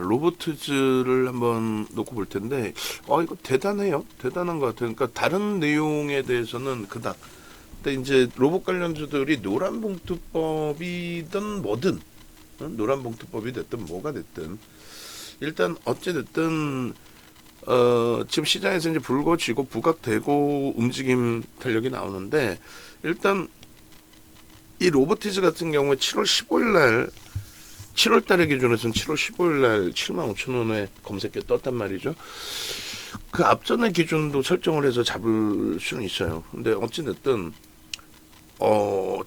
로보티즈를 한번 놓고 볼 텐데, 이거 대단해요. 대단한 것 같아요. 그러니까 다른 내용에 대해서는 그닥. 근데 이제 로봇 관련주들이 노란봉투법이든 뭐든, 노란봉투법이 됐든 뭐가 됐든, 일단 어찌됐든 지금 시장에서 이제 불거지고 부각되고 움직임 탄력이 나오는데, 일단 이 로보티즈 같은 경우에 7월 15일 날 7월 달의 기준에서는 7월 15일 날 75,000원에 검색에 떴단 말이죠. 그 앞전의 기준도 설정을 해서 잡을 수는 있어요. 근데 어찌됐든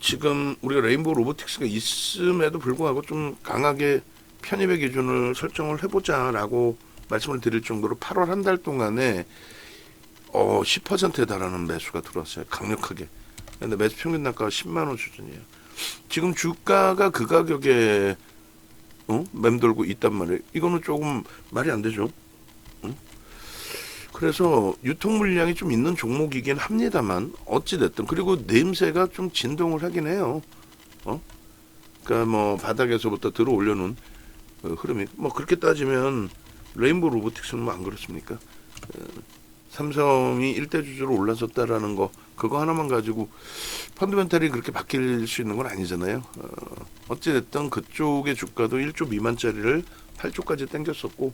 지금 우리가 레인보우 로보틱스가 있음에도 불구하고 좀 강하게 편입의 기준을 설정을 해보자라고 말씀을 드릴 정도로 8월 한 달 동안에 10%에 달하는 매수가 들어왔어요. 강력하게. 근데 매수 평균 단가가 10만 원 수준이에요. 지금 주가가 그 가격에 맴돌고 있단 말이에요. 이거는 조금 말이 안 되죠. 그래서 유통 물량이 좀 있는 종목이긴 합니다만 어찌됐든, 그리고 내임새가 좀 진동을 하긴 해요. 그러니까 뭐 바닥에서부터 들어 올려놓은 흐름이, 뭐 그렇게 따지면 레인보우 로보틱스는 뭐 안 그렇습니까? 삼성이 일대 주주로 올라섰다라는 거, 그거 하나만 가지고 펀드멘탈이 그렇게 바뀔 수 있는 건 아니잖아요. 어찌됐든 그쪽의 주가도 1조 미만짜리를 8조까지 땡겼었고,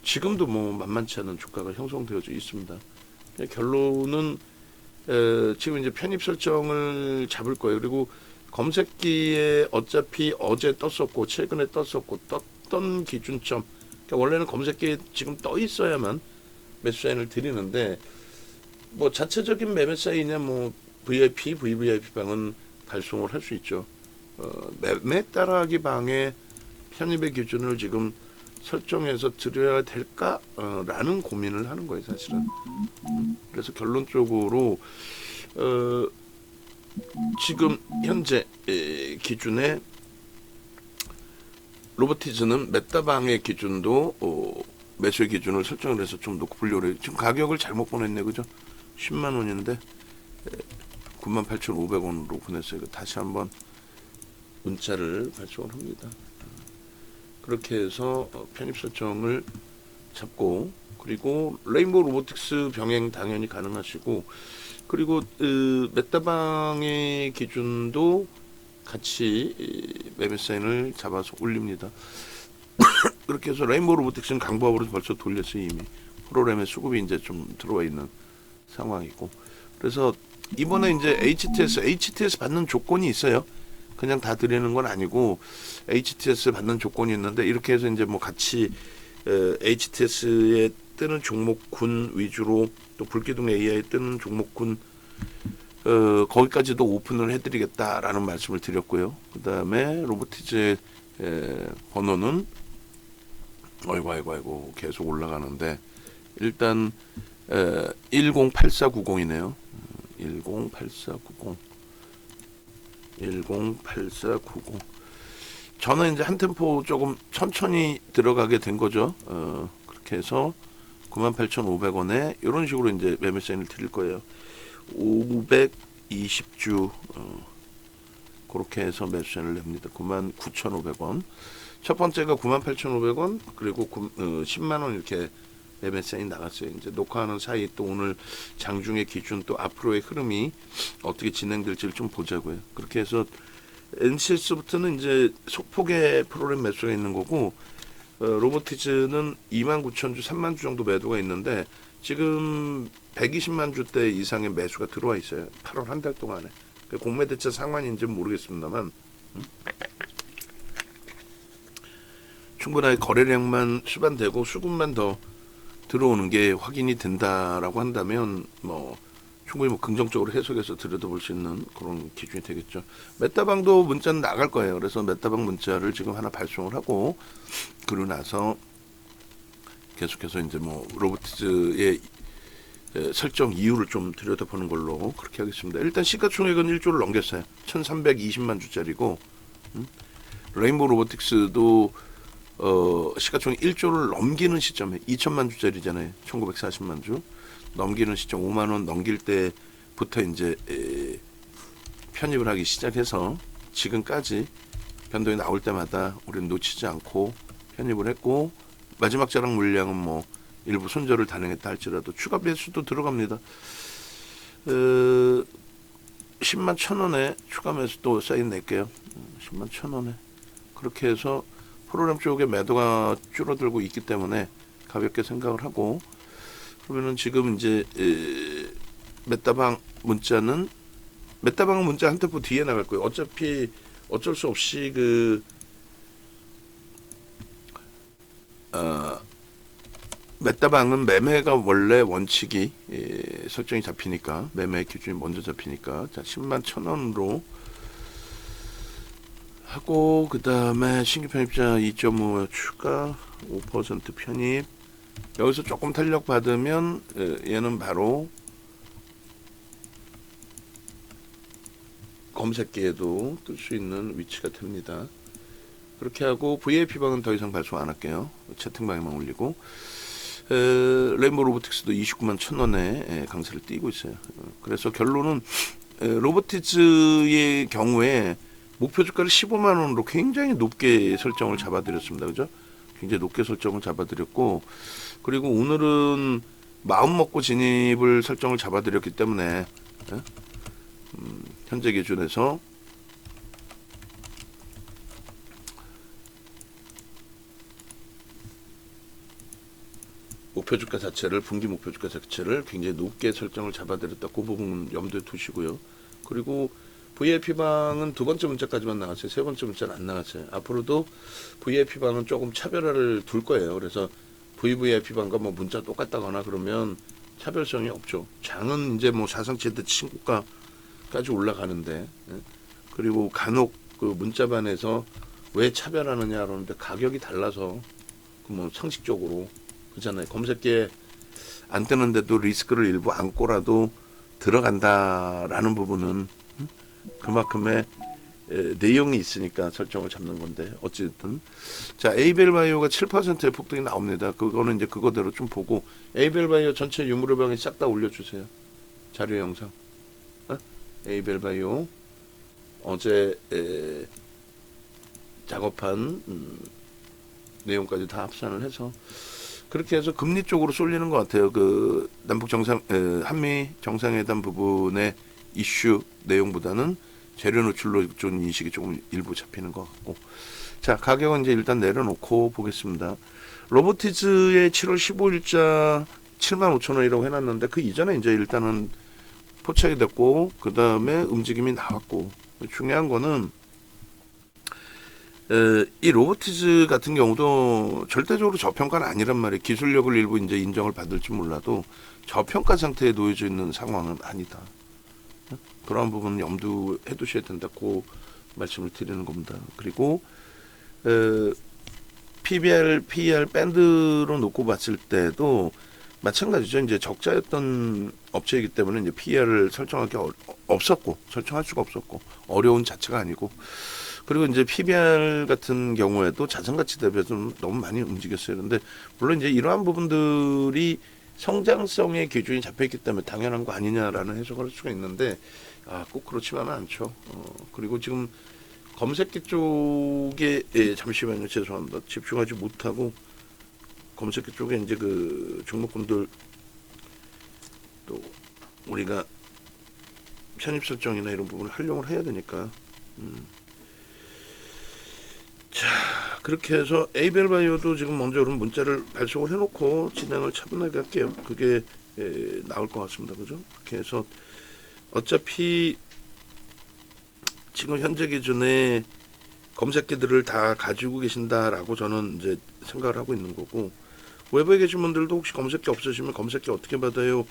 지금도 뭐 만만치 않은 주가가 형성되어져 있습니다. 결론은 지금 이제 편입 설정을 잡을 거예요. 그리고 검색기에 어차피 어제 떴었고 최근에 떴었고 떴던 기준점, 그러니까 원래는 검색기에 지금 떠 있어야만 매수 사인을 드리는데, 뭐 자체적인 매매 사인이냐 뭐 VIP, VVIP 방은 발송을 할 수 있죠. 매매 따라하기 방의 편입의 기준을 지금 설정해서 드려야 될까? 라는 고민을 하는 거예요, 사실은. 그래서 결론적으로 지금 현재 기준에 로보티즈는 메타방의 기준도 매수의 기준을 설정을 해서 좀 놓고 보려고 해요. 지금 가격을 잘못 보냈네, 그죠? 10만 원인데 98,500원으로 보냈어요. 다시 한번 문자를 발송을 합니다. 그렇게 해서 편입 설정을 잡고, 그리고 레인보우 로보틱스 병행 당연히 가능하시고, 그리고 메타방의 기준도 같이 매매 사인을 잡아서 올립니다. 그렇게 해서 레인보우 로보틱스는 강보합으로 벌써 돌렸어요. 이미 프로그램의 수급이 이제 좀 들어와 있는 상황이고, 그래서 이번에 이제 HTS 받는 조건이 있어요. 그냥 다 드리는 건 아니고 HTS 받는 조건이 있는데, 이렇게 해서 이제 뭐 같이 HTS에 뜨는 종목군 위주로, 또 불기둥 AI 뜨는 종목군 거기까지도 오픈을 해드리겠다라는 말씀을 드렸고요. 그 다음에 로보티즈의 번호는 아이고 계속 올라가는데, 일단 108490이네요. 108490. 저는 이제 한 템포 조금 천천히 들어가게 된 거죠. 그렇게 해서 98,500원에 이런 식으로 이제 매매 사인을 드릴 거예요. 520주 그렇게 해서 매수 사인을 냅니다. 99,500원. 첫 번째가 98,500원, 그리고 10만 원 이렇게 매매 사인 나갔어요. 이제 녹화하는 사이 또 오늘 장중의 기준, 또 앞으로의 흐름이 어떻게 진행될지를 좀 보자고요. 그렇게 해서 NCS부터는 이제 속폭의 프로그램 매수가 있는 거고, 로보티즈는 29,000주, 3만 주 정도 매도가 있는데, 지금 120만 주대 이상의 매수가 들어와 있어요. 8월 한 달 동안에. 공매 대차 상환인지는 모르겠습니다만, 충분하게 거래량만 수반되고 수급만 더 들어오는 게 확인이 된다라고 한다면, 뭐 충분히 뭐 긍정적으로 해석해서 들여다볼 수 있는 그런 기준이 되겠죠. 메타방도 문자는 나갈 거예요. 그래서 메타방 문자를 지금 하나 발송을 하고, 그러고 나서 계속해서 이제 뭐 로보티즈의 설정 이유를 좀 들여다보는 걸로 그렇게 하겠습니다. 일단 시가총액은 1조를 넘겼어요. 1320만 주짜리고, 레인보우 로보틱스도 시가총액 1조를 넘기는 시점에 2천만 주짜리잖아요. 1940만 주 넘기는 시점, 5만 원 넘길 때부터 이제 편입을 하기 시작해서 지금까지 변동이 나올 때마다 우리는 놓치지 않고 편입을 했고, 마지막 자락 물량은 뭐 일부 손절을 단행했다 할지라도 추가 매수도 들어갑니다. 10만 1,000원에 추가 매수도 사인 낼게요. 10만 1,000원에 그렇게 해서 프로그램 쪽에 매도가 줄어들고 있기 때문에 가볍게 생각을 하고, 그러면은 지금 이제 메타방 문자는 메타방 문자 한 템포 뒤에 나갈 거예요. 어차피 어쩔 수 없이 메타방은 매매가 원래 원칙이 설정이 잡히니까, 매매 기준이 먼저 잡히니까, 자 10만 1,000원으로 하고, 그 다음에 신규 편입자 2.5 추가 5% 편입. 여기서 조금 탄력 받으면 얘는 바로 검색기에도 뜰 수 있는 위치가 됩니다. 그렇게 하고 VIP방은 더 이상 발송 안 할게요. 채팅방에만 올리고, 레인보우 로보틱스도 29만 1,000원에 강세를 띄고 있어요. 그래서 결론은 로보티즈의 경우에 목표 주가를 15만 원으로 굉장히 높게 설정을 잡아드렸습니다. 그죠? 굉장히 높게 설정을 잡아드렸고, 그리고 오늘은 마음 먹고 진입을 설정을 잡아드렸기 때문에 현재 기준에서 목표 주가 자체를, 분기 목표 주가 자체를 굉장히 높게 설정을 잡아드렸다. 그 부분 염두에 두시고요. 그리고 VIP방은 두 번째 문자까지만 나갔어요. 세 번째 문자는 안 나갔어요. 앞으로도 VIP방은 조금 차별화를 둘 거예요. 그래서 VVIP방과 뭐 문자 똑같다거나 그러면 차별성이 없죠. 장은 이제 뭐 사상체대 친구가까지 올라가는데, 그리고 간혹 그 문자반에서 왜 차별하느냐 그러는데 가격이 달라서 그 뭐 상식적으로 그렇잖아요. 검색기에 안 뜨는데도 리스크를 일부 안고라도 들어간다라는 부분은 그만큼의 내용이 있으니까 설정을 잡는 건데, 어쨌든 자 에이벨바이오가 7%의 폭등이 나옵니다. 그거는 이제 그거대로 좀 보고, 에이벨바이오 전체 유무료방에 싹 다 올려주세요. 자료 영상. 에이벨바이오 어제 작업한 내용까지 다 합산을 해서 그렇게 해서 금리 쪽으로 쏠리는 것 같아요. 그 남북 정상 한미 정상회담 부분의 이슈 내용보다는 재료 노출로 좀 인식이 조금 일부 잡히는 것 같고, 자 가격은 이제 일단 내려놓고 보겠습니다. 로보티즈의 7월 15일자 75,000원이라고 해놨는데 그 이전에 이제 일단은 포착이 됐고, 그 다음에 움직임이 나왔고, 중요한 거는 이 로보티즈 같은 경우도 절대적으로 저평가는 아니란 말이에요. 기술력을 일부 이제 인정을 받을지 몰라도 저평가 상태에 놓여져 있는 상황은 아니다. 그런 부분은 염두해 두셔야 된다고 말씀을 드리는 겁니다. 그리고 PBR, PER 밴드로 놓고 봤을 때도 마찬가지죠. 이제 적자였던 업체이기 때문에 이제 PER을 설정하기 없었고, 설정할 수가 없었고, 어려운 자체가 아니고, 그리고 이제 PBR 같은 경우에도 자산가치 대비해서 좀 너무 많이 움직였어요. 그런데 물론 이제 이러한 부분들이 성장성의 기준이 잡혀있기 때문에 당연한 거 아니냐라는 해석을 할 수가 있는데, 꼭 그렇지만은 않죠. 그리고 지금 검색기 쪽에 잠시만요, 죄송합니다. 집중하지 못하고 검색기 쪽에 이제 그 종목군들 또 우리가 편입 설정이나 이런 부분을 활용을 해야 되니까. 자, 그렇게 해서 에이벨바이오도 지금 먼저 그런 문자를 발송을 해놓고 진행을 차분하게 할게요. 그게 나올 것 같습니다. 그죠? 그렇게 해서 어차피 지금 현재 기준에 검색기들을 다 가지고 계신다라고 저는 이제 생각을 하고 있는 거고, 외부에 계신 분들도 혹시 검색기 없으시면 검색기 어떻게 받아요?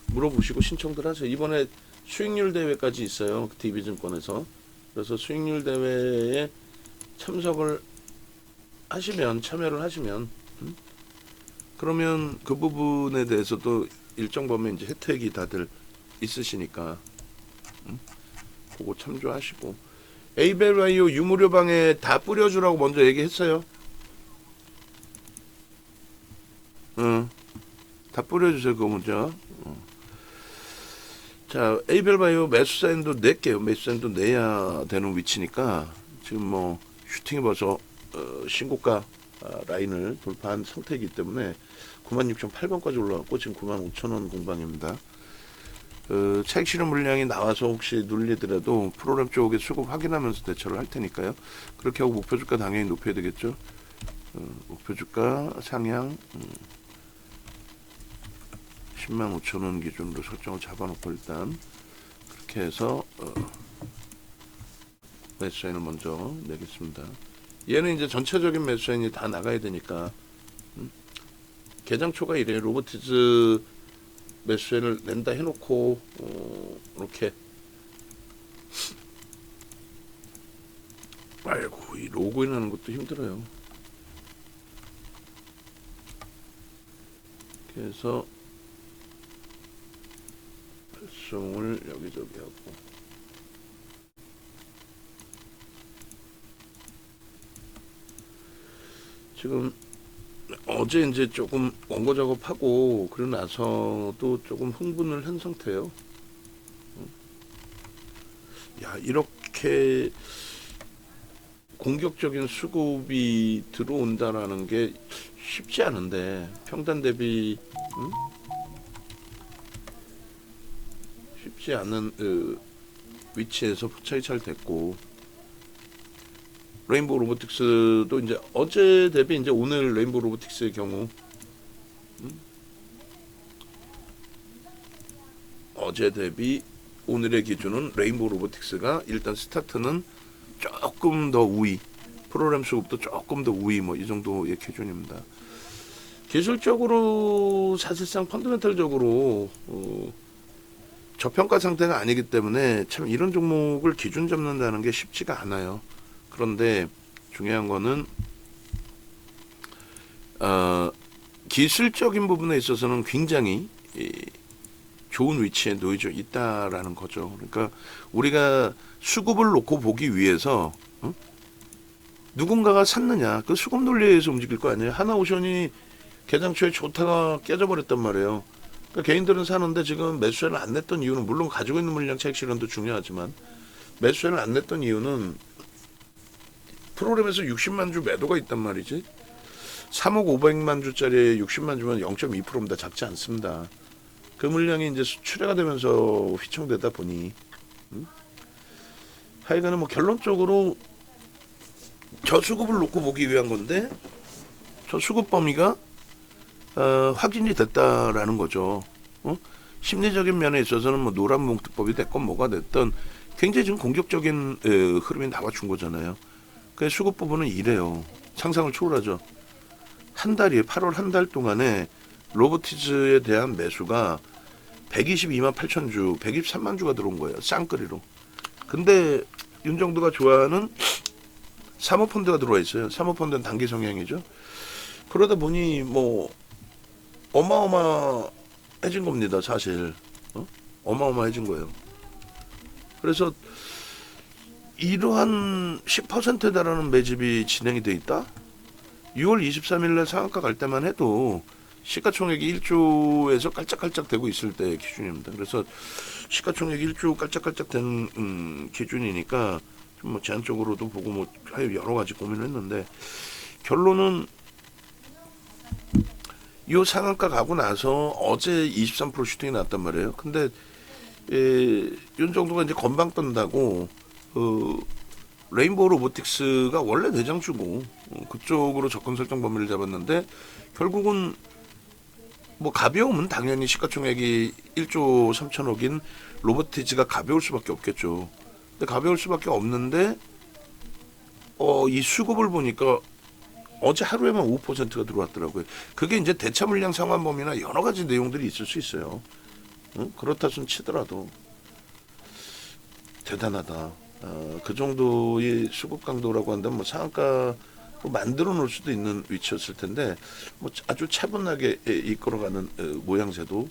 물어보시고 신청들 하세요. 이번에 수익률 대회까지 있어요. DB증권에서. 그래서 수익률 대회에 참석을 하시면, 참여를 하시면, 그러면 그 부분에 대해서도 일정 범위 이제 혜택이 다들 있으시니까, 그거 참조하시고. 에이벨바이오 유무료방에 다 뿌려주라고 먼저 얘기했어요. 다 뿌려주세요. 그거 먼저. 자, 에이벨바이오 매수 사인도 낼게요. 매수 사인도 내야 되는 위치니까 지금 뭐 슈팅이 벌써 신고가 라인을 돌파한 상태이기 때문에 96,800원까지 올라왔고 지금 95,000원 공방입니다. 차익 실현 물량이 나와서 혹시 눌리더라도 프로그램 쪽에 수급 확인하면서 대처를 할 테니까요. 그렇게 하고 목표 주가 당연히 높여야 되겠죠. 목표 주가 상향 105,000원 기준으로 설정을 잡아놓고 일단 그렇게 해서 매수사인을 먼저 내겠습니다. 얘는 이제 전체적인 매수사인이 다 나가야 되니까 개장 초가 이래 로보티즈 매수사인을 낸다 해놓고 이렇게 아이고 이 로그인 하는 것도 힘들어요. 그래서 발송을 여기저기 하고 지금 어제 이제 조금 원고 작업하고 그러고 나서도 조금 흥분을 한 상태예요. 야 이렇게 공격적인 수급이 들어온다라는 게 쉽지 않은데 평단 대비 쉽지 않은 위치에서 포착이 잘 됐고 레인보우 로보틱스도 이제 어제 대비 이제 오늘 레인보우 로보틱스의 경우 어제 대비 오늘의 기준은 레인보우 로보틱스가 일단 스타트는 조금 더 우위, 프로그램 수급도 조금 더 우위 뭐 이 정도의 기준입니다. 기술적으로 사실상 펀더멘털적으로 저평가 상태가 아니기 때문에 참 이런 종목을 기준 잡는다는 게 쉽지가 않아요. 그런데 중요한 거는 기술적인 부분에 있어서는 굉장히 좋은 위치에 놓여져 있다라는 거죠. 그러니까 우리가 수급을 놓고 보기 위해서 누군가가 샀느냐 그 수급 논리에서 움직일 거 아니에요. 하나오션이 개장초에 좋다가 깨져버렸단 말이에요. 그러니까 개인들은 사는데 지금 매수세를 안 냈던 이유는 물론 가지고 있는 물량 차익 실현도 중요하지만 매수세를 안 냈던 이유는 프로그램에서 60만 주 매도가 있단 말이지. 3억 500만 주짜리 60만 주면 0.2%입니다. 작지 않습니다. 그 물량이 이제 수출해가 되면서 휘청되다 보니 하여간은 뭐 결론적으로 저수급을 놓고 보기 위한 건데 저수급 범위가 확인이 됐다라는 거죠. 심리적인 면에 있어서는 뭐 노란봉투법이 됐건 뭐가 됐든 굉장히 지금 공격적인 흐름이 나와준 거잖아요. 그 수급 부분은 이래요. 상상을 초월하죠. 한 달이 8월 한 달 동안에 로보티즈에 대한 매수가 122만 8천 주, 123만 주가 들어온 거예요. 쌍끌이로. 근데 윤정도가 좋아하는 사모펀드가 들어와 있어요. 사모펀드는 단기 성향이죠. 그러다 보니 뭐 어마어마해진 겁니다. 사실 어마어마해진 거예요. 그래서 이러한 10%에 달하는 매집이 진행이 돼 있다. 6월 23일날 상한가 갈 때만 해도 시가총액이 1조에서 깔짝깔짝 되고 있을 때 기준입니다. 그래서 시가총액이 1조 깔짝깔짝 된 기준이니까 좀 뭐 제한적으로도 보고 뭐 여러 가지 고민을 했는데 결론은 이 상한가 가고 나서 어제 23% 슈팅이 났단 말이에요. 근데 윤 정도가 이제 건방 떤다고 레인보우 로보틱스가 원래 대장주고 그쪽으로 접근 설정 범위를 잡았는데 결국은 뭐 가벼우면 당연히 시가총액이 1조 3천억인 로보티즈가 가벼울 수밖에 없겠죠. 근데 가벼울 수밖에 없는데 이 수급을 보니까 어제 하루에만 5%가 들어왔더라고요. 그게 이제 대차 물량 상환 범위나 여러 가지 내용들이 있을 수 있어요. 그렇다 손 치더라도 대단하다. 그 정도의 수급 강도라고 한다면 뭐 상한가 만들어 놓을 수도 있는 위치였을 텐데 뭐 아주 차분하게 이끌어가는 모양새도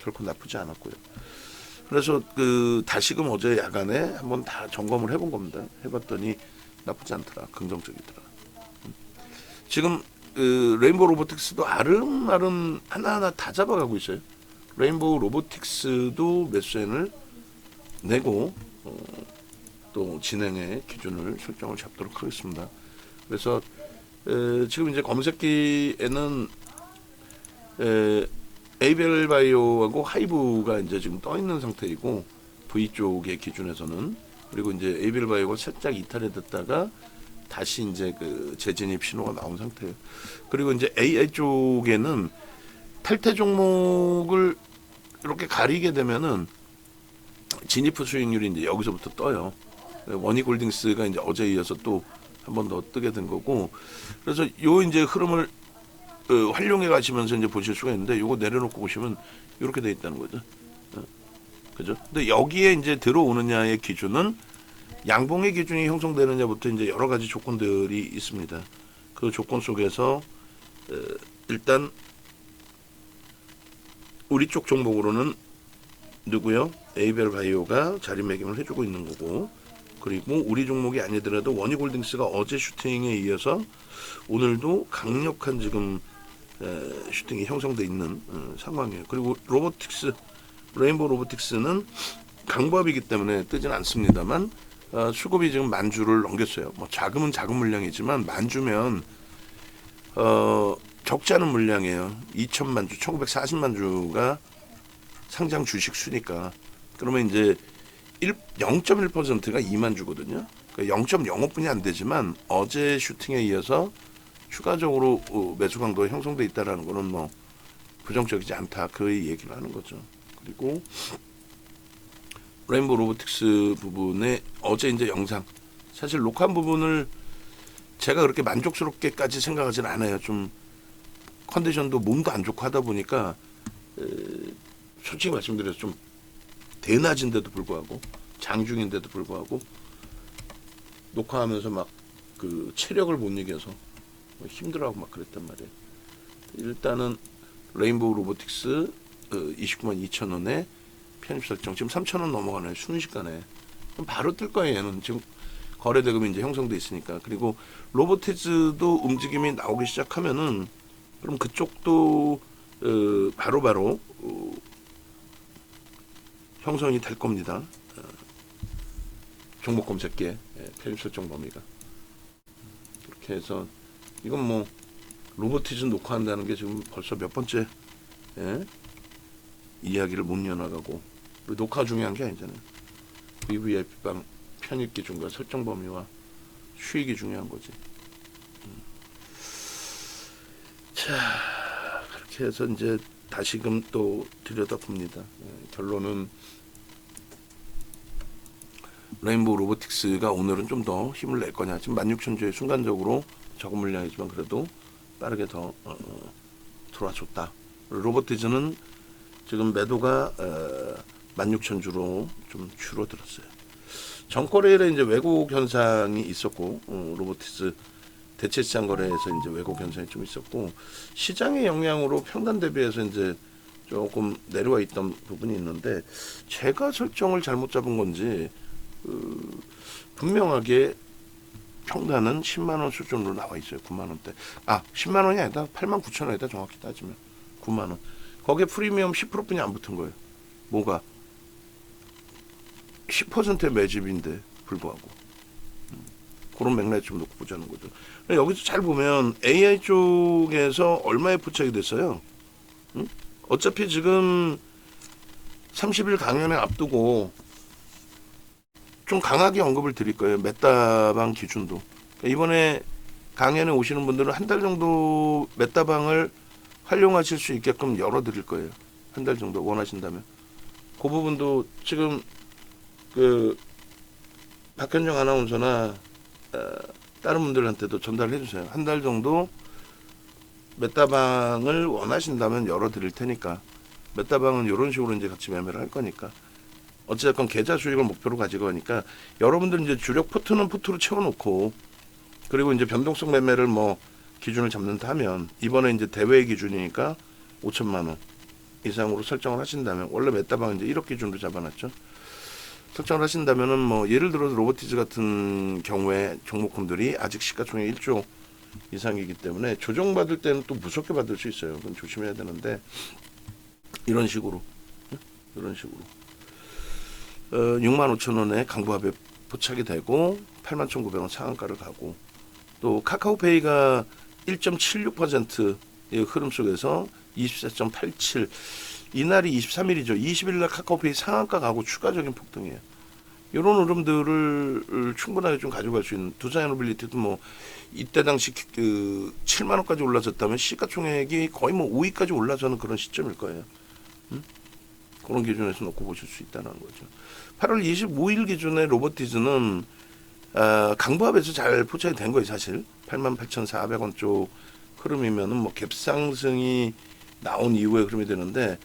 결코 나쁘지 않았고요. 그래서 다시금 어제 야간에 한번 다 점검을 해본 겁니다. 해봤더니 나쁘지 않더라. 긍정적이더라. 지금 레인보우 로보틱스도 아름아름 하나하나 다 잡아가고 있어요. 레인보우 로보틱스도 매수엔을 내고 또 진행의 기준을 설정을 잡도록 하겠습니다. 그래서 지금 이제 검색기에는 에이벨바이오하고 하이브가 이제 지금 떠 있는 상태이고 V 쪽의 기준에서는 그리고 이제 에이벨바이오가 살짝 이탈이 됐다가 다시 이제 그 재진입 신호가 나온 상태예요. 그리고 이제 AI 쪽에는 탈퇴 종목을 이렇게 가리게 되면은 진입 후 수익률이 이제 여기서부터 떠요. 원익홀딩스가 이제 어제 이어서 또 한 번 더 뜨게 된 거고, 그래서 요 이제 흐름을 활용해 가시면서 이제 보실 수가 있는데, 요거 내려놓고 보시면 이렇게 돼 있다는 거죠. 그죠? 근데 여기에 이제 들어오느냐의 기준은 양봉의 기준이 형성되느냐부터 이제 여러 가지 조건들이 있습니다. 그 조건 속에서 일단 우리 쪽 종목으로는 누구요? 에이벨바이오가 자리매김을 해주고 있는 거고, 그리고 우리 종목이 아니더라도 원익홀딩스가 어제 슈팅에 이어서 오늘도 강력한 지금 슈팅이 형성돼 있는 상황이에요. 그리고 레인보우 로보틱스는 강보합이기 때문에 뜨진 않습니다만 수급이 지금 만 주를 넘겼어요. 뭐 자금은 작은 물량이지만 만 주면 적지 않은 물량이에요. 2천만 주, 1940만 주가 상장 주식 수니까. 그러면 이제 0.1%가 2만 주거든요. 그러니까 0.05분이 안 되지만 어제 슈팅에 이어서 추가적으로 매수 강도가 형성돼 있다라는 거는 뭐 부정적이지 않다, 그 얘기를 하는 거죠. 그리고 레인보우 로보틱스 부분에 어제 이제 영상, 사실 녹화한 부분을 제가 그렇게 만족스럽게까지 생각하지는 않아요. 좀 컨디션도 몸도 안 좋고 하다 보니까 솔직히 말씀드려서 좀 대낮인데도 불구하고 장중인데도 불구하고 녹화하면서 막 그 체력을 못 이겨서 힘들어하고 막 그랬단 말이에요. 일단은 레인보우 로보틱스 29만 2천 원에 편입 설정, 지금 3천 원 넘어가네요. 순식간에. 그럼 바로 뜰 거예요. 얘는 지금 거래 대금이 이제 형성돼 있으니까. 그리고 로보티즈도 움직임이 나오기 시작하면은 그럼 그쪽도 바로바로 형성이 될 겁니다. 종목 검색기에 편입 설정 범위가. 그렇게 해서 이건 뭐 로보티즈 녹화한다는 게 지금 벌써 몇 번째 이야기를 못 이어나가고, 녹화 중요한 게 아니잖아요. VVIP방 편입 기준과 설정 범위와 수익이 중요한 거지. 자, 그렇게 해서 이제 다시금 또 들여다봅니다. 결론은 레인보우 로보틱스가 오늘은 좀 더 힘을 낼 거냐. 지금 16,000주에 순간적으로 적은 물량이지만 그래도 빠르게 더 들어와줬다. 로보티즈는 지금 매도가 16,000주로 좀 줄어들었어요. 전거래일에 이제 왜곡 현상이 있었고, 로보티즈 대체 시장 거래에서 이제 왜곡 현상이 좀 있었고, 시장의 영향으로 평단 대비해서 이제 조금 내려와 있던 부분이 있는데, 제가 설정을 잘못 잡은 건지 분명하게 평단은 10만 원 수준으로 나와 있어요. 9만 원대. 10만 원이 아니다. 8만 9천 원이다. 정확히 따지면 9만 원. 거기에 프리미엄 10%뿐이 안 붙은 거예요. 뭐가 10%의 매집인데 불구하고 그런 맥락에 좀 놓고 보자는 거죠. 여기서 잘 보면 AI 쪽에서 얼마에 포착이 됐어요. 어차피 지금 30일 강연에 앞두고 좀 강하게 언급을 드릴 거예요. 메타방 기준도. 이번에 강연에 오시는 분들은 한 달 정도 메타방을 활용하실 수 있게끔 열어드릴 거예요. 한 달 정도 원하신다면. 그 부분도 지금 박현정 아나운서나 다른 분들한테도 전달해 주세요. 한 달 정도 메타방을 원하신다면 열어드릴 테니까. 메타방은 이런 식으로 이제 같이 매매를 할 거니까. 어찌됐건 계좌 수익을 목표로 가지고 가니까 여러분들 이제 주력 포트는 포트로 채워놓고, 그리고 이제 변동성 매매를 뭐 기준을 잡는다 하면 이번에 이제 대회 기준이니까 5천만 원 이상으로 설정을 하신다면, 원래 메타방 이제 1억 기준으로 잡아놨죠. 설정을 하신다면은 뭐 예를 들어서 로보티즈 같은 경우에 종목군들이 아직 시가총액 1조 이상이기 때문에 조정받을 때는 또 무섭게 받을 수 있어요. 그건 조심해야 되는데, 이런 식으로 6만 5천 원에 강보합에 포착이 되고 8만 1,900원 상한가를 가고, 또 카카오페이가 1.76%의 흐름 속에서 24.87, 이날이 23일이죠. 20일 날 카카오페이 상한가 가고 추가적인 폭등이에요. 이런 흐름들을 충분하게 좀 가져갈 수 있는 두산에너빌리티도 뭐 이때 당시 그 7만 원까지 올라섰다면 시가총액이 거의 뭐 5위까지 올라서는 그런 시점일 거예요. 그런 기준에서 놓고 보실 수 있다는 거죠. 8월 25일 기준에 로보티즈는 강보합에서 잘 포착이 된 거예요. 사실 88,400원 쪽 흐름이면은 뭐 갭상승이 나온 이후에 흐름이 되는데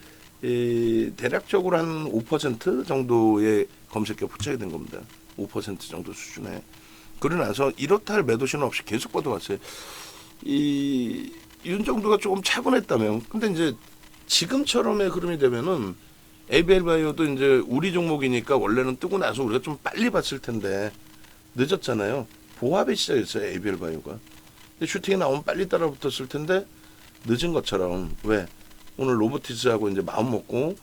대략적으로 한 5% 정도의 검색에 포착이 된 겁니다. 5% 정도 수준에. 그러고 나서 이렇다 할 매도 신호 없이 계속 뻗어왔어요. 이런 정도가 조금 차분했다면, 근데 이제 지금처럼의 흐름이 되면은 ABL 바이오도 이제 우리 종목이니까 원래는 뜨고 나서 우리가 좀 빨리 봤을 텐데 늦었잖아요. 보합이 시작했어요, ABL 바이오가. 근데 슈팅이 나오면 빨리 따라붙었을 텐데 늦은 것처럼. 왜? 오늘 로보티스하고 이제 마음 먹고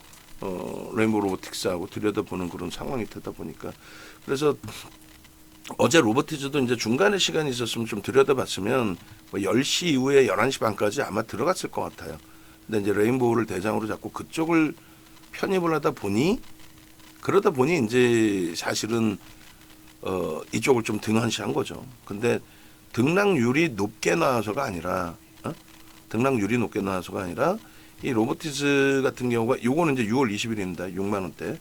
레인보우 로보틱스하고 들여다보는 그런 상황이 되다 보니까. 그래서 어제 로보티즈도 이제 중간에 시간이 있었으면 좀 들여다봤으면 뭐 10시 이후에 11시 반까지 아마 들어갔을 것 같아요. 근데 이제 레인보우를 대장으로 잡고 그쪽을 편입을 하다 보니, 그러다 보니 이제 사실은 이쪽을 좀 등한시한 거죠. 근데 등락률이 높게 나와서가 아니라 등락률이 높게 나와서가 아니라 이 로보티즈 같은 경우가 요거는 이제 6월 20일입니다. 6만 원대.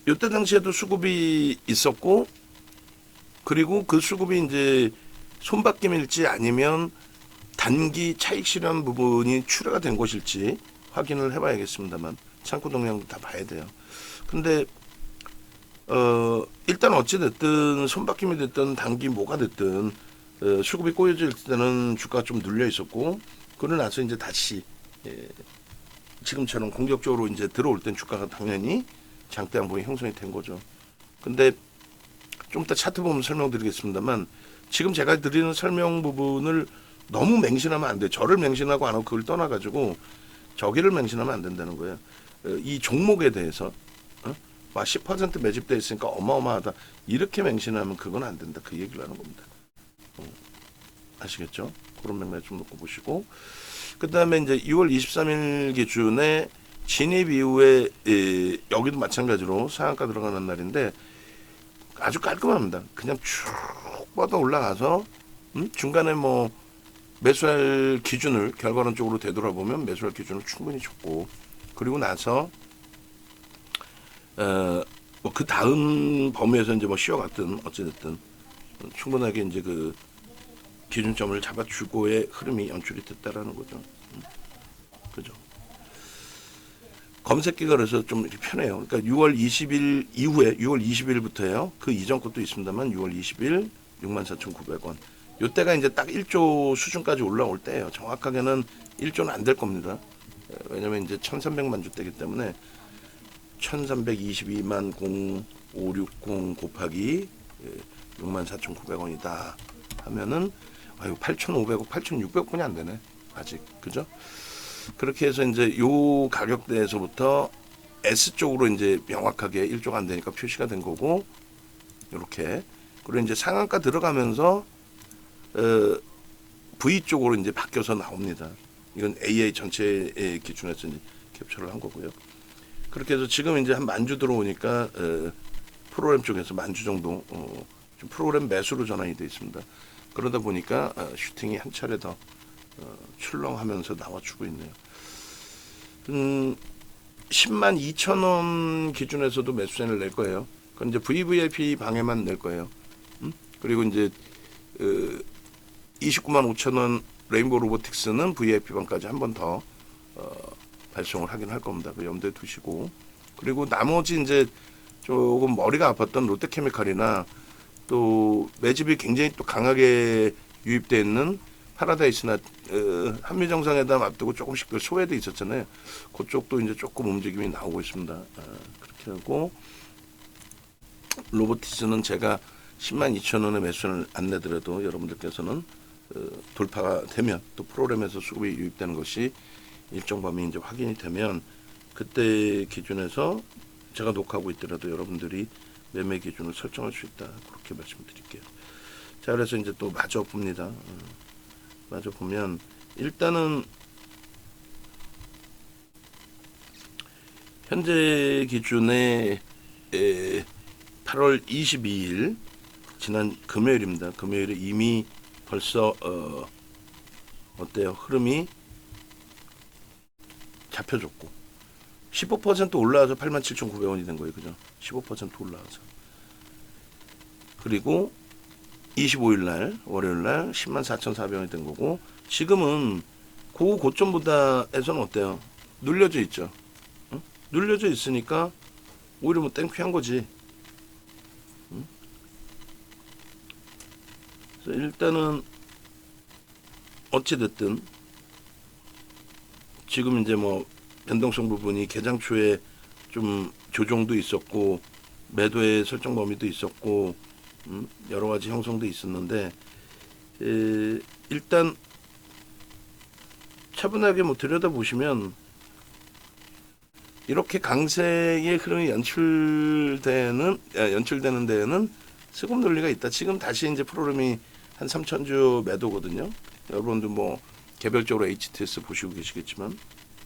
요때 당시에도 수급이 있었고, 그리고 그 수급이 이제 손바뀜일지 아니면 단기 차익 실현 부분이 출하가 된 것일지 확인을 해봐야겠습니다만 창구 동향도 다 봐야 돼요. 근데 일단 어찌 됐든 손바뀜이 됐든 단기 뭐가 됐든 수급이 꼬여질 때는 주가가 좀 눌려 있었고, 그러고 나서 이제 다시 지금처럼 공격적으로 이제 들어올 땐 주가가 당연히 장대 양봉이 형성이 된 거죠. 근데 좀 이따 차트 보면 설명드리겠습니다만 지금 제가 드리는 설명 부분을 너무 맹신하면 안 돼요. 저를 맹신하고 안 하고 그걸 떠나가지고 저기를 맹신하면 안 된다는 거예요. 이 종목에 대해서 10% 매집돼 있으니까 어마어마하다 이렇게 맹신하면 그건 안 된다, 그 얘기를 하는 겁니다. 아시겠죠? 그런 맥락 좀 놓고 보시고, 그 다음에 이제 6월 23일 기준에 진입 이후에 여기도 마찬가지로 상한가 들어가는 날인데 아주 깔끔합니다. 그냥 쭉 뻗어 올라가서 중간에 뭐 매수할 기준을 결과론적으로 되돌아보면 매수할 기준을 충분히 줬고, 그리고 나서 뭐 그 다음 범위에서 이제 뭐 쉬어갔든 어찌됐든 충분하게 이제 그 기준점을 잡아주고의 흐름이 연출이 됐다라는 거죠. 그죠? 검색기가 그래서 좀 이렇게 편해요. 그러니까 6월 20일 이후에 6월 20일부터예요. 그 이전 것도 있습니다만 6월 20일 64,900원. 요때가 이제 딱 1조 수준까지 올라올 때예요. 정확하게는 1조는 안 될 겁니다. 왜냐면 이제 1,300만 주대이기 때문에 1,322만 0560 곱하기 64,900원이다 하면은 아유 8,500억, 8,600원이 안 되네. 아직. 그죠? 그렇게 해서 이제 요 가격대에서부터 S 쪽으로 이제 명확하게 1조가 안 되니까 표시가 된 거고, 요렇게. 그리고 이제 상한가 들어가면서 V 쪽으로 이제 바뀌어서 나옵니다. 이건 AA 전체의 기준에서 이제 캡처를 한 거고요. 그렇게 해서 지금 이제 한 만주 들어오니까 프로그램 쪽에서 만주 정도 좀 프로그램 매수로 전환이 되어 있습니다. 그러다 보니까 슈팅이 한 차례 더 출렁하면서 나와주고 있네요. 10만 2천 원 기준에서도 매수세를 낼 거예요. 그건 이제 VVIP 방에만 낼 거예요. 그리고 이제 29만 5천 원 레인보우 로보틱스는 VIP 방까지 한 번 더 발송을 하긴 할 겁니다. 그 염두에 두시고, 그리고 나머지 이제 조금 머리가 아팠던 롯데케미칼이나 또 매집이 굉장히 또 강하게 유입되어 있는 파라다이스나 한미 정상회담 앞두고 조금씩 그 소외돼 있었잖아요. 그쪽도 이제 조금 움직임이 나오고 있습니다. 그렇게 하고 로보티스는 제가 10만 2천 원의 매수를 안 내더라도 여러분들께서는 돌파가 되면 또 프로그램에서 수급이 유입되는 것이 일정 범위 이제 확인이 되면 그때 기준에서 제가 녹화하고 있더라도 여러분들이 매매 기준을 설정할 수 있다, 그렇게 말씀드릴게요. 자, 그래서 이제 또 마저 봅니다. 마저 보면 일단은 현재 기준에 8월 22일 지난 금요일입니다. 금요일에 이미 벌써 어때요? 흐름이 잡혀줬고 15% 올라와서 87,900원이 된 거예요. 그죠? 15% 올라와서. 그리고 25일 날 월요일 날 104,400원이 된 거고 지금은 그 고점보다에서는 어때요? 눌려져 있죠. 응? 눌려져 있으니까 오히려 뭐 땡큐한 거지. 응? 그래서 일단은 어찌 됐든 지금 이제 뭐 변동성 부분이 개장 초에 좀 조정도 있었고 매도의 설정 범위도 있었고 여러 가지 형성도 있었는데 일단 차분하게 뭐 들여다보시면 이렇게 강세의 흐름이 연출되는 데에는 수급 논리가 있다. 지금 다시 이제 프로그램이 한 3,000주 매도거든요. 여러분들 뭐 개별적으로 HTS 보시고 계시겠지만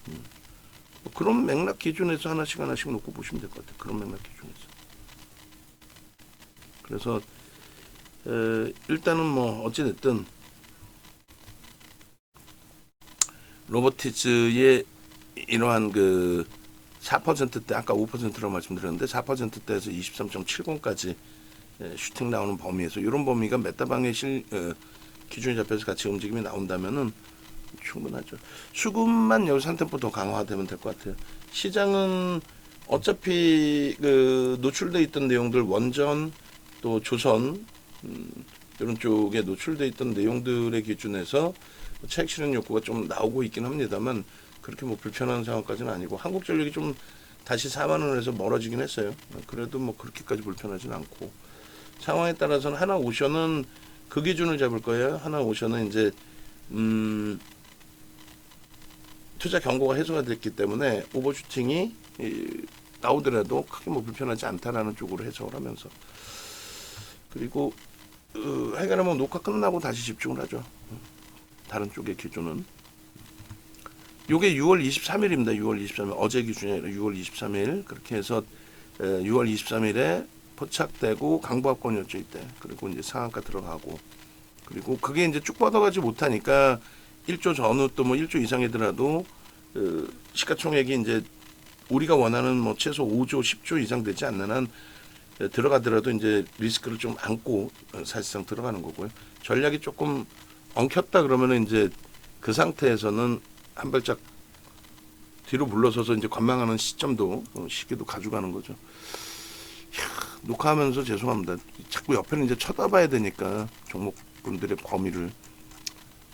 뭐 그런 맥락 기준에서 하나씩 놓고 보시면 될 것 같아요. 그런 맥락 기준에서. 그래서 일단은 뭐 어찌됐든 로보티즈의 이러한 그 4%대 아까 5%라고 말씀드렸는데 4%대에서 23.70까지 슈팅 나오는 범위에서 이런 범위가 메타방의 기준이 잡혀서 같이 움직임이 나온다면은 충분하죠. 수급만 여기서 한 템포 더 강화되면 될 것 같아요. 시장은 어차피 그 노출돼 있던 내용들 원전 또 조선 이런 쪽에 노출돼 있던 내용들의 기준에서 차익 실현 욕구가 좀 나오고 있긴 합니다만 그렇게 뭐 불편한 상황까지는 아니고 한국전력이 좀 다시 4만 원에서 멀어지긴 했어요. 그래도 뭐 그렇게까지 불편하진 않고 상황에 따라서는 하나오션은 그 기준을 잡을 거예요. 하나오션은 이제 투자 경고가 해소가 됐기 때문에 오버슈팅이 나오더라도 크게 뭐 불편하지 않다라는 쪽으로 해석을 하면서 그리고 하여간에 뭐 녹화 끝나고 다시 집중을 하죠. 다른 쪽의 기준은 요게 6월 23일입니다. 6월 23일 어제 기준이 아니라 6월 23일 그렇게 해서 6월 23일에 포착되고 강보합권이었죠 이때. 그리고 이제 상한가 들어가고 그리고 그게 이제 쭉 뻗어가지 못하니까 1조 전후 또 뭐 1조 이상이더라도 시가총액이 이제 우리가 원하는 뭐 최소 5조 10조 이상 되지 않는 한 들어가더라도 이제 리스크를 좀 안고 사실상 들어가는 거고요. 전략이 조금 엉켰다 그러면은 이제 그 상태에서는 한 발짝 뒤로 물러서서 이제 관망하는 시기도 가져가는 거죠. 녹화하면서 죄송합니다. 자꾸 옆에는 이제 쳐다봐야 되니까 종목분들의 범위를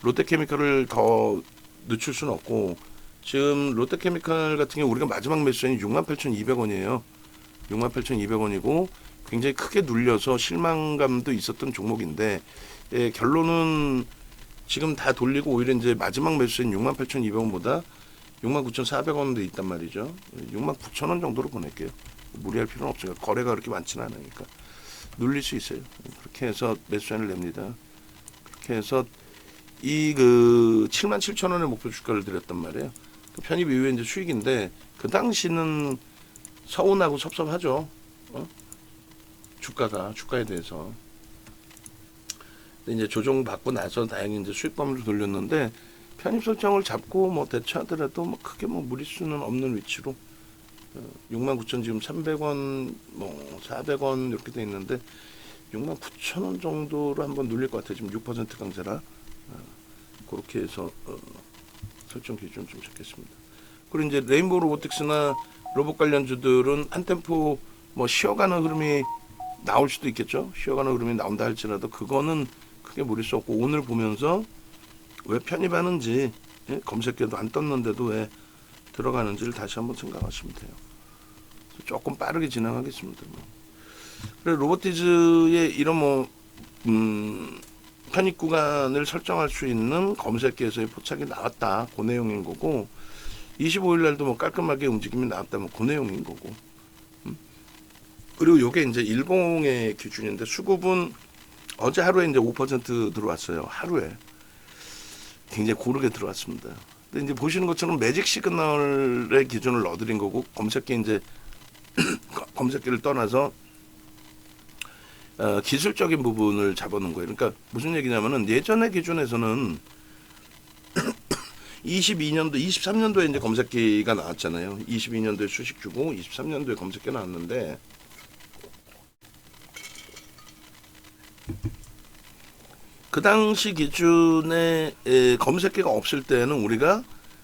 롯데케미칼을 더 늦출 수는 없고 지금 롯데케미칼 같은 경우 우리가 마지막 매수선이 68,200원이에요. 68,200원이고 굉장히 크게 눌려서 실망감도 있었던 종목인데 결론은 지금 다 돌리고 오히려 이제 마지막 매수선 68,200원보다 69,400원도 있단 말이죠. 69,000원 정도로 보낼게요. 무리할 필요는 없어요. 거래가 그렇게 많지는 않으니까 눌릴 수 있어요. 그렇게 해서 매수선을 냅니다. 그렇게 해서 이 그 77,000원의 목표 주가를 드렸단 말이에요. 그 편입 이후에 이제 수익인데 그 당시는 서운하고 섭섭하죠. 주가에 대해서. 근데 이제 조정 받고 나서 다행히 이제 수익 범위를 돌렸는데 편입 설정을 잡고 뭐 대처하더라도 뭐 크게 뭐 무리수는 없는 위치로 69,000 지금 300원 뭐 400원 이렇게 돼 있는데 69,000원 정도로 한번 눌릴 것 같아요. 지금 6% 강세라 그렇게 해서 설정 기준 좀 잡겠습니다. 그리고 이제 레인보우 로보틱스나 로봇 관련주들은 한 템포 뭐 쉬어가는 흐름이 나올 수도 있겠죠. 쉬어가는 흐름이 나온다 할지라도 그거는 크게 무리수 없고 오늘 보면서 왜 편입하는지 검색해도 안 떴는데도 왜 들어가는지를 다시 한번 생각하시면 돼요. 조금 빠르게 진행하겠습니다. 그래 로보티즈의 이런 뭐 편입 구간을 설정할 수 있는 검색기에서의 포착이 나왔다. 그 내용인 거고 25일 날도 뭐 깔끔하게 움직임이 나왔다면 그 내용인 거고 그리고 요게 이제 일봉의 기준인데 수급은 어제 하루에 이제 5% 들어왔어요. 하루에 굉장히 고르게 들어왔습니다. 근데 이제 보시는 것처럼 매직 시그널의 기준을 넣어드린 거고 검색기 이제 검색기를 떠나서 기술적인 부분을 잡아놓은 거예요. 그러니까 무슨 얘기냐면은 예전의 기준에서는 22년도, 23년도에 이제 검색기가 나왔잖아요. 22년도에 수식 주고 23년도에 검색기 나왔는데 그 당시 기준에 검색기가 없을 때는 우리가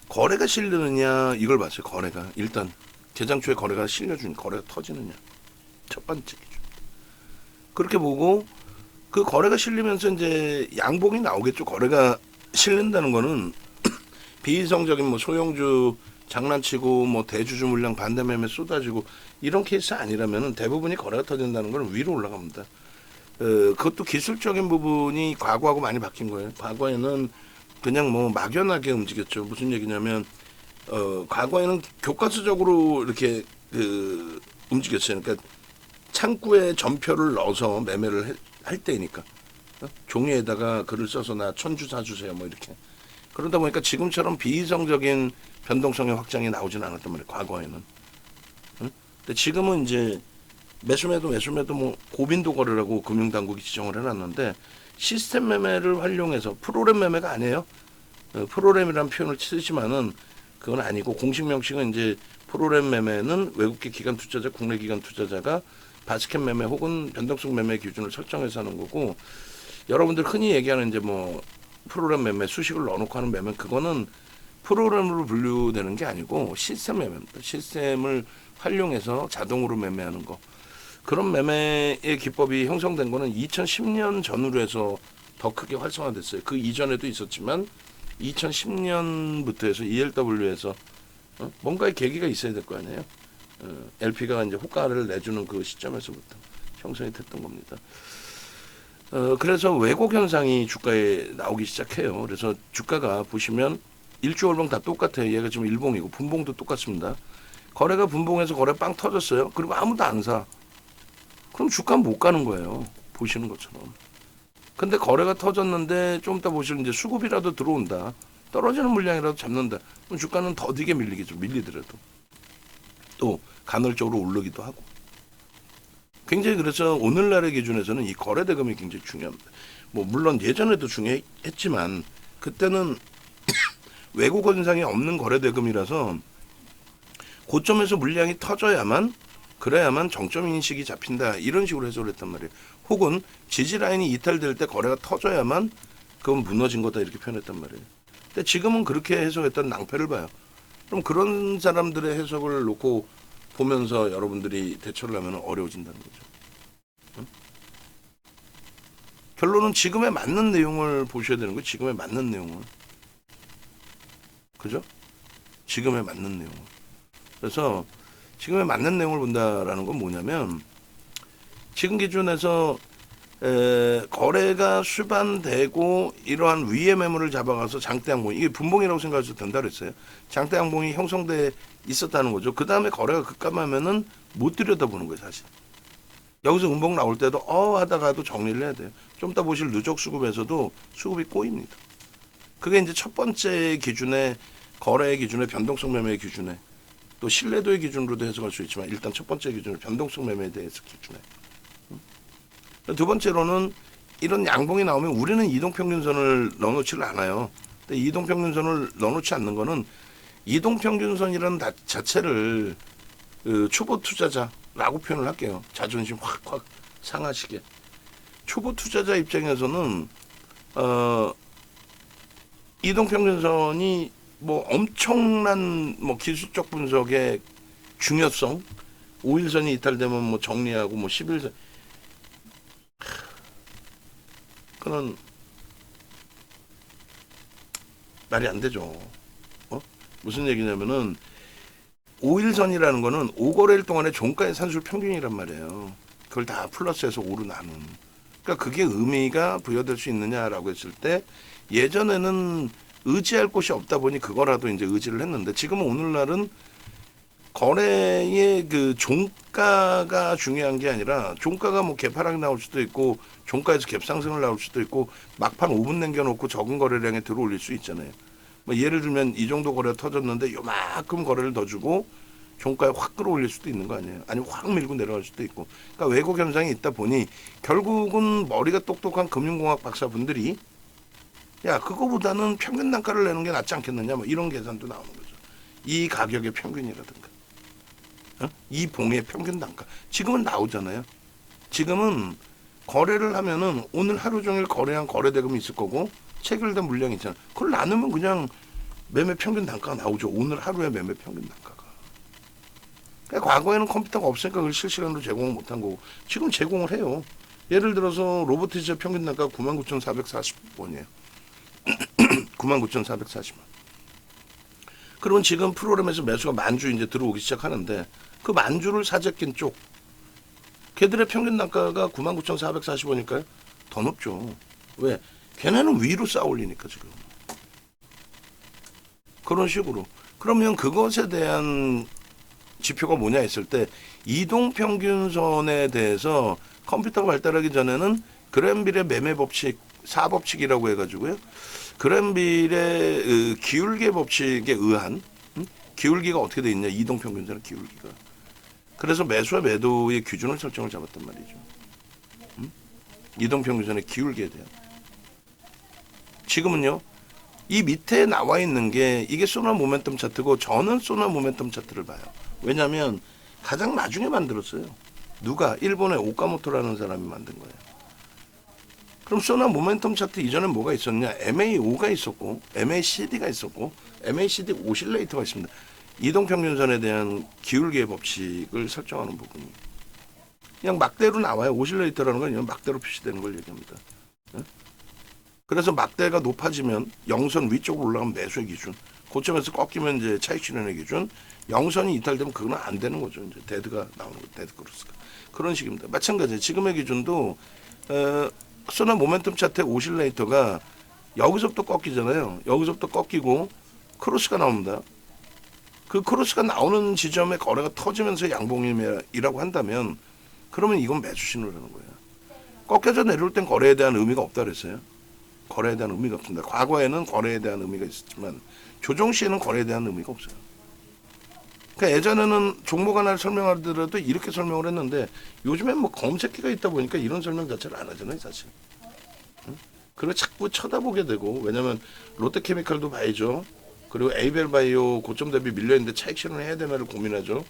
거래가 실리느냐 이걸 봤어요. 거래가 일단 개장 초에 거래가 실려준 거래가 터지느냐 첫 번째 기준. 그렇게 보고 그 거래가 실리면서 이제 양봉이 나오겠죠. 거래가 실린다는 거는 비이성적인 뭐 소형주 장난치고 뭐 대주주 물량 반대 매매 쏟아지고 이런 케이스 아니라면은 대부분이 거래가 터진다는 건 위로 올라갑니다. 그것도 기술적인 부분이 과거하고 많이 바뀐 거예요. 과거에는 그냥 뭐 막연하게 움직였죠. 무슨 얘기냐면 과거에는 교과서적으로 이렇게 움직였어요. 그러니까 창구에 전표를 넣어서 매매를 할 때니까 종이에다가 글을 써서 나 천주 사주세요 뭐 이렇게. 그러다 보니까 지금처럼 비이성적인 변동성의 확장이 나오진 않았단 말이에요. 과거에는. 근데 지금은 이제 매수매도 뭐 고빈도 거래라고 금융당국이 지정을 해놨는데 시스템 매매를 활용해서 프로그램 매매가 아니에요. 프로그램이라는 표현을 쓰지만은 그건 아니고 공식 명칭은 이제 프로그램 매매는 외국계 기관 투자자, 국내 기관 투자자가 바스켓 매매 혹은 변동성 매매 기준을 설정해서 하는 거고 여러분들 흔히 얘기하는 이제 뭐 프로그램 매매 수식을 넣어놓고 하는 매매 그거는 프로그램으로 분류되는 게 아니고 시스템 매매입니다. 시스템을 활용해서 자동으로 매매하는 거. 그런 매매의 기법이 형성된 거는 2010년 전후로 해서 더 크게 활성화됐어요. 그 이전에도 있었지만 2010년부터 해서 ELW에서 뭔가의 계기가 있어야 될 거 아니에요. LP가 이제 호가를 내주는 그 시점에서부터 형성이 됐던 겁니다. 그래서 왜곡 현상이 주가에 나오기 시작해요. 그래서 주가가 보시면 일주월봉 다 똑같아요. 얘가 지금 일봉이고 분봉도 똑같습니다. 거래가 분봉해서 거래 빵 터졌어요. 그리고 아무도 안 사. 그럼 주가는 못 가는 거예요. 보시는 것처럼. 근데 거래가 터졌는데 좀 이따 보시면 이제 수급이라도 들어온다. 떨어지는 물량이라도 잡는다. 그럼 주가는 더디게 밀리겠죠. 밀리더라도. 또 간헐적으로 오르기도 하고. 굉장히 그래서 오늘날의 기준에서는 이 거래 대금이 굉장히 중요합니다. 뭐 물론 예전에도 중요했지만 그때는 왜곡 현상이 없는 거래 대금이라서 고점에서 물량이 터져야만 그래야만 정점 인식이 잡힌다 이런 식으로 해석을 했단 말이에요. 혹은 지지 라인이 이탈될 때 거래가 터져야만 그건 무너진 거다 이렇게 표현했단 말이에요. 근데 지금은 그렇게 해석했던 낭패를 봐요. 그럼 그런 사람들의 해석을 놓고 보면서 여러분들이 대처를 하면 어려워진다는 거죠. 응? 결론은 지금에 맞는 내용을 보셔야 되는 거예요. 지금에 맞는 내용을. 그죠? 지금에 맞는 내용을. 그래서 지금에 맞는 내용을 본다라는 건 뭐냐면 지금 기준에서 거래가 수반되고 이러한 위의 매물을 잡아가서 장대 양봉 이게 분봉이라고 생각해도 된다 그랬어요. 장대 양봉이 형성돼 있었다는 거죠. 그 다음에 거래가 급감하면은 못 들여다보는 거예요, 사실. 여기서 음봉 나올 때도 하다가도 정리를 해야 돼요. 좀 이따 보실 누적 수급에서도 수급이 꼬입니다. 그게 이제 첫 번째 기준의 거래의 기준의 변동성 매매의 기준에 또 신뢰도의 기준으로도 해석할 수 있지만 일단 첫 번째 기준은 변동성 매매에 대해서 기준에. 두 번째로는 이런 양봉이 나오면 우리는 이동평균선을 넣어놓지를 않아요. 근데 이동평균선을 넣어놓지 않는 거는 이동평균선이라는 자체를 초보 투자자라고 표현을 할게요. 자존심 확 상하시게. 초보 투자자 입장에서는 이동평균선이 뭐 엄청난 뭐 기술적 분석의 중요성 5일선이 이탈되면 뭐 정리하고 뭐 11선 그건 말이 안 되죠. 무슨 얘기냐면은 5일선이라는 거는 5거래일 동안의 종가의 산술 평균이란 말이에요. 그걸 다 플러스해서 5로 나눈. 그러니까 그게 의미가 부여될 수 있느냐라고 했을 때 예전에는 의지할 곳이 없다 보니 그거라도 이제 의지를 했는데 지금은 오늘날은 거래의 그 종가가 중요한 게 아니라 종가가 뭐 개파락이 나올 수도 있고 종가에서 갭 상승을 나올 수도 있고 막판 5분 남겨놓고 적은 거래량에 들어올릴 수 있잖아요. 뭐 예를 들면 이 정도 거래가 터졌는데 요만큼 거래를 더 주고 종가에 확 끌어올릴 수도 있는 거 아니에요. 아니면 확 밀고 내려갈 수도 있고. 그러니까 왜곡 현상이 있다 보니 결국은 머리가 똑똑한 금융공학 박사분들이 야 그거보다는 평균 단가를 내는 게 낫지 않겠느냐 뭐 이런 계산도 나오는 거죠. 이 가격의 평균이라든가 이 봉의 평균 단가 지금은 나오잖아요. 지금은 거래를 하면은 오늘 하루 종일 거래한 거래 대금이 있을 거고 체결된 물량이 있잖아요. 그걸 나누면 그냥 매매 평균 단가가 나오죠. 오늘 하루의 매매 평균 단가가. 그러니까 과거에는 컴퓨터가 없으니까 그걸 실시간으로 제공을 못한 거고 지금 제공을 해요. 예를 들어서 로보티즈 평균 단가가 99,440원이에요. 99,440원. 그러면 지금 프로그램에서 매수가 만주 이제 들어오기 시작하는데 그 만주를 사재낀 쪽 걔들의 평균 단가가 99,440원이니까요. 더 높죠. 왜? 걔네는 위로 쌓아 올리니까 지금. 그런 식으로. 그러면 그것에 대한 지표가 뭐냐 했을 때 이동평균선에 대해서 컴퓨터가 발달하기 전에는 그랜빌의 매매 법칙 4법칙이라고 해가지고요. 그랜빌의 기울기 법칙에 의한 기울기가 어떻게 돼 있냐 이동평균선의 기울기가. 그래서 매수와 매도의 기준을 설정을 잡았단 말이죠. 이동평균선의 기울기에 대한. 지금은요. 이 밑에 나와 있는 게 이게 소나 모멘텀 차트고 저는 소나 모멘텀 차트를 봐요. 왜냐하면 가장 나중에 만들었어요. 누가? 일본의 오카모토라는 사람이 만든 거예요. 그럼 소나 모멘텀 차트 이전에 뭐가 있었냐? MAO가 있었고 MACD가 있었고 MACD 오실레이터가 있습니다. 이동평균선에 대한 기울기의 법칙을 설정하는 부분이 그냥 막대로 나와요. 오실레이터라는 건 그냥 막대로 표시되는 걸 얘기합니다. 그래서 막대가 높아지면 영선 위쪽으로 올라가면 매수의 기준, 고점에서 꺾이면 이제 차익 실현의 기준, 영선이 이탈되면 그거는 안 되는 거죠. 이제 데드가 나오는 거죠. 데드 크로스가. 그런 식입니다. 마찬가지예요. 지금의 기준도 소나 모멘텀 차트의 오실레이터가 여기서부터 꺾이잖아요. 여기서부터 꺾이고 크로스가 나옵니다. 그 크로스가 나오는 지점에 거래가 터지면서 양봉이라고 한다면 그러면 이건 매수 신호라는 거예요. 꺾여져 내려올 땐 거래에 대한 의미가 없다 그랬어요. 거래에 대한 의미가 없습니다. 과거에는 거래에 대한 의미가 있었지만 조정 시에는 거래에 대한 의미가 없어요. 그러니까 예전에는 종목 하나를 설명하더라도 이렇게 설명을 했는데 요즘엔 뭐 검색기가 있다 보니까 이런 설명 자체를 안 하잖아요, 사실. 그리고 자꾸 쳐다보게 되고 왜냐면 롯데케미칼도 봐야죠. 그리고 에이벨바이오 고점 대비 밀려있는데 차익 실현을 해야 되나를 고민하죠.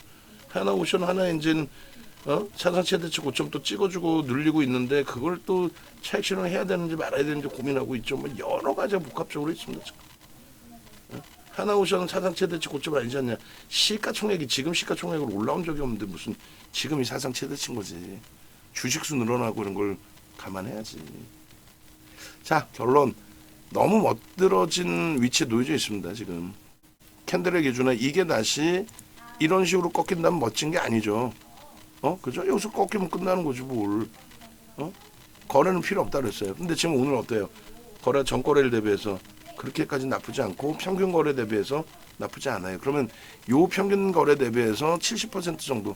하나오션, 하나엔진 차상 최대치 고점 또 찍어주고 늘리고 있는데 그걸 또 차익 실현을 해야 되는지 말아야 되는지 고민하고 있죠. 뭐 여러 가지가 복합적으로 있습니다. 지금. 하나오션은 사상 최대치 고점 아니지 않냐. 시가총액이 지금 시가총액으로 올라온 적이 없는데 무슨 지금이 사상 최대치인 거지. 주식수 늘어나고 이런 걸 감안해야지. 자, 결론. 너무 멋들어진 위치에 놓여져 있습니다. 지금. 캔들의 기준에 이게 다시 이런 식으로 꺾인다면 멋진 게 아니죠. 그죠? 여기서 꺾이면 끝나는 거지 뭘. 거래는 필요 없다 그랬어요. 근데 지금 오늘 어때요? 거래 전거래를 대비해서 그렇게까지 나쁘지 않고 평균 거래 대비해서 나쁘지 않아요. 그러면 요 평균 거래 대비해서 70% 정도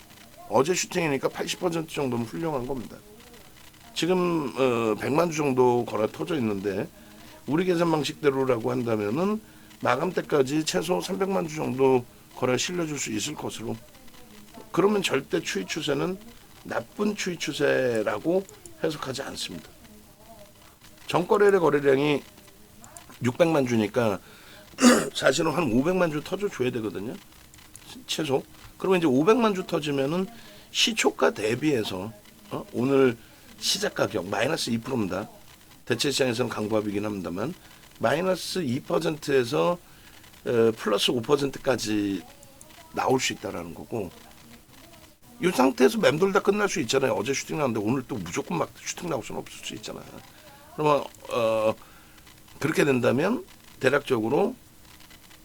어제 슈팅이니까 80% 정도면 훌륭한 겁니다. 지금 100만 주 정도 거래 터져 있는데 우리 계산 방식대로라고 한다면은 마감 때까지 최소 300만 주 정도 거래가 실려줄 수 있을 것으로. 그러면 절대 추이 추세는 나쁜 추이 추세라고 해석하지 않습니다. 전거래의 거래량이 600만 주니까 사실은 한 500만 주 터져줘야 되거든요. 최소. 그러면 이제 500만 주 터지면은 시초가 대비해서 오늘 시작 가격 마이너스 2%입니다. 대체 시장에서는 강보합이긴 합니다만 마이너스 2%에서 플러스 5%까지 나올 수 있다라는 거고 이 상태에서 맴돌다 끝날 수 있잖아요. 어제 슈팅 나왔는데 오늘 또 무조건 막 슈팅 나올 수는 없을 수 있잖아요. 그러면 그렇게 된다면 대략적으로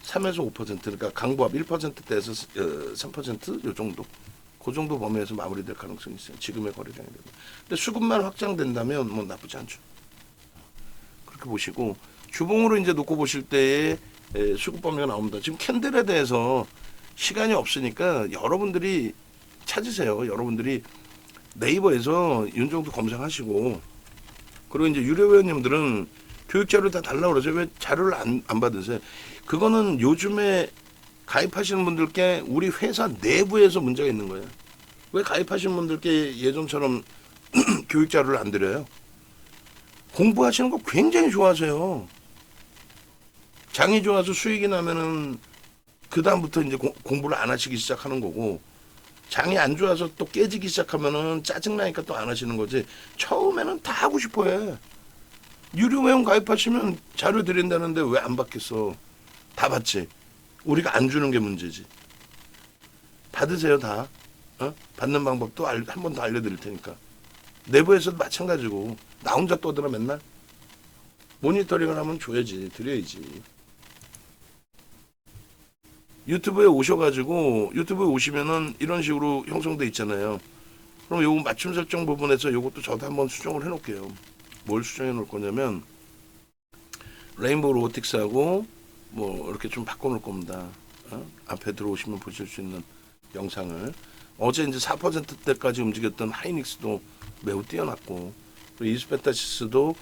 3에서 5% 그러니까 강보합 1%대에서 3% 정도 그 정도 범위에서 마무리될 가능성이 있어요. 지금의 거래량이 되면. 근데 수급만 확장된다면 뭐 나쁘지 않죠. 그렇게 보시고 주봉으로 이제 놓고 보실 때에 수급 범위가 나옵니다. 지금 캔들에 대해서 시간이 없으니까 여러분들이 찾으세요. 여러분들이 네이버에서 윤정두 검색하시고, 그리고 이제 유료 회원님들은 교육 자료 다 달라고 그러죠. 왜 자료를 안 받으세요? 그거는 요즘에 가입하시는 분들께 우리 회사 내부에서 문제가 있는 거예요. 왜 가입하시는 분들께 예전처럼 교육 자료를 안 드려요? 공부하시는 거 굉장히 좋아하세요. 장이 좋아서 수익이 나면은 그 다음부터 이제 공부를 안 하시기 시작하는 거고, 장이 안 좋아서 또 깨지기 시작하면은 짜증나니까 또 안 하시는 거지. 처음에는 다 하고 싶어 해. 유료 회원 가입하시면 자료 드린다는데 왜 안 받겠어? 다 받지. 우리가 안 주는 게 문제지. 받으세요 다. 받는 방법도 한 번 더 알려드릴 테니까. 내부에서도 마찬가지고. 나 혼자 떠들어 맨날. 모니터링을 하면 줘야지. 드려야지. 유튜브에 오셔가지고 유튜브에 오시면은 이런 식으로 형성돼 있잖아요. 그럼 요거 맞춤 설정 부분에서 요것도 저도 한번 수정을 해놓을게요. 뭘 수정해 놓을 거냐면 레인보우 로보틱스하고 뭐 이렇게 좀 바꿔놓을 겁니다. 앞에 들어오시면 보실 수 있는 영상을. 어제 이제 4%대까지 움직였던 하이닉스도 매우 뛰어났고, 그리고 이스페타시스도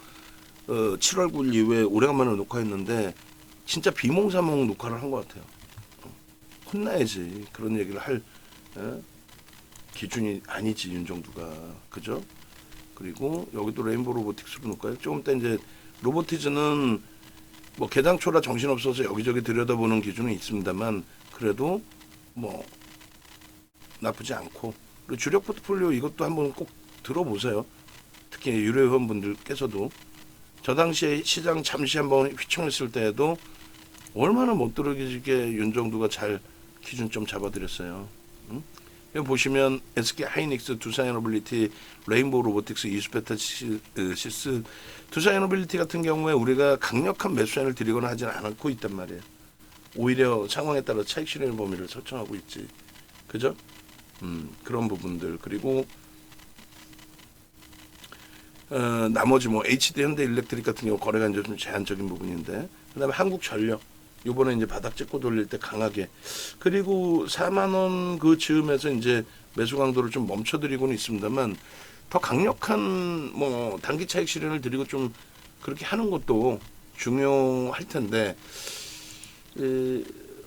7월 9일 이후에 오래간만에 녹화했는데 진짜 비몽사몽 녹화를 한 것 같아요. 혼나야지. 그런 얘기를 할 기준이 아니지 윤정두가. 그죠? 그리고 여기도 레인보우 로보틱스로 놓을까요? 조금 이따 이제 로보티즈는 뭐 개당초라 정신없어서 여기저기 들여다보는 기준은 있습니다만 그래도 뭐 나쁘지 않고, 그리고 주력 포트폴리오 이것도 한번 꼭 들어보세요. 특히 유료 회원분들께서도 저 당시에 시장 잠시 한번 휘청했을 때에도 얼마나 못들어지게 윤정두가 잘 기준점 잡아드렸어요. 여기 보시면 SK 하이닉스, 두산에너빌리티, 레인보우 로보틱스, 이스페타시스, 두산에너빌리티 같은 경우에 우리가 강력한 매수세를 드리거나 하지는 않고 있단 말이에요. 오히려 상황에 따라 차익 실현 범위를 설정하고 있지. 그죠? 그런 부분들. 그리고 나머지 뭐 HD 현대일렉트릭 같은 경우 거래가 이제 좀 제한적인 부분인데, 그다음에 한국전력 요번에 이제 바닥 찍고 돌릴 때 강하게, 그리고 4만 원 그 즈음에서 이제 매수 강도를 좀 멈춰드리고는 있습니다만 더 강력한 뭐 단기 차익 실현을 드리고 좀 그렇게 하는 것도 중요할 텐데,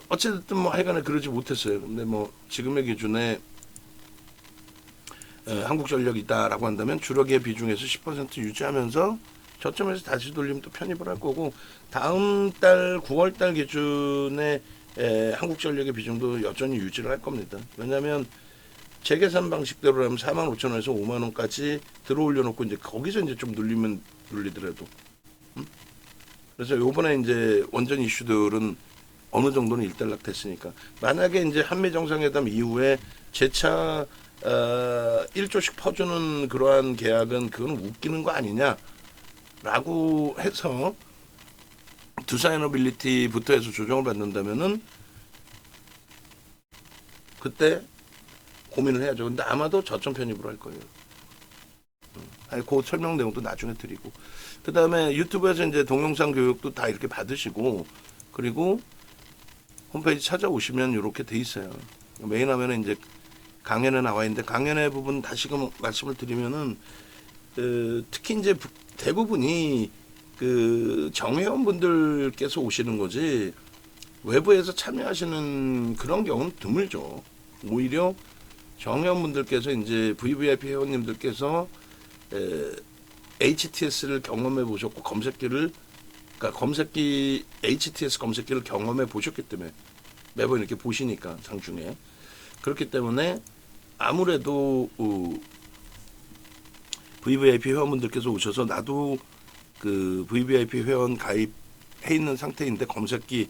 어쨌든 뭐 하여간에 그러지 못했어요. 근데 뭐 지금의 기준에 한국전력이 있다라고 한다면 주력의 비중에서 10% 유지하면서 저점에서 다시 돌리면 또 편입을 할 거고, 다음 달 9월 달 기준에 한국전력의 비중도 여전히 유지를 할 겁니다. 왜냐하면 재계산 방식대로라면 45,000원에서 5만 원까지 들어올려 놓고 이제 거기서 이제 좀 눌리면 눌리더라도, 그래서 요번에 이제 원전 이슈들은 어느 정도는 일단락 됐으니까, 만약에 이제 한미 정상회담 이후에 재차 1조씩 퍼주는 그러한 계약은 그건 웃기는 거 아니냐라고 해서 두산에너빌리티부터 해서 조정을 받는다면은 그때 고민을 해야죠. 근데 아마도 저점 편입으로 할 거예요. 그 설명 내용도 나중에 드리고, 그 다음에 유튜브에서 이제 동영상 교육도 다 이렇게 받으시고, 그리고 홈페이지 찾아오시면 이렇게 돼 있어요. 메인 화면에 이제 강연에 나와 있는데, 강연의 부분 다시금 말씀을 드리면은 특히 이제 대부분이 그 정회원분들께서 오시는 거지 외부에서 참여하시는 그런 경우는 드물죠. 오히려 정회원분들께서 이제 VVIP 회원님들께서 HTS를 경험해 보셨고 검색기를, 그러니까 검색기 HTS 검색기를 경험해 보셨기 때문에 매번 이렇게 보시니까 장중에, 그렇기 때문에 아무래도 VVIP 회원분들께서 오셔서 나도 그 VVIP 회원 가입해 있는 상태인데 검색기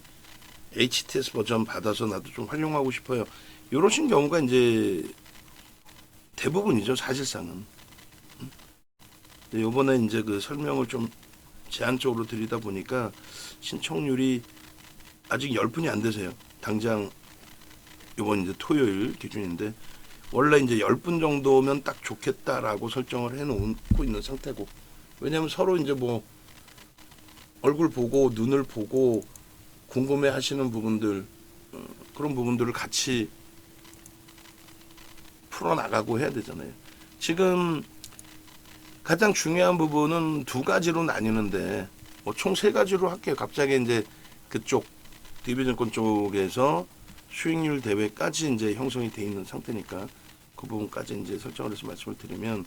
HTS 버전 받아서 나도 좀 활용하고 싶어요. 이러신 경우가 이제 대부분이죠, 사실상은. 요번에 이제 그 설명을 좀 제한적으로 드리다 보니까 신청률이 아직 10분이 안 되세요. 당장 요번 이제 토요일 기준인데, 원래 이제 10분 정도면 딱 좋겠다라고 설정을 해놓고 있는 상태고, 왜냐면 서로 이제 뭐 얼굴 보고 눈을 보고 궁금해 하시는 부분들 그런 부분들을 같이 풀어나가고 해야 되잖아요. 지금 가장 중요한 부분은 두 가지로 나뉘는데 뭐 총 세 가지로 할게요. 갑자기 이제 그쪽 DB증권 쪽에서 수익률 대회까지 이제 형성이 돼 있는 상태니까 그 부분까지 이제 설정을 해서 말씀을 드리면,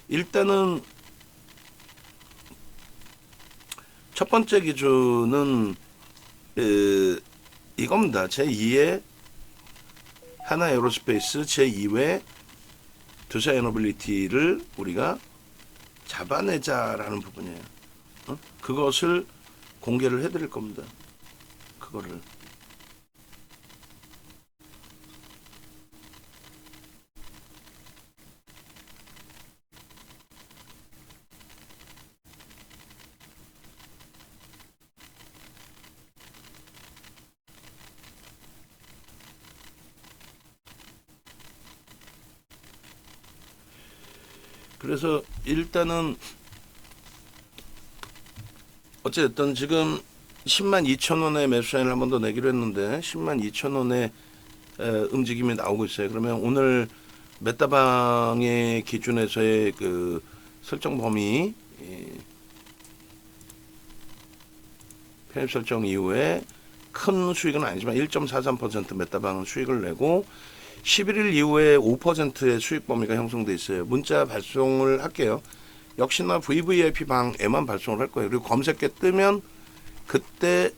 일단은 첫 번째 기준은 이겁니다. 제2의 하나 에어로스페이스, 제2의 두사 에너빌리티를 우리가 잡아내자라는 부분이에요. 그것을 공개를 해드릴 겁니다. 그거를. 그래서 일단은 어쨌든 지금 102,000원의 매수 사인을 한 번 더 내기로 했는데 102,000원의 움직임이 나오고 있어요. 그러면 오늘 메타방의 기준에서의 그 설정 범위, 편입 설정 이후에 큰 수익은 아니지만 1.43% 메타방은 수익을 내고 11일 이후에 5%의 수익 범위가 형성돼 있어요. 문자 발송을 할게요. 역시나 VVIP 방에만 발송을 할 거예요. 그리고 검색에 뜨면 그때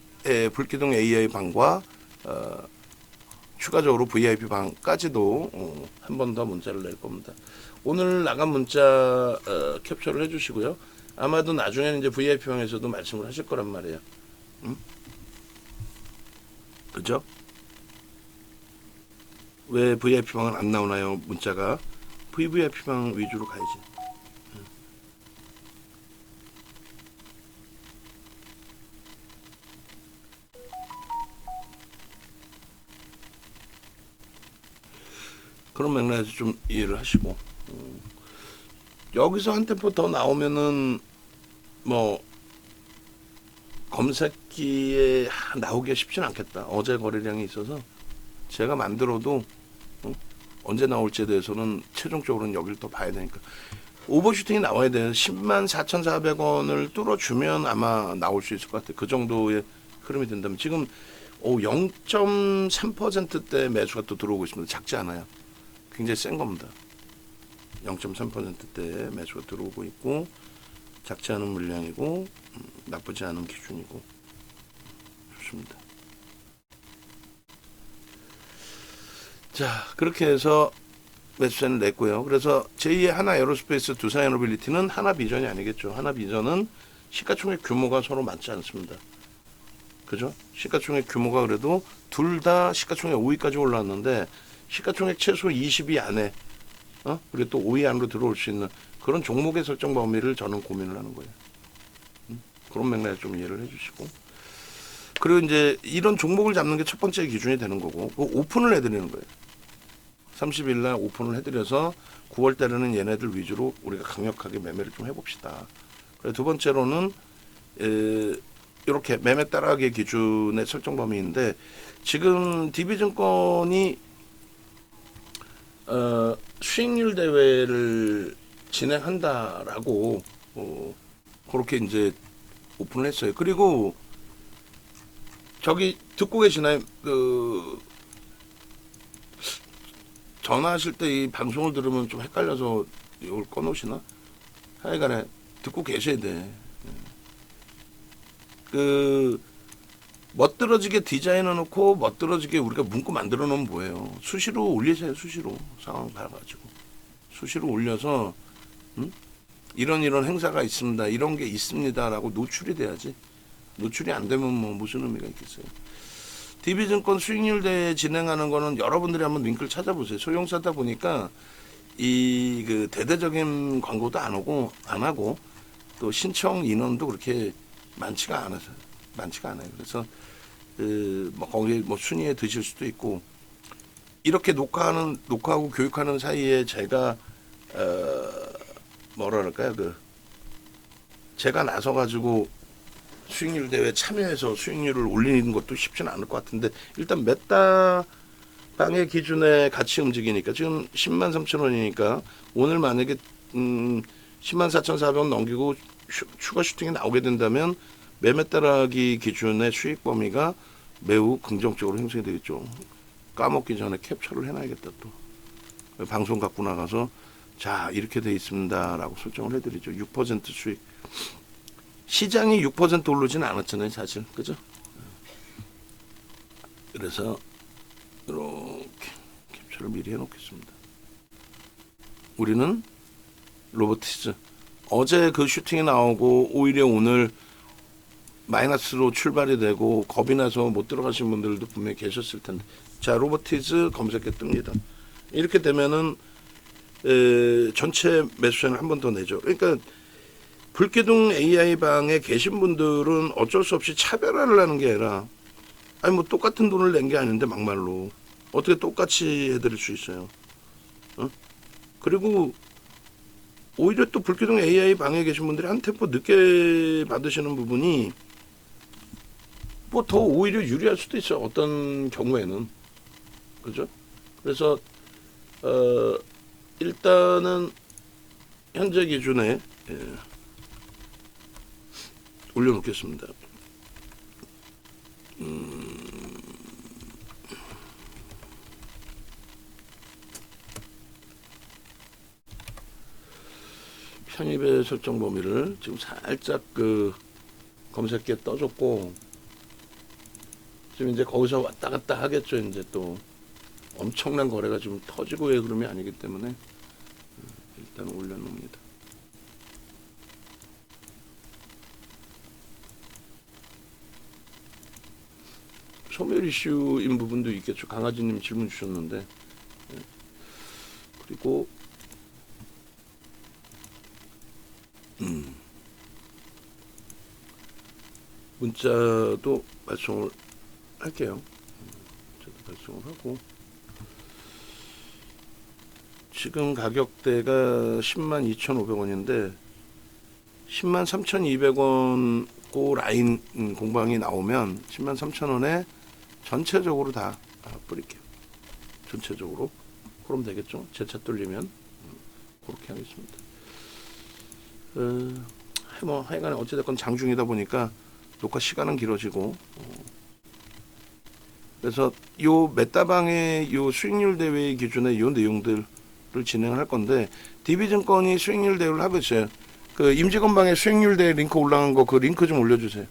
불기둥 AI 방과 추가적으로 VIP 방까지도 한 번 더 문자를 낼 겁니다. 오늘 나간 문자 캡처를 해주시고요. 아마도 나중에는 이제 VIP 방에서도 말씀을 하실 거란 말이에요. 그죠? 왜 VIP 방은 안 나오나요? 문자가 VVIP 방 위주로 가야지. 그런 맥락에서 좀 이해를 하시고, 여기서 한 템포 더 나오면은 뭐 검색기에 나오기가 쉽지는 않겠다. 어제 거래량이 있어서 제가 만들어도 언제 나올지에 대해서는 최종적으로는 여기를 더 봐야 되니까 오버슈팅이 나와야 돼요. 104,400원을 뚫어주면 아마 나올 수 있을 것 같아요. 그 정도의 흐름이 된다면 지금 0.3%대 매수가 또 들어오고 있습니다. 작지 않아요. 굉장히 센 겁니다. 0.3%대 매수가 들어오고 있고 작지 않은 물량이고 나쁘지 않은 기준이고 좋습니다. 자, 그렇게 해서 매수세는 냈고요. 그래서 제2의 하나 에어로스페이스, 두산 에너빌리티는 하나 비전이 아니겠죠. 하나 비전은 시가총액 규모가 서로 맞지 않습니다. 그죠? 시가총액 규모가 그래도 둘 다 시가총액 5위까지 올라왔는데 시가총액 최소 20위 안에 그리고 또 5위 안으로 들어올 수 있는 그런 종목의 설정 범위를 저는 고민을 하는 거예요. 그런 맥락에 좀 이해를 해주시고, 그리고 이제 이런 종목을 잡는 게 첫 번째 기준이 되는 거고, 오픈을 해드리는 거예요. 30일 날 오픈을 해드려서 9월 달에는 얘네들 위주로 우리가 강력하게 매매를 좀 해봅시다. 그리고 두 번째로는 이렇게 매매 따라가기 기준의 설정 범위인데, 지금 DB증권이 수익률 대회를 진행한다라고 그렇게 이제 오픈을 했어요. 그리고 저기 듣고 계시나요? 전화하실 때 이 방송을 들으면 좀 헷갈려서 이걸 꺼놓으시나? 하여간에 듣고 계셔야 돼. 멋들어지게 디자인해 놓고 멋들어지게 우리가 문구 만들어 놓으면 뭐예요? 수시로 올리세요. 수시로 상황 봐가지고 수시로 올려서 이런 행사가 있습니다. 이런 게 있습니다라고 노출이 돼야지. 노출이 안 되면 뭐 무슨 의미가 있겠어요? DB증권 수익률 대회 진행하는 거는 여러분들이 한번 링크를 찾아보세요. 소형사다 보니까 이 대대적인 광고도 안 하고 또 신청 인원도 그렇게 많지가 않아요. 그래서 뭐 거기 뭐 순위에 드실 수도 있고, 이렇게 녹화하고 교육하는 사이에 제가 뭐라 그럴까요? 제가 나서 가지고 수익률 대회 참여해서 수익률을 올리는 것도 쉽지는 않을 것 같은데 일단 메타방의 기준에 같이 움직이니까 지금 10만 3천 원이니까 오늘 만약에 10만 4,400원 넘기고 추가 슈팅이 나오게 된다면 매매 따라기 기준의 수익 범위가 매우 긍정적으로 형성이 되겠죠. 까먹기 전에 캡처를 해놔야겠다. 또 방송 갖고 나가서 자 이렇게 돼 있습니다 라고 설정을 해드리죠. 6% 수익. 시장이 6% 오르지는 않았잖아요 사실, 그죠? 그래서 이렇게 캡처를 미리 해놓겠습니다. 우리는 로보티즈 어제 그 슈팅이 나오고 오히려 오늘 마이너스로 출발이 되고 겁이 나서 못 들어가신 분들도 분명히 계셨을 텐데, 자 로보티즈 검색해 뜹니다. 이렇게 되면은 전체 매수세는 한 번 더 내죠. 그러니까 불기둥 AI 방에 계신 분들은 어쩔 수 없이 차별화를 하는 게 아니라, 아니 뭐 똑같은 돈을 낸 게 아닌데 막말로 어떻게 똑같이 해드릴 수 있어요? 어? 그리고 오히려 또 불기둥 AI 방에 계신 분들이 한 템포 늦게 받으시는 부분이 뭐 더 오히려 유리할 수도 있어요. 어떤 경우에는, 그죠? 그래서 일단은 현재 기준에 올려놓겠습니다. 편입의 설정 범위를 지금 살짝 그 검색기에 떠줬고, 지금 이제 거기서 왔다 갔다 하겠죠. 이제 또 엄청난 거래가 지금 터지고의 흐름이 아니기 때문에 일단 올려놓습니다. 소멸 이슈인 부분도 있겠죠. 강아지님 질문 주셨는데, 그리고 문자도 발송을 할게요. 문자도 발송을 하고, 지금 가격대가 10만 2,500원인데 10만 3,200원 고 라인 공방이 나오면 10만 3,000원에 전체적으로 다 뿌릴게요. 전체적으로. 그럼 되겠죠. 제 차 뚫리면 그렇게 하겠습니다. 뭐 하여간에 어찌됐건 장중이다 보니까 녹화 시간은 길어지고, 그래서 요 메타방의 요 수익률 대회 기준의 요 내용들을 진행을 할 건데, DB증권이 수익률 대회를 하고 있어요. 그 임직원방에 수익률 대회 링크 올라간 거 그 링크 좀 올려주세요.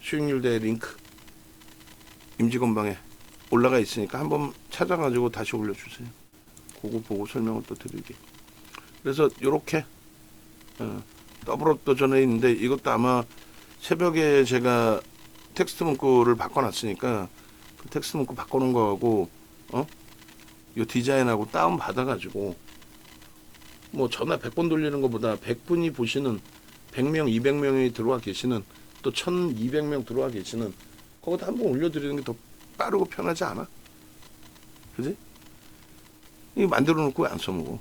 수익률 대회 링크 임직원방에 올라가 있으니까 한번 찾아가지고 다시 올려주세요. 그거 보고 설명을 또 드리게. 그래서 요렇게 더블업 도전에 있는데, 이것도 아마 새벽에 제가 텍스트 문구를 바꿔놨으니까 그 텍스트 문구 바꿔놓은 거하고 요 디자인하고 다운 받아가지고 뭐 전화 100번 돌리는 것보다 100분이 보시는 100명, 200명이 들어와 계시는, 또 1200명 들어와 계시는 거기다 한번 올려드리는 게 더 빠르고 편하지 않아? 그지? 이거 만들어 놓고 왜 안 써먹어?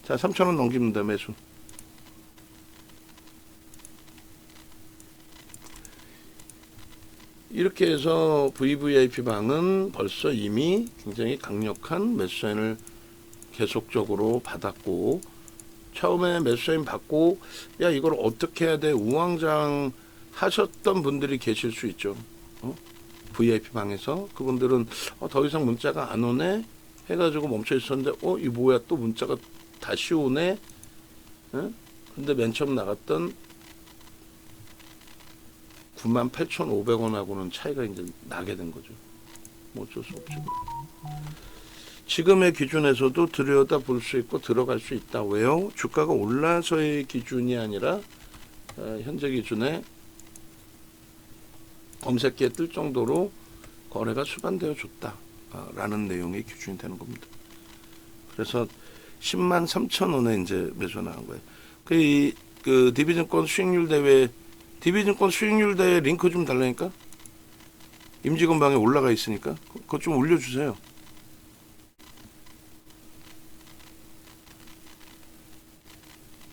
자, 3,000원 넘깁니다. 매수. 이렇게 해서 VVIP 방은 벌써 이미 굉장히 강력한 매수 사인을 계속적으로 받았고, 처음에 매수 사인 받고 야 이걸 어떻게 해야 돼 우왕좌왕 하셨던 분들이 계실 수 있죠. VIP 방에서 그분들은 더 이상 문자가 안 오네 해가지고 멈춰 있었는데 이 뭐야 또 문자가 다시 오네. 근데 맨 처음 나갔던 98,500원하고는 차이가 이제 나게 된 거죠. 뭐 어쩔 수 없죠. 지금의 기준에서도 들여다 볼 수 있고 들어갈 수 있다. 왜요? 주가가 올라서의 기준이 아니라 현재 기준에 검색기에 뜰 정도로 거래가 수반되어 줬다라는 내용의 기준이 되는 겁니다. 그래서 10만 3천 원에 이제 매수 나간 거예요. 그 DB증권 수익률 대회, DB증권 수익률 대회 링크 좀 달라니까. 임직원 방에 올라가 있으니까 그것 좀 올려주세요.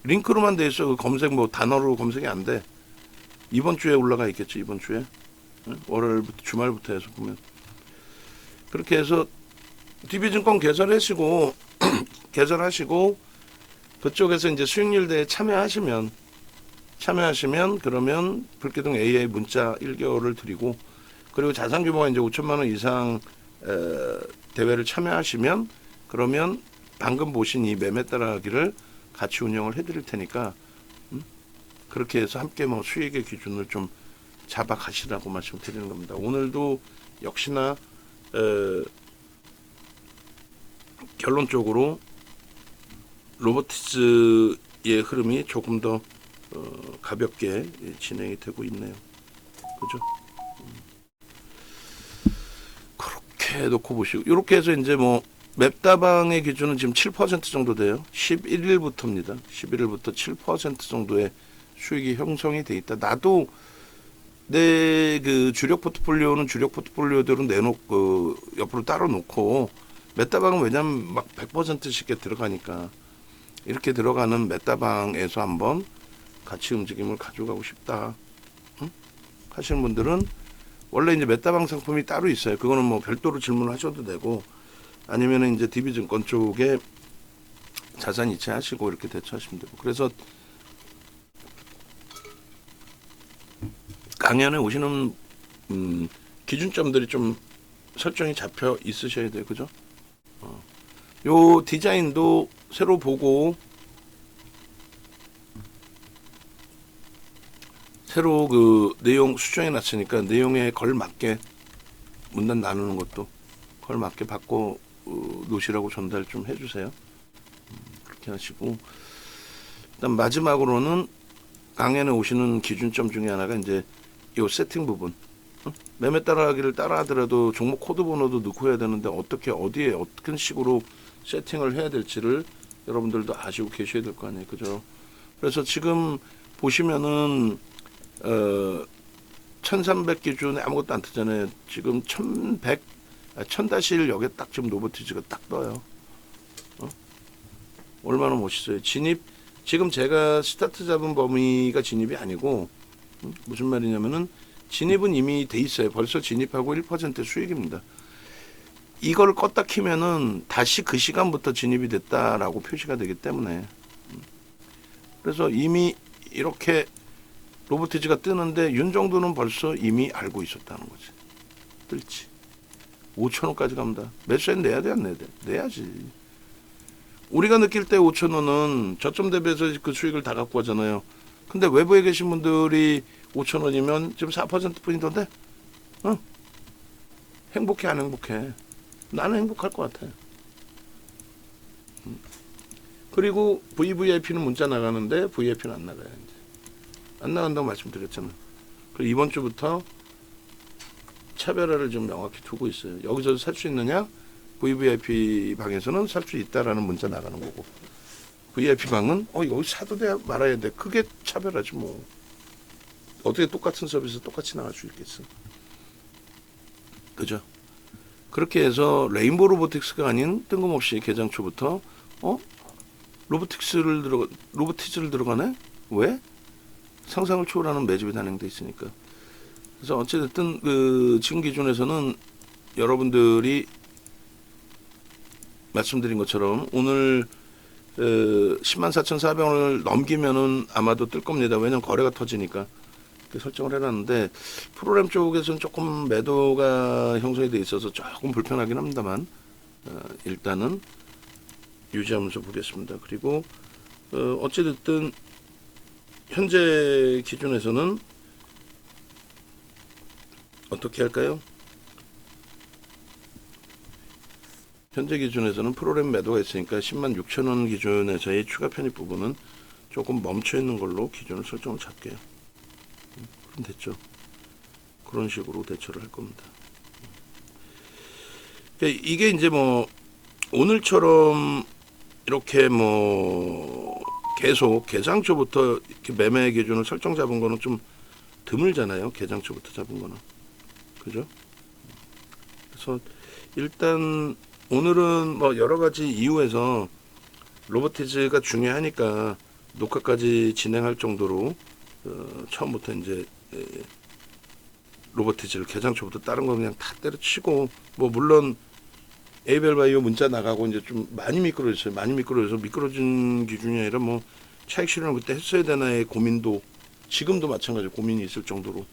링크로만 돼 있어. 그 검색 뭐 단어로 검색이 안 돼. 이번 주에 올라가 있겠죠. 이번 주에 월요일부터 주말부터 해서 보면 그렇게 해서 DB증권 개설하시고 개설하시고 그쪽에서 이제 수익률 대회 참여하시면 그러면 불기둥 AI 문자 1개월을 드리고 그리고 자산 규모가 이제 5천만 원 이상 대회를 참여하시면 그러면 방금 보신 이 매매 따라하기를 같이 운영을 해드릴 테니까 그렇게 해서 함께 뭐 수익의 기준을 좀 잡아 가시라고 말씀드리는 겁니다. 오늘도 역시나 결론적으로 로보티즈의 흐름이 조금 더 가볍게 진행이 되고 있네요. 그죠? 그렇게 놓고 보시고 이렇게 해서 이제 뭐 맵다방의 기준은 지금 7% 정도 돼요. 11일부터입니다. 11일부터 7% 정도의 수익이 형성이 돼 있다. 나도 내 그 주력 포트폴리오는 주력 포트폴리오대로 내놓고 옆으로 따로 놓고 맵다방은 왜냐면 막 100%씩 들어가니까 이렇게 들어가는 맵다방에서 한번 같이 움직임을 가져가고 싶다 하시는 분들은 원래 이제 맵다방 상품이 따로 있어요. 그거는 뭐 별도로 질문하셔도 되고 아니면은 이제 DB증권 쪽에 자산 이체하시고 이렇게 대처하시면 되고 그래서 강연에 오시는 기준점들이 좀 설정이 잡혀 있으셔야 돼요. 그죠? 요 디자인도 새로 보고 새로 그 내용 수정해 놨으니까 내용에 걸맞게 문단 나누는 것도 걸맞게 바꿔 놓으시라고 전달 좀 해주세요. 그렇게 하시고 일단 마지막으로는 강연에 오시는 기준점 중에 하나가 이제 이 세팅 부분 매매 따라하기를 따라하더라도 종목 코드 번호도 넣고 해야 되는데 어떻게 어디에 어떤 식으로 세팅을 해야 될지를 여러분들도 아시고 계셔야 될 거 아니에요. 그죠? 그래서 지금 보시면은 1300 기준에 아무것도 안 뜨잖아요. 지금 1000-1 여기에 딱 지금 로보티즈가 딱 떠요. 얼마나 멋있어요. 진입 지금 제가 스타트 잡은 범위가 진입이 아니고 무슨 말이냐면은 진입은 이미 돼 있어요. 벌써 진입하고 1% 수익입니다. 이걸 껐다 키면은 다시 그 시간부터 진입이 됐다라고 표시가 되기 때문에 그래서 이미 이렇게 로보티즈가 뜨는데 윤 정도는 벌써 이미 알고 있었다는 거지. 뜰지 5,000원까지 갑니다. 매수엔 내야 돼, 안 내야 돼? 내야지. 우리가 느낄 때 5,000원은 저점 대비해서 그 수익을 다 갖고 가잖아요. 근데 외부에 계신 분들이 5,000원이면 지금 4% 뿐이던데? 행복해, 안 행복해? 나는 행복할 것 같아. 그리고 VVIP는 문자 나가는데 VIP는 안 나가요. 이제. 안 나간다고 말씀드렸잖아. 그리고 이번 주부터 차별화를 좀 명확히 두고 있어요. 여기서 살 수 있느냐? VVIP 방에서는 살 수 있다라는 문자 나가는 거고 VIP 방은 여기 사도 돼 말아야 돼. 그게 차별하지 뭐. 어떻게 똑같은 서비스 똑같이 나갈 수 있겠어. 그죠? 그렇게 해서 레인보우 로보틱스가 아닌 뜬금없이 개장 초부터 로보티즈를 들어가네? 왜? 상상을 초월하는 매집이 단행돼 있으니까. 그래서 어찌됐든 그 지금 기준에서는 여러분들이 말씀드린 것처럼 오늘 104,400원을 넘기면은 아마도 뜰 겁니다. 왜냐면 거래가 터지니까 설정을 해놨는데 프로그램 쪽에서는 조금 매도가 형성이 돼 있어서 조금 불편하긴 합니다만 일단은 유지하면서 보겠습니다. 그리고 어찌됐든 현재 기준에서는 어떻게 할까요? 현재 기준에서는 프로그램 매도가 있으니까 106,000원 기준에서의 추가 편입 부분은 조금 멈춰 있는 걸로 기준을 설정을 잡게요. 그럼 됐죠. 그런 식으로 대처를 할 겁니다. 그러니까 이게 이제 뭐 오늘처럼 이렇게 뭐 계속 개장초부터 이렇게 매매 기준을 설정 잡은 거는 좀 드물잖아요. 개장초부터 잡은 거는. 그죠? 그래서 일단 오늘은 뭐 여러 가지 이유에서 로보티즈가 중요하니까 녹화까지 진행할 정도로 처음부터 이제 로보티즈를 개장초부터 다른 거 그냥 다 때려치고, 뭐 물론 에이벨바이오 문자 나가고 이제 좀 많이 미끄러졌어요. 많이 미끄러져서 미끄러진 기준이 아니라 뭐 차익 실현을 그때 했어야 되나의 고민도 지금도 마찬가지로 고민이 있을 정도로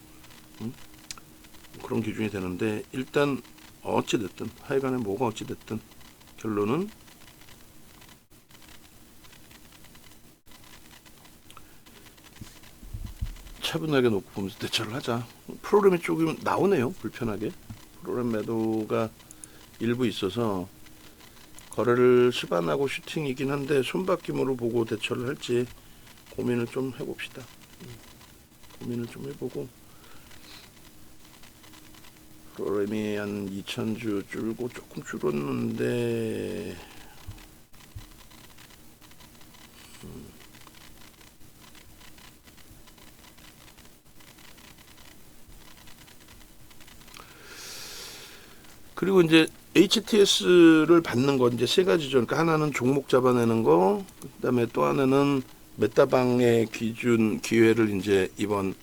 그런 기준이 되는데, 일단 어찌 됐든 하여간에 뭐가 어찌 됐든 결론은 차분하게 놓고 보면서 대처를 하자. 프로그램이 조금 나오네요. 불편하게 프로그램 매도가 일부 있어서 거래를 수반하고 슈팅이긴 한데 손바뀜으로 보고 대처를 할지 고민을 좀 해봅시다. 고민을 좀 해보고, 프로그램이 한 2,000주 줄고 조금 줄었는데 그리고 이제 HTS를 받는 거 이제 세 가지죠. 그러니까 하나는 종목 잡아내는 거, 그다음에 또 하나는 메타방의 기준 기회를 이제 이번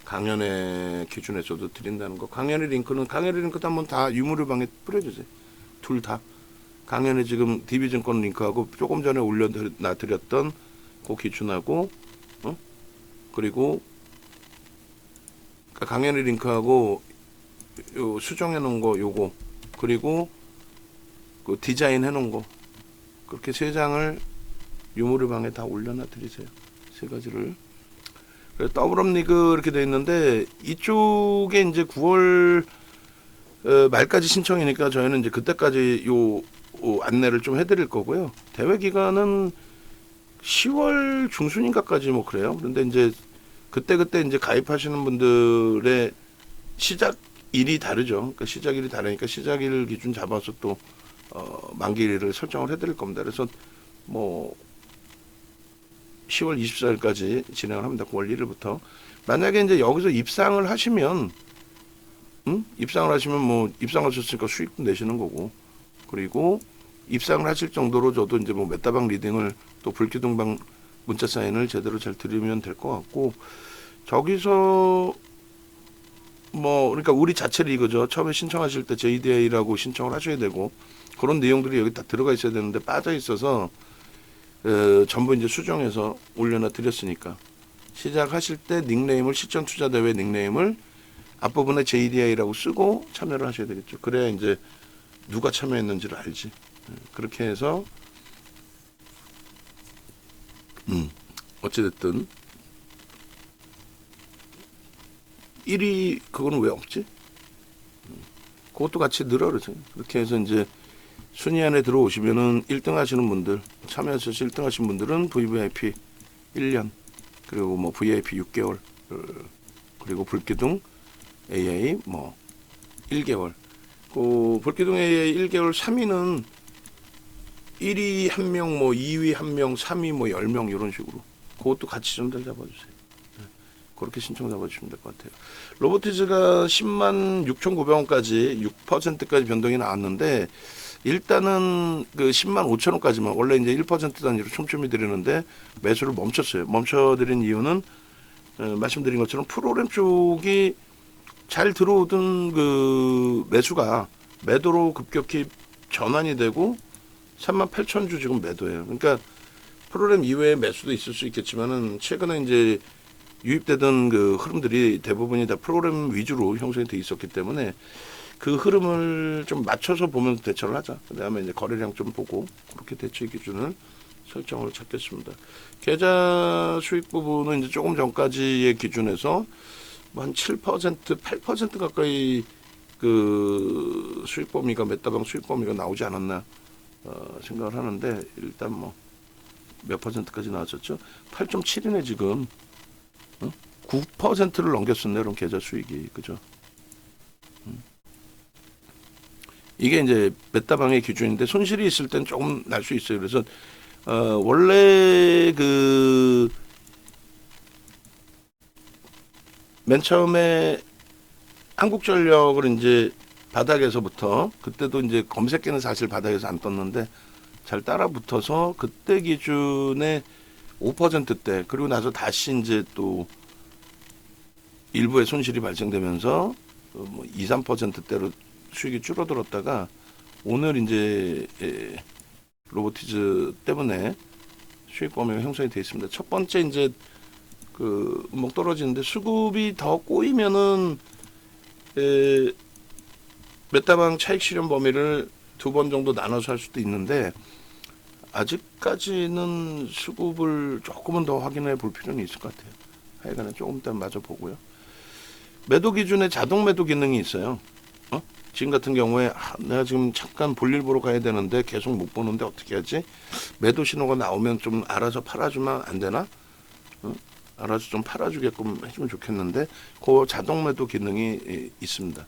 강연의 기준에서도 드린다는 거. 강연의 링크도 한번 다 유무료방에 뿌려주세요. 둘 다. 강연에 지금 DB증권 링크하고 조금 전에 올려드렸던 그 기준하고, 그리고 강연의 링크하고 요 수정해 놓은 거 요거, 그리고 그 디자인 해 놓은 거, 그렇게 세 장을 유무료방에 다 올려놔 드리세요. 세 가지를. 그래서 더블업 리그 이렇게 돼 있는데, 이쪽에 이제 9월 말까지 신청이니까 저희는 이제 그때까지 요 안내를 좀 해드릴 거고요. 대회 기간은 10월 중순인가까지 뭐 그래요. 그런데 이제 그때 이제 가입하시는 분들의 시작일이 다르죠. 그러니까 시작일이 다르니까 시작일 기준 잡아서 또 만기일을 설정을 해드릴 겁니다. 그래서 뭐 10월 24일까지 진행을 합니다. 9월 1일부터. 만약에 이제 여기서 입상을 하시면, 뭐 입상하셨으니까 수익도 내시는 거고, 그리고 입상을 하실 정도로 저도 이제 뭐 메타방 리딩을 또 불기둥방 문자 사인을 제대로 잘 드리면 될 것 같고, 저기서 뭐 그러니까 우리 자체 리그죠. 처음에 신청하실 때 JDA라고 신청을 하셔야 되고, 그런 내용들이 여기 다 들어가 있어야 되는데 빠져 있어서 전부 이제 수정해서 올려놔 드렸으니까, 시작하실 때 닉네임을 시청투자대회 닉네임을 앞부분에 JDI라고 쓰고 참여를 하셔야 되겠죠. 그래야 이제 누가 참여했는지를 알지. 그렇게 해서 어찌됐든 1위 그거는 왜 없지? 그것도 같이 늘어 그러세요. 그렇게 해서 이제 순위 안에 들어오시면은 1등 하시는 분들, 참여하셔서 1등 하신 분들은 VVIP 1년, 그리고 뭐 VIP 6개월, 그리고 불기둥 AA 뭐 1개월. 그 불기둥 AA 1개월 3위는 1위 1명, 뭐 2위 1명, 3위 뭐 10명 이런 식으로. 그것도 같이 좀 잘 잡아주세요. 그렇게 신청 잡아주시면 될 것 같아요. 로보티즈가 10만 6,900원까지 6%까지 변동이 나왔는데, 일단은 그 10만 5천 원까지만, 원래 이제 1% 단위로 촘촘히 드리는데 매수를 멈췄어요. 멈춰드린 이유는 말씀드린 것처럼 프로그램 쪽이 잘 들어오던 그 매수가 매도로 급격히 전환이 되고 3만 8천 주 지금 매도예요. 그러니까 프로그램 이외에 매수도 있을 수 있겠지만은 최근에 이제 유입되던 그 흐름들이 대부분이 다 프로그램 위주로 형성이 돼 있었기 때문에 그 흐름을 좀 맞춰서 보면서 대처를 하자. 그다음에 이제 거래량 좀 보고 그렇게 대처 기준을 설정을 찾겠습니다. 계좌 수익 부분은 이제 조금 전까지의 기준에서 뭐 한 7%, 8% 가까이 그 수익 범위가 메타방 수익 범위가 나오지 않았나 생각을 하는데, 일단 뭐 몇 퍼센트까지 나왔었죠? 8.7이네 지금. 9%를 넘겼었네, 그럼 계좌 수익이. 그죠? 이게 이제 메타방의 기준인데, 손실이 있을 땐 조금 날 수 있어요. 그래서 원래 그 맨 처음에 한국전력을 이제 바닥에서부터, 그때도 이제 검색기는 사실 바닥에서 안 떴는데 잘 따라붙어서 그때 기준에 5%대, 그리고 나서 다시 이제 또 일부의 손실이 발생되면서 뭐 2, 3%대로 수익이 줄어들었다가 오늘 이제 로보티즈 때문에 수익 범위가 형성이 되어 있습니다. 첫 번째 이제 그 목 떨어지는데 수급이 더 꼬이면은 메타방 차익 실현 범위를 2번 정도 나눠서 할 수도 있는데 아직까지는 수급을 조금은 더 확인해 볼 필요는 있을 것 같아요. 하여간에 조금 더 마저 보고요. 매도 기준에 자동 매도 기능이 있어요. 지금 같은 경우에 내가 지금 잠깐 볼일 보러 가야 되는데 계속 못 보는데 어떻게 하지? 매도 신호가 나오면 좀 알아서 팔아주면 안 되나? 알아서 좀 팔아주게끔 해주면 좋겠는데 그 자동 매도 기능이 있습니다.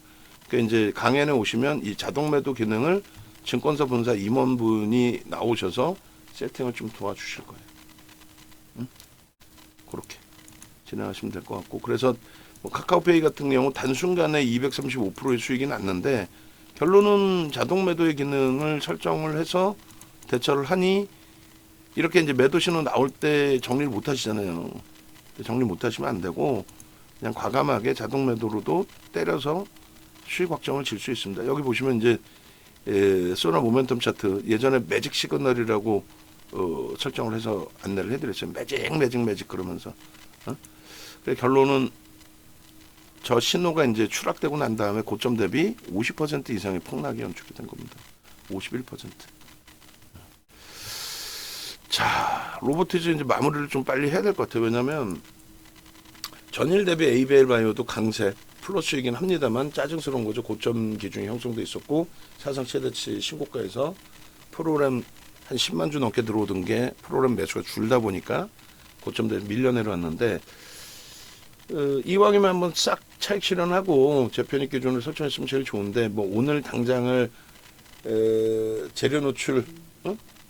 그러니까 이제 강연에 오시면 이 자동 매도 기능을 증권사 본사 임원분이 나오셔서 세팅을 좀 도와주실 거예요. 그렇게 진행하시면 될 것 같고, 그래서 뭐 카카오페이 같은 경우 단순간에 235%의 수익이 났는데 결론은 자동 매도의 기능을 설정을 해서 대처를 하니 이렇게 이제 매도 신호 나올 때 정리를 못 하시잖아요. 정리 못 하시면 안 되고 그냥 과감하게 자동 매도로도 때려서 수익 확정을 질 수 있습니다. 여기 보시면 이제 소나 모멘텀 차트 예전에 매직 시그널이라고 설정을 해서 안내를 해드렸어요. 매직 그러면서 결론은 저 신호가 이제 추락되고 난 다음에 고점 대비 50% 이상의 폭락이 연출이 된 겁니다. 51%. 자, 로보티즈 이제 마무리를 좀 빨리 해야 될 것 같아요. 왜냐하면 전일 대비 에이벨 바이오도 강세 플러스이긴 합니다만 짜증스러운 거죠. 고점 기준이 형성돼 있었고 사상 최대치 신고가에서 프로그램 한 10만 주 넘게 들어오던 게 프로그램 매수가 줄다 보니까 고점 대비 밀려 내려왔는데 이왕이면 한번 싹 차익 실현하고 재편입 기준을 설정했으면 제일 좋은데 뭐 오늘 당장을 재료 노출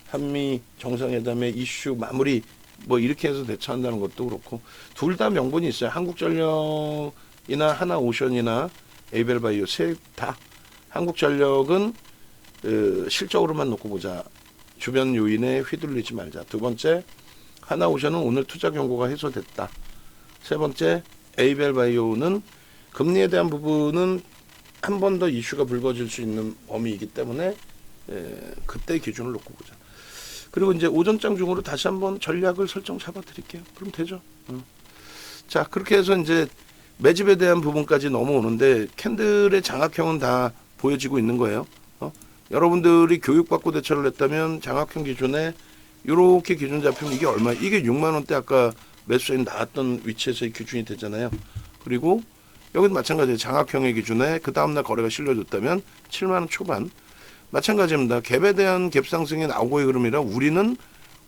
한미 정상회담의 이슈 마무리 뭐 이렇게 해서 대처한다는 것도 그렇고 둘 다 명분이 있어요. 한국전력이나 하나오션이나 에이벨바이오 셋 다 한국전력은 실적으로만 놓고 보자. 주변 요인에 휘둘리지 말자. 두 번째 하나오션은 오늘 투자 경고가 해소됐다. 세 번째 에이벨바이오는 금리에 대한 부분은 한 번 더 이슈가 불거질 수 있는 범위이기 때문에 그때 기준을 놓고 보자. 그리고 이제 오전장 중으로 다시 한번 전략을 설정 잡아드릴게요. 그럼 되죠. 자, 그렇게 해서 이제 매집에 대한 부분까지 넘어오는데 캔들의 장악형은 다 보여지고 있는 거예요. 여러분들이 교육받고 대처를 했다면 장악형 기준에 이렇게 기준 잡히면 이게 얼마? 이게 6만 원대 아까 매수인 나왔던 위치에서의 기준이 되잖아요. 그리고 여기도 마찬가지예요. 장악형의 기준에 그 다음날 거래가 실려졌다면 7만 원 초반. 마찬가지입니다. 갭에 대한 갭 상승이 나오고의 흐름이라 우리는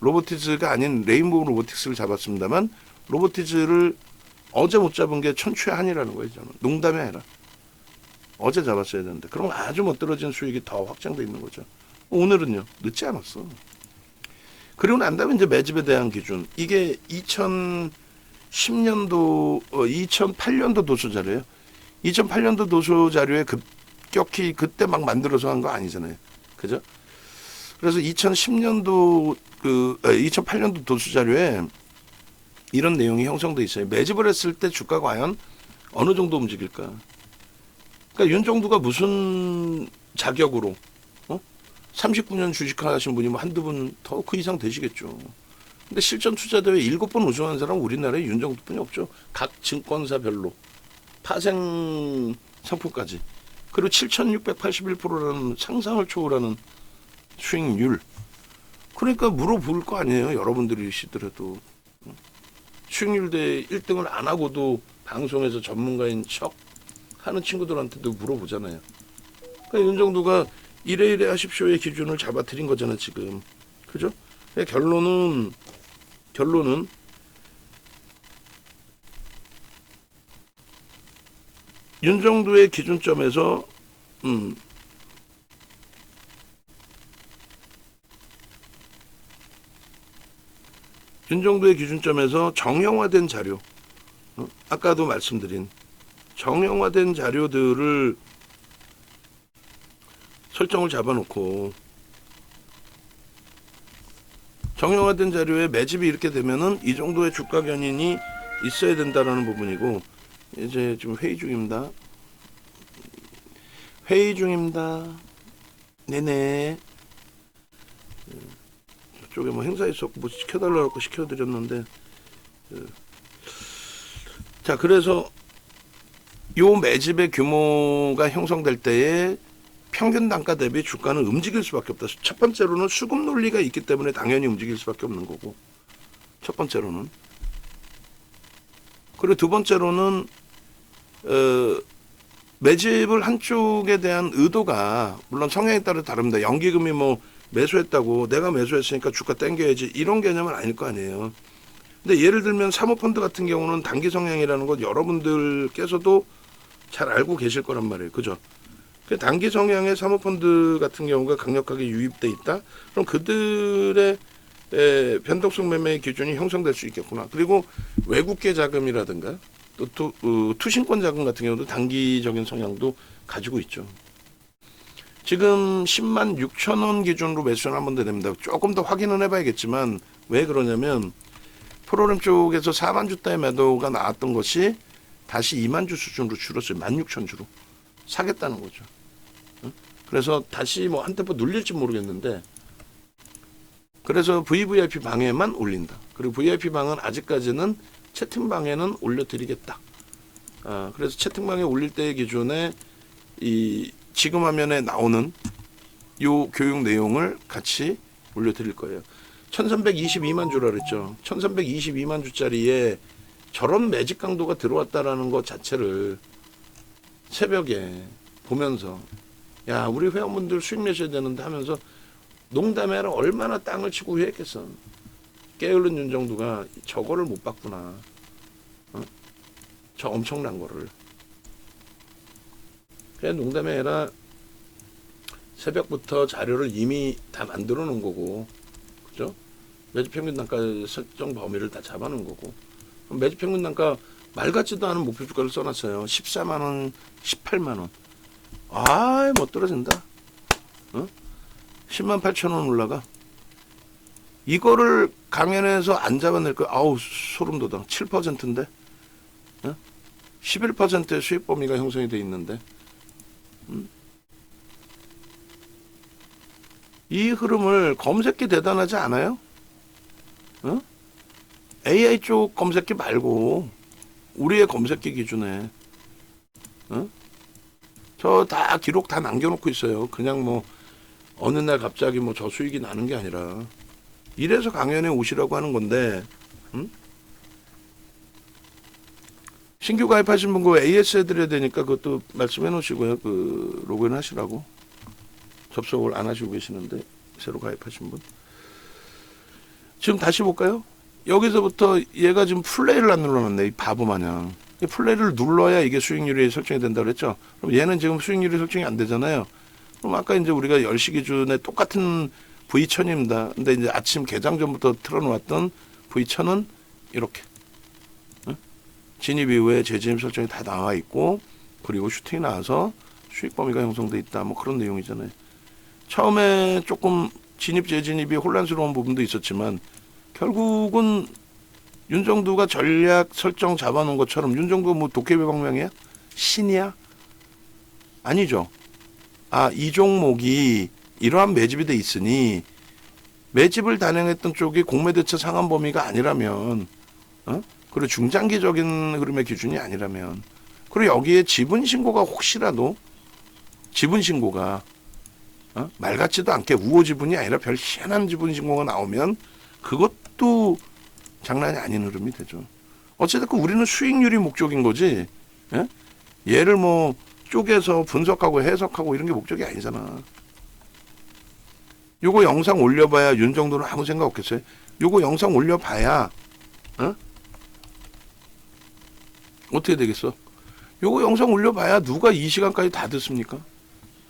로보티즈가 아닌 레인보우 로보틱스를 잡았습니다만 로보티즈를 어제 못 잡은 게 천추의 한이라는 거예요. 저는. 농담이 아니라. 어제 잡았어야 되는데. 그럼 아주 못 떨어진 수익이 더 확장돼 있는 거죠. 오늘은요. 늦지 않았어. 그리고 난 다음에 이제 매집에 대한 기준. 이게 2010년도, 2008년도 도서 자료예요. 2008년도 도서 자료에 급격히 그때 막 만들어서 한 거 아니잖아요. 그죠? 그래서 2010년도 2008년도 도서 자료에 이런 내용이 형성돼 있어요. 매집을 했을 때 주가가 과연 어느 정도 움직일까? 그러니까 윤정두가 무슨 자격으로 39년 주식하신 분이 뭐 한두 분 더 그 이상 되시겠죠. 근데 실전 투자대회 7번 우승한 사람은 우리나라에 윤정두뿐이 없죠. 각 증권사별로 파생 상품까지. 그리고 7,681%라는 상상을 초월하는 수익률. 그러니까 물어볼 거 아니에요. 여러분들이시더라도. 수익률 대 1등을 안 하고도 방송에서 전문가인 척 하는 친구들한테도 물어보잖아요. 그러니까 윤정두가 이래 하십시오의 기준을 잡아드린 거잖아 지금. 그죠? 결론은 윤정두의 기준점에서 윤정두의 기준점에서 정형화된 자료, 아까도 말씀드린 정형화된 자료들을 설정을 잡아놓고 정형화된 자료에 매집이 이렇게 되면은 이 정도의 주가 견인이 있어야 된다라는 부분이고 이제 지금 회의 중입니다. 회의 중입니다. 네네. 저쪽에 뭐 행사 있었고 뭐 시켜달라고 시켜드렸는데, 자, 그래서 요 매집의 규모가 형성될 때에 평균 단가 대비 주가는 움직일 수밖에 없다. 첫 번째로는 수급 논리가 있기 때문에 당연히 움직일 수밖에 없는 거고, 첫 번째로는. 그리고 두 번째로는 매집을 한쪽에 대한 의도가 물론 성향에 따라 다릅니다. 연기금이 뭐 매수했다고 내가 매수했으니까 주가 땡겨야지 이런 개념은 아닐 거 아니에요. 근데 예를 들면 사모펀드 같은 경우는 단기 성향이라는 것 여러분들께서도 잘 알고 계실 거란 말이에요. 그죠? 단기 성향의 사모펀드 같은 경우가 강력하게 유입돼 있다. 그럼 그들의 변동성 매매의 기준이 형성될 수 있겠구나. 그리고 외국계 자금이라든가 또 투신권 자금 같은 경우도 단기적인 성향도 가지고 있죠. 지금 10만 6천 원 기준으로 매수는 한번 됩니다. 조금 더 확인은 해봐야겠지만 왜 그러냐면 프로그램 쪽에서 4만 주대의 매도가 나왔던 것이 다시 2만 주 수준으로 줄었어요. 16,000주로 사겠다는 거죠. 그래서 다시 뭐 한 템포 눌릴지 모르겠는데, 그래서 VVIP 방에만 올린다. 그리고 VIP 방은 아직까지는 채팅방에는 올려드리겠다. 그래서 채팅방에 올릴 때의 기준에 이 지금 화면에 나오는 요 교육 내용을 같이 올려드릴 거예요. 1322만 주라 그랬죠. 1322만 주짜리에 저런 매직 강도가 들어왔다라는 것 자체를 새벽에 보면서 야, 우리 회원분들 수익 내셔야 되는데 하면서 농담해라 얼마나 땅을 치고 후회했겠어. 게으른 윤정두가 저거를 못 봤구나. 저 엄청난 거를. 그냥 농담해라. 새벽부터 자료를 이미 다 만들어 놓은 거고, 그죠? 매집 평균 단가 설정 범위를 다 잡아 놓은 거고. 매집 평균 단가 말 같지도 않은 목표 주가를 써놨어요. 14만 원, 18만 원. 아, 못 떨어진다. 10만 8천 원 올라가. 이거를 강연에서 안 잡아낼 거. 아우, 소름 돋아. 7%인데. 11%의 수익 범위가 형성이 돼 있는데. 이 흐름을 검색기 대단하지 않아요? AI 쪽 검색기 말고 우리의 검색기 기준에 저 다 기록 다 남겨놓고 있어요. 그냥 뭐 어느 날 갑자기 뭐 저 수익이 나는 게 아니라 이래서 강연에 오시라고 하는 건데, 신규 가입하신 분 그 AS 해드려야 되니까 그것도 말씀해 놓으시고요. 그 로그인 하시라고. 접속을 안 하시고 계시는데 새로 가입하신 분. 지금 다시 볼까요? 여기서부터 얘가 지금 플레이를 안 눌러놨네. 이 바보 마냥. 이 플레이를 눌러야 이게 수익률이 설정이 된다고 그랬죠. 그럼 얘는 지금 수익률이 설정이 안 되잖아요. 그럼 아까 이제 우리가 10시 기준에 똑같은 V1000입니다. 근데 이제 아침 개장 전부터 틀어놓았던 V1000은 이렇게. 진입 이후에 재진입 설정이 다 나와 있고, 그리고 슈팅이 나와서 수익 범위가 형성돼 있다. 뭐 그런 내용이잖아요. 처음에 조금 진입 재진입이 혼란스러운 부분도 있었지만 결국은 윤정두가 전략 설정 잡아놓은 것처럼 윤정두가 뭐 도깨비 방망이야? 신이야? 아니죠. 이 종목이 이러한 매집이 돼 있으니 매집을 단행했던 쪽이 공매대처 상한 범위가 아니라면, 그리고 중장기적인 흐름의 기준이 아니라면, 그리고 여기에 지분 신고가 혹시라도 지분 신고가 말 같지도 않게 우호 지분이 아니라 별 희한한 지분 신고가 나오면 그것도 장난이 아닌 흐름이 되죠. 어쨌든 우리는 수익률이 목적인 거지. 얘를 뭐 쪼개서 분석하고 해석하고 이런 게 목적이 아니잖아. 요거 영상 올려봐야 윤정도는 아무 생각 없겠어요. 요거 영상 올려봐야 어떻게 되겠어? 요거 영상 올려봐야 누가 이 시간까지 다 듣습니까?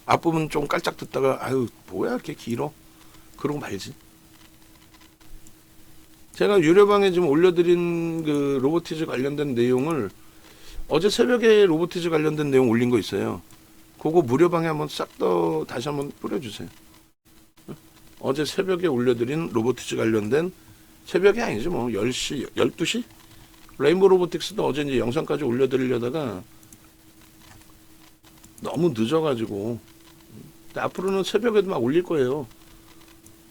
앞부분 좀 깔짝 듣다가 아유 뭐야 이렇게 길어? 그러고 말지. 제가 유료방에 지금 올려드린 그 로보티즈 관련된 내용을 어제 새벽에 로보티즈 관련된 내용 올린 거 있어요. 그거 무료방에 한번 싹 더 다시 한번 뿌려주세요. 어제 새벽에 올려드린 로보티즈 관련된 새벽이 아니죠 뭐 10시 12시 레인보우 로보틱스도 어제 이제 영상까지 올려드리려다가 너무 늦어가지고, 앞으로는 새벽에도 막 올릴 거예요.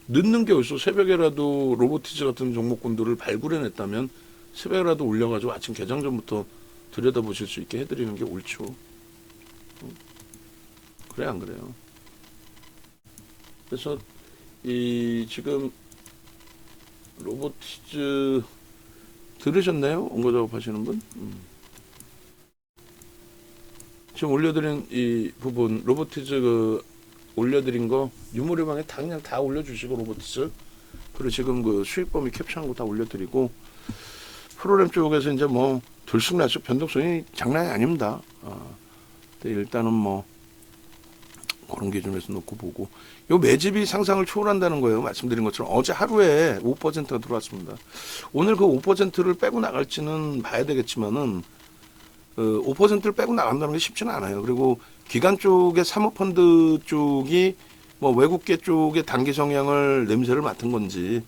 늦는 게 어딨어. 새벽에라도 로보티즈 같은 종목군들을 발굴해냈다면 새벽에라도 올려가지고 아침 개장 전부터 들여다보실 수 있게 해드리는 게 옳죠. 그래 안 그래요? 그래서 이 지금 로보티즈 들으셨나요? 원고 작업하시는 분? 지금 올려드린 이 부분 로보티즈 그 올려드린 거 유무료방에 다 그냥 다 올려주시고 로보티즈 그리고 지금 그 수익 범위 캡처한 거 다 올려드리고 프로그램 쪽에서 이제 뭐 들쑥날쑥 변동성이 장난이 아닙니다. 근데 일단은 뭐 그런 기준에서 놓고 보고 요 매집이 상상을 초월한다는 거예요. 말씀드린 것처럼 어제 하루에 5%가 들어왔습니다. 오늘 그 5%를 빼고 나갈지는 봐야 되겠지만은 5%를 빼고 나간다는 게 쉽지는 않아요. 그리고 기관 쪽의 사모펀드 쪽이 뭐 외국계 쪽의 단기 성향을 냄새를 맡은 건지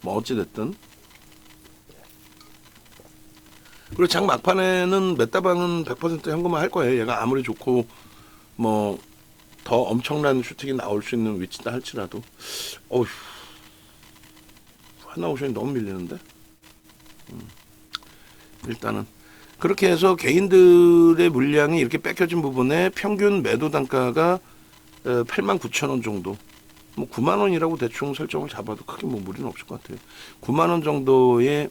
뭐 어찌됐든 그리고 장 막판에는 메타방은 100% 현금화 할 거예요. 얘가 아무리 좋고 뭐 더 엄청난 슈팅이 나올 수 있는 위치다 할지라도 어휴 하나 오션이 너무 밀리는데 일단은 그렇게 해서 개인들의 물량이 이렇게 뺏겨진 부분에 평균 매도 단가가 89,000원 정도 뭐 9만원이라고 대충 설정을 잡아도 크게 뭐 무리는 없을 것 같아요. 9만원 정도의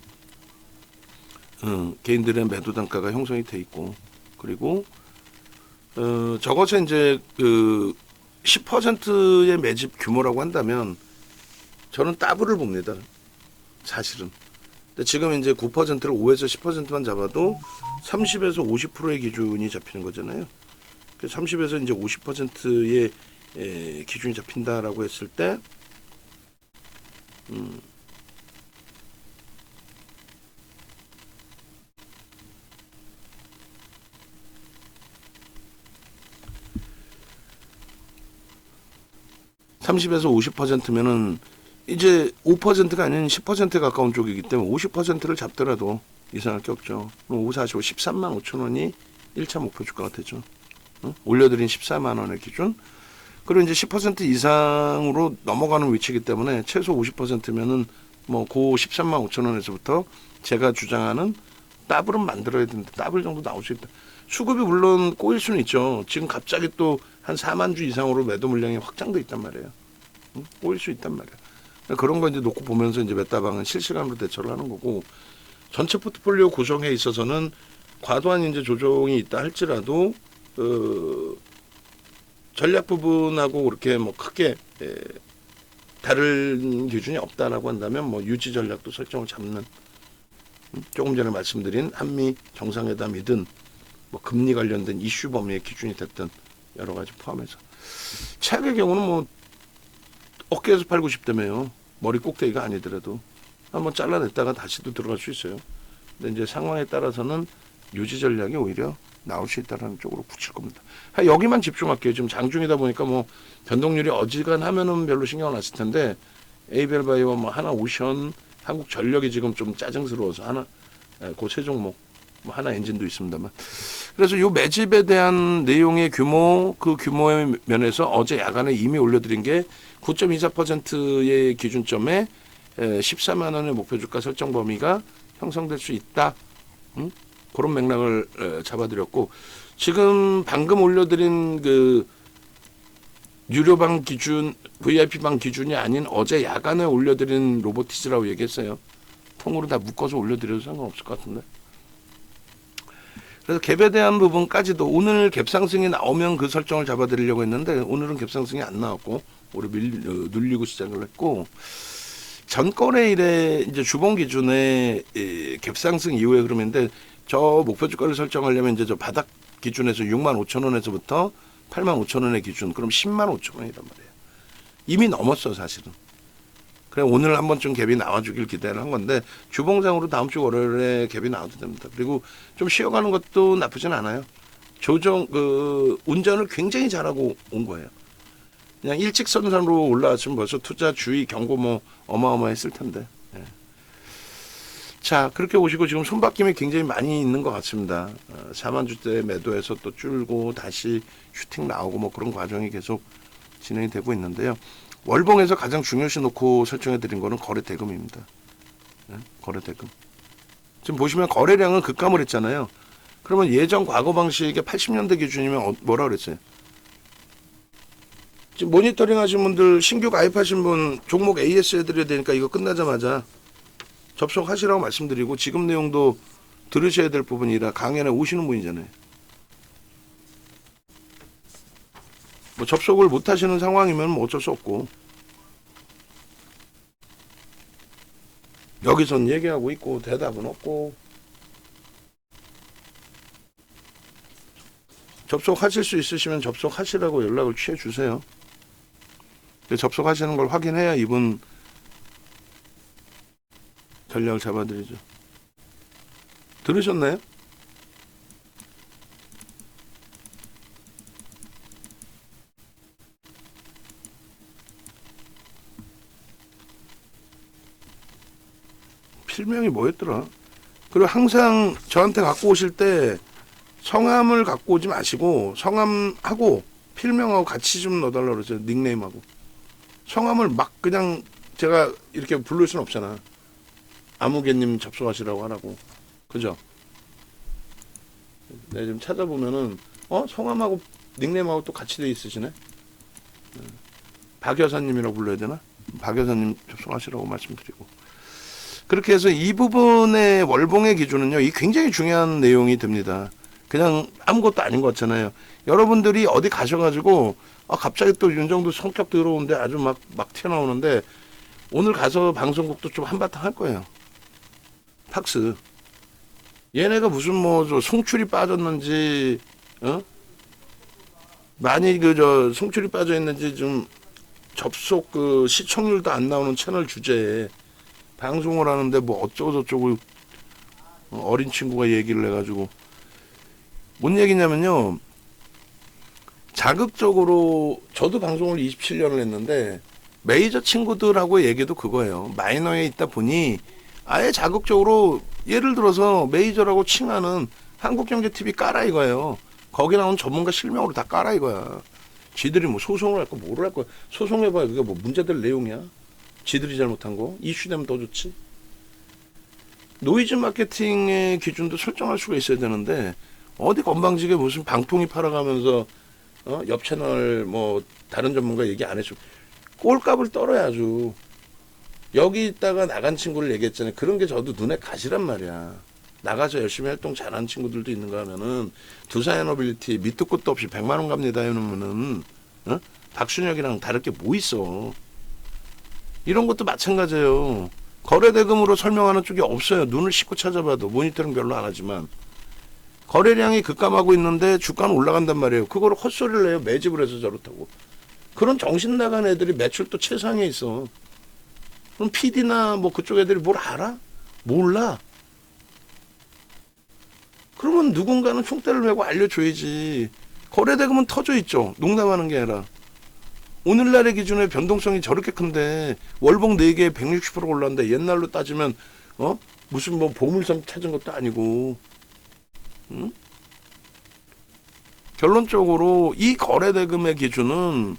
개인들의 매도 단가가 형성이 돼 있고 그리고 저것에 이제 그 10%의 매집 규모라고 한다면 저는 더블을 봅니다. 사실은. 근데 지금 이제 9%를 5에서 10%만 잡아도 30에서 50%의 기준이 잡히는 거잖아요. 30에서 이제 50%의 기준이 잡힌다라고 했을 때, 30에서 50%면은 이제 5%가 아닌 10%에 가까운 쪽이기 때문에 50%를 잡더라도 이상할 게 없죠. 5, 45, 13만 5천 원이 1차 목표 주가가 되죠. 올려드린 14만 원의 기준. 그리고 이제 10% 이상으로 넘어가는 위치이기 때문에 최소 50%면은 뭐 고 13만 5천 원에서부터 제가 주장하는 더블은 만들어야 된다. 더블 정도 나올 수 있다. 수급이 물론 꼬일 수는 있죠. 지금 갑자기 또 한 4만 주 이상으로 매도 물량이 확장돼 있단 말이에요. 꼬일 수 있단 말이에요. 그런 거 이제 놓고 보면서 이제 메타방은 실시간으로 대처를 하는 거고 전체 포트폴리오 구성에 있어서는 과도한 이제 조정이 있다 할지라도 전략 부분하고 그렇게 뭐 크게 다른 기준이 없다라고 한다면 뭐 유지 전략도 설정을 잡는 조금 전에 말씀드린 한미 정상회담이든 뭐 금리 관련된 이슈 범위의 기준이 됐든 여러 가지 포함해서 최악의 경우는 뭐 어깨에서 팔고 싶다며요. 머리 꼭대기가 아니더라도 한번 잘라냈다가 다시 또 들어갈 수 있어요. 근데 이제 상황에 따라서는 유지 전략이 오히려 나올 수 있다는 쪽으로 붙일 겁니다. 여기만 집중할게요. 지금 장중이다 보니까 뭐 변동률이 어지간하면은 별로 신경 안 썼을 텐데 에이벨바이오 뭐 하나 오션 한국전력이 지금 좀 짜증스러워서 하나 그 세 종목 뭐 하나 엔진도 있습니다만 그래서 요 매집에 대한 내용의 규모 그 규모의 면에서 어제 야간에 이미 올려드린 게 9.24%의 기준점에 14만 원의 목표 주가 설정 범위가 형성될 수 있다. 그런 맥락을 잡아드렸고 지금 방금 올려드린 그 유료방 기준 VIP방 기준이 아닌 어제 야간에 올려드린 로보티즈라고 얘기했어요. 통으로 다 묶어서 올려드려도 상관없을 것 같은데. 그래서 갭에 대한 부분까지도 오늘 갭 상승이 나오면 그 설정을 잡아드리려고 했는데 오늘은 갭 상승이 안 나왔고 오히려 눌리고 시작을 했고 전거래일에 이제 주봉 기준의 갭 상승 이후의 흐름인데 저 목표 주가를 설정하려면 이제 저 바닥 기준에서 6만 5천 원에서부터 8만 5천 원의 기준 그럼 10만 5천 원이란 말이에요. 이미 넘었어 사실은. 그래 오늘 한 번쯤 갭이 나와주길 기대를 한 건데 주봉상으로 다음 주 월요일에 갭이 나와도 됩니다. 그리고 좀 쉬어가는 것도 나쁘진 않아요. 조정 운전을 굉장히 잘하고 온 거예요. 그냥 일직선상으로 올라왔으면 벌써 투자 주의 경고 뭐 어마어마했을 텐데. 예. 자, 그렇게 오시고 지금 손바뀜이 굉장히 많이 있는 것 같습니다. 4만 주대 매도해서 또 줄고 다시 슈팅 나오고 뭐 그런 과정이 계속 진행이 되고 있는데요. 월봉에서 가장 중요시 놓고 설정해 드린 거는 거래 대금입니다. 거래 대금. 지금 보시면 거래량은 급감을 했잖아요. 그러면 예전 과거 방식의 80년대 기준이면 뭐라 그랬어요? 지금 모니터링 하신 분들, 신규 가입하신 분 종목 AS 해드려야 되니까 이거 끝나자마자 접속하시라고 말씀드리고, 지금 내용도 들으셔야 될 부분이라 강연에 오시는 분이잖아요. 뭐 접속을 못 하시는 상황이면 뭐 어쩔 수 없고, 여기선 얘기하고 있고 대답은 없고, 접속하실 수 있으시면 접속하시라고 연락을 취해 주세요. 접속하시는 걸 확인해야 이분 전략을 잡아드리죠. 들으셨나요? 필명이 뭐였더라? 그리고 항상 저한테 갖고 오실 때 성함을 갖고 오지 마시고 성함하고 필명하고 같이 좀 넣어달라고 그러죠. 닉네임하고. 성함을 막 그냥 제가 이렇게 부를 수는 없잖아. 아무개님 접속하시라고 하라고. 그죠? 내가 지금 찾아보면은 성함하고 닉네임하고 또 같이 돼 있으시네. 박 여사님이라고 불러야 되나? 박 여사님 접속하시라고 말씀드리고. 그렇게 해서 이 부분의 월봉의 기준은요, 이 굉장히 중요한 내용이 됩니다. 그냥 아무것도 아닌 것 같잖아요. 여러분들이 어디 가셔가지고 갑자기 또 윤정도 성격 더러운데 아주 막 튀어나오는데, 오늘 가서 방송국도 좀 한바탕 할 거예요. 팍스. 얘네가 무슨 뭐 송출이 빠졌는지, 많이 송출이 빠져 있는지 좀 접속 시청률도 안 나오는 채널 주제에 방송을 하는데 뭐 어쩌고저쩌고 어린 친구가 얘기를 해가지고, 뭔 얘기냐면요, 자극적으로 저도 방송을 27년을 했는데 메이저 친구들하고 얘기도 그거예요. 마이너에 있다 보니 아예 자극적으로, 예를 들어서 메이저라고 칭하는 한국경제TV 까라 이거예요. 거기 나온 전문가 실명으로 다 까라 이거야. 지들이 뭐 소송을 할 거 뭐를 할 거야. 소송해봐야 그게 뭐 문제될 내용이야. 지들이 잘못한 거 이슈되면 더 좋지. 노이즈 마케팅의 기준도 설정할 수가 있어야 되는데, 어디 건방지게 무슨 방통위 팔아가면서 옆 채널 뭐 다른 전문가 얘기 안 해줘. 꼴값을 떨어야죠. 여기 있다가 나간 친구를 얘기했잖아요. 그런 게 저도 눈에 가시란 말이야. 나가서 열심히 활동 잘하는 친구들도 있는가 하면은, 두산에너빌리티 밑도 끝도 없이 100만 원 갑니다 이러면은 박순혁이랑 다를 게 뭐 있어. 이런 것도 마찬가지예요. 거래대금으로 설명하는 쪽이 없어요. 눈을 씻고 찾아봐도. 모니터링 별로 안 하지만 거래량이 급감하고 있는데 주가는 올라간단 말이에요. 그거를 헛소리를 해요. 매집을 해서 저렇다고. 그런 정신 나간 애들이 매출도 최상에 있어. 그럼 PD나 뭐 그쪽 애들이 뭘 알아? 몰라. 그러면 누군가는 총대를 메고 알려줘야지. 거래대금은 터져 있죠. 농담하는 게 아니라. 오늘날의 기준에 변동성이 저렇게 큰데 월봉 4개에 160% 올랐는데, 옛날로 따지면 무슨 뭐 보물섬 찾은 것도 아니고. 결론적으로 이 거래대금의 기준은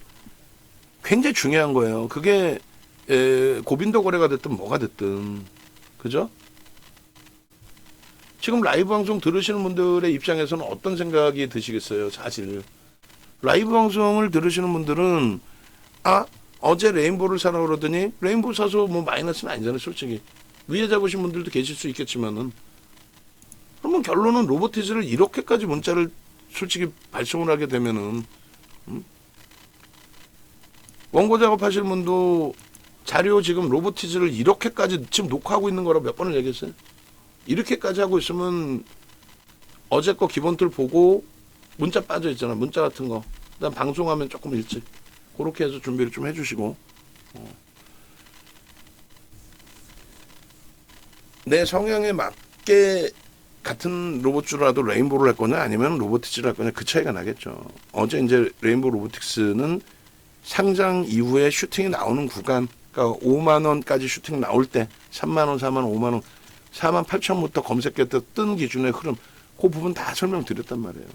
굉장히 중요한 거예요. 그게 고빈도 거래가 됐든 뭐가 됐든. 그죠? 지금 라이브 방송 들으시는 분들의 입장에서는 어떤 생각이 드시겠어요? 사실 라이브 방송을 들으시는 분들은 어제 레인보우를 사라 그러더니 레인보우 사서 뭐 마이너스는 아니잖아요. 솔직히 위에 잡으신 분들도 계실 수 있겠지만은, 그러면 결론은 로보티즈를 이렇게까지 문자를 솔직히 발송을 하게 되면은 원고 작업하실 분도 자료 지금 로보티즈를 이렇게까지 지금 녹화하고 있는 거라 몇 번을 얘기했어요. 이렇게까지 하고 있으면 어제 거 기본 툴 보고 문자 빠져 있잖아. 문자 같은 거. 그다음 방송하면 조금 일찍. 그렇게 해서 준비를 좀 해주시고. 내 성향에 맞게 같은 로봇주라도 레인보우를 할 거냐 아니면 로보틱스를 할 거냐, 그 차이가 나겠죠. 어제 이제 레인보우 로보틱스는 상장 이후에 슈팅이 나오는 구간, 그러니까 5만 원까지 슈팅 나올 때 3만 원, 4만 원, 5만 원 48,000부터 검색할 때 뜬 기준의 흐름, 그 부분 다 설명드렸단 말이에요.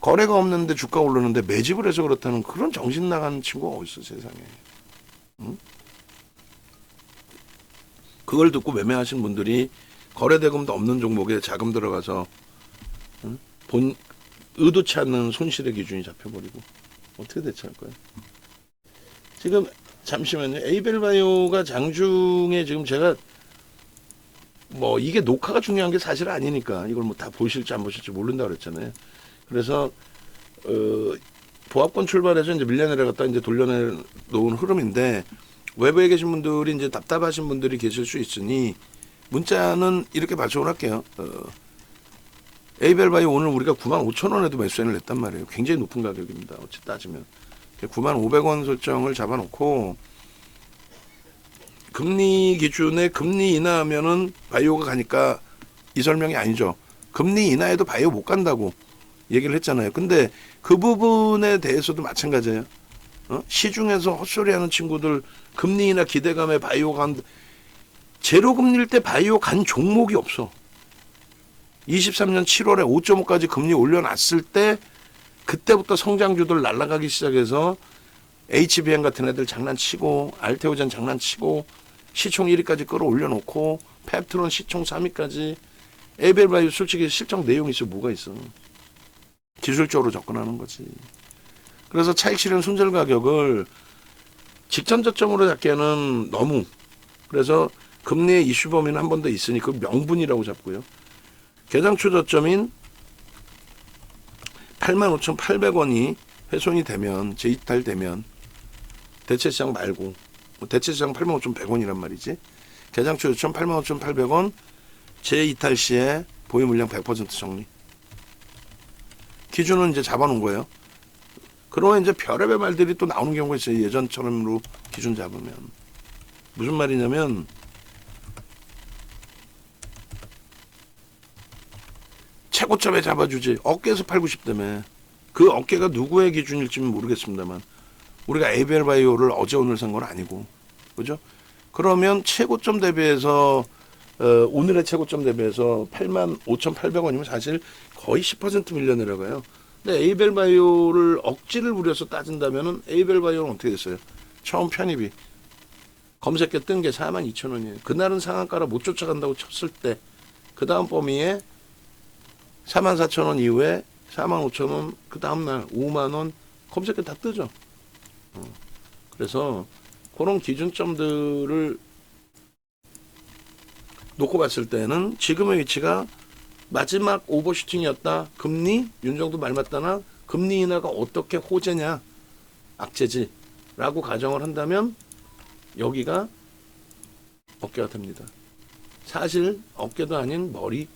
거래가 없는데 주가 오르는데 매집을 해서 그렇다는 그런 정신 나간 친구가 어딨어 세상에. 응? 그걸 듣고 매매하신 분들이 거래대금도 없는 종목에 자금 들어가서 응? 본 의도치 않는 손실의 기준이 잡혀버리고 어떻게 대처할 거예요? 지금 잠시만요. 에이벨바이오가 장중에 지금 제가 뭐 이게 녹화가 중요한 게 사실 아니니까 이걸 뭐 다 보실지 안 보실지 모른다 그랬잖아요. 그래서 보합권 출발해서 이제 밀려 내려갔다 이제 돌려놓은 흐름인데 외부에 계신 분들이 이제 답답하신 분들이 계실 수 있으니 문자는 이렇게 발송을 할게요. 에이벨바이오 오늘 우리가 95,000원에도 매수인을 냈단 말이에요. 굉장히 높은 가격입니다. 어찌 따지면 95,500원 설정을 잡아놓고 금리 기준에 금리 인하하면은 바이오가 가니까 이 설명이 아니죠. 금리 인하에도 바이오 못 간다고 얘기를 했잖아요. 근데 그 부분에 대해서도 마찬가지예요. 시중에서 헛소리하는 친구들 금리 인하 기대감에 바이오 간 제로 금리일 때 바이오 간 종목이 없어. 23년 7월에 5.5까지 금리 올려놨을 때 그때부터 성장주들 날아가기 시작해서 HBM 같은 애들 장난치고 알테오젠 장난치고 시총 1위까지 끌어올려놓고 펩트론 시총 3위까지 에이벨바이오 솔직히 실적 내용이 있어 뭐가 있어. 기술적으로 접근하는 거지. 그래서 차익 실현 손절 가격을 직전 저점으로 잡기에는 너무 그래서 금리의 이슈 범위는 한 번 더 있으니 그 명분이라고 잡고요. 개장초 저점인 85,800원이 훼손이 되면 재이탈되면 대체시장 말고 대체시장 85,100원이란 말이지. 개장초 저점 85,800원 재이탈 시에 보유 물량 100% 정리. 기준은 이제 잡아놓은 거예요. 그러면 이제 별의별 말들이 또 나오는 경우가 있어요. 예전처럼으로 기준 잡으면. 무슨 말이냐면 최고점에 잡아주지. 어깨에서 팔고 싶다며. 그 어깨가 누구의 기준일지는 모르겠습니다만 우리가 에이벨바이오를 어제 오늘 산 건 아니고 그죠? 그러면 최고점 대비해서 오늘의 최고점 대비해서 85,800원이면 사실 거의 10% 밀려 내려가요. 근데 에이벨바이오를 억지를 부려서 따진다면은 에이벨바이오는 어떻게 됐어요? 처음 편입이 검색해 뜬 게 42,000원이에요. 그날은 상한가라 못 쫓아간다고 쳤을 때 그 다음 범위에 44,000원 이후에 45,000원 그 다음날 5만원 검색해 다 뜨죠. 그래서 그런 기준점들을 놓고 봤을 때는 지금의 위치가 마지막 오버슈팅이었다. 금리 윤정도 말 맞다나 금리 인하가 어떻게 호재냐 악재지 라고 가정을 한다면 여기가 어깨가 됩니다. 사실 어깨도 아닌 머리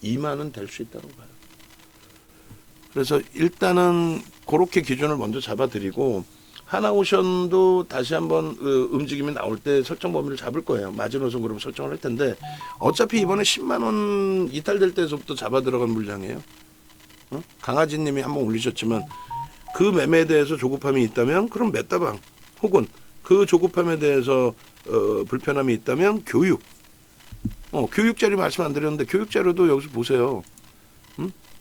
이마는 될 수 있다고 봐요. 그래서 일단은 그렇게 기준을 먼저 잡아드리고 하나오션도 다시 한번 움직임이 나올 때 설정 범위를 잡을 거예요. 마지노선 그럼 설정을 할 텐데 어차피 이번에 10만 원 이탈될 때서부터 잡아 들어간 물량이에요. 강아지님이 한번 올리셨지만 그 매매에 대해서 조급함이 있다면 그럼 메타방 혹은 그 조급함에 대해서 불편함이 있다면 교육. 교육 자료 말씀 안 드렸는데 교육 자료도 여기서 보세요.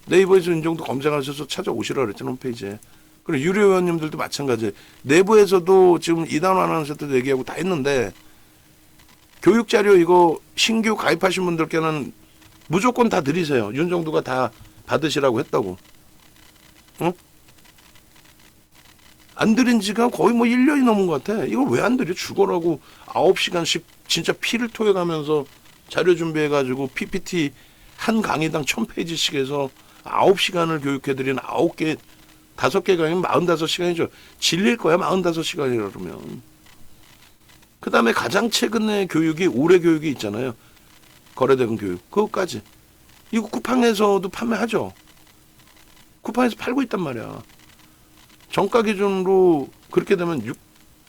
네이버에서 이 정도 검색하셔서 찾아오시라 그랬잖아요. 홈페이지에. 그리고 유료 회원님들도 마찬가지. 내부에서도 지금 이단원 아나운서도 얘기하고 다 했는데 교육 자료 이거 신규 가입하신 분들께는 무조건 다 드리세요. 윤정도가 다 받으시라고 했다고. 안 드린 지가 거의 뭐 1년이 넘은 것 같아. 이걸 왜 안 드려? 죽어라고 9시간씩 진짜 피를 토해가면서 자료 준비해가지고 PPT 한 강의당 1000페이지씩 해서 9시간을 교육해드린 9개 5개 강의면 45시간이죠. 질릴 거야 45시간이라 그러면. 그 다음에 가장 최근에 교육이 올해 교육이 있잖아요. 거래대금 교육. 그것까지. 이거 쿠팡에서도 판매하죠. 쿠팡에서 팔고 있단 말이야. 정가 기준으로 그렇게 되면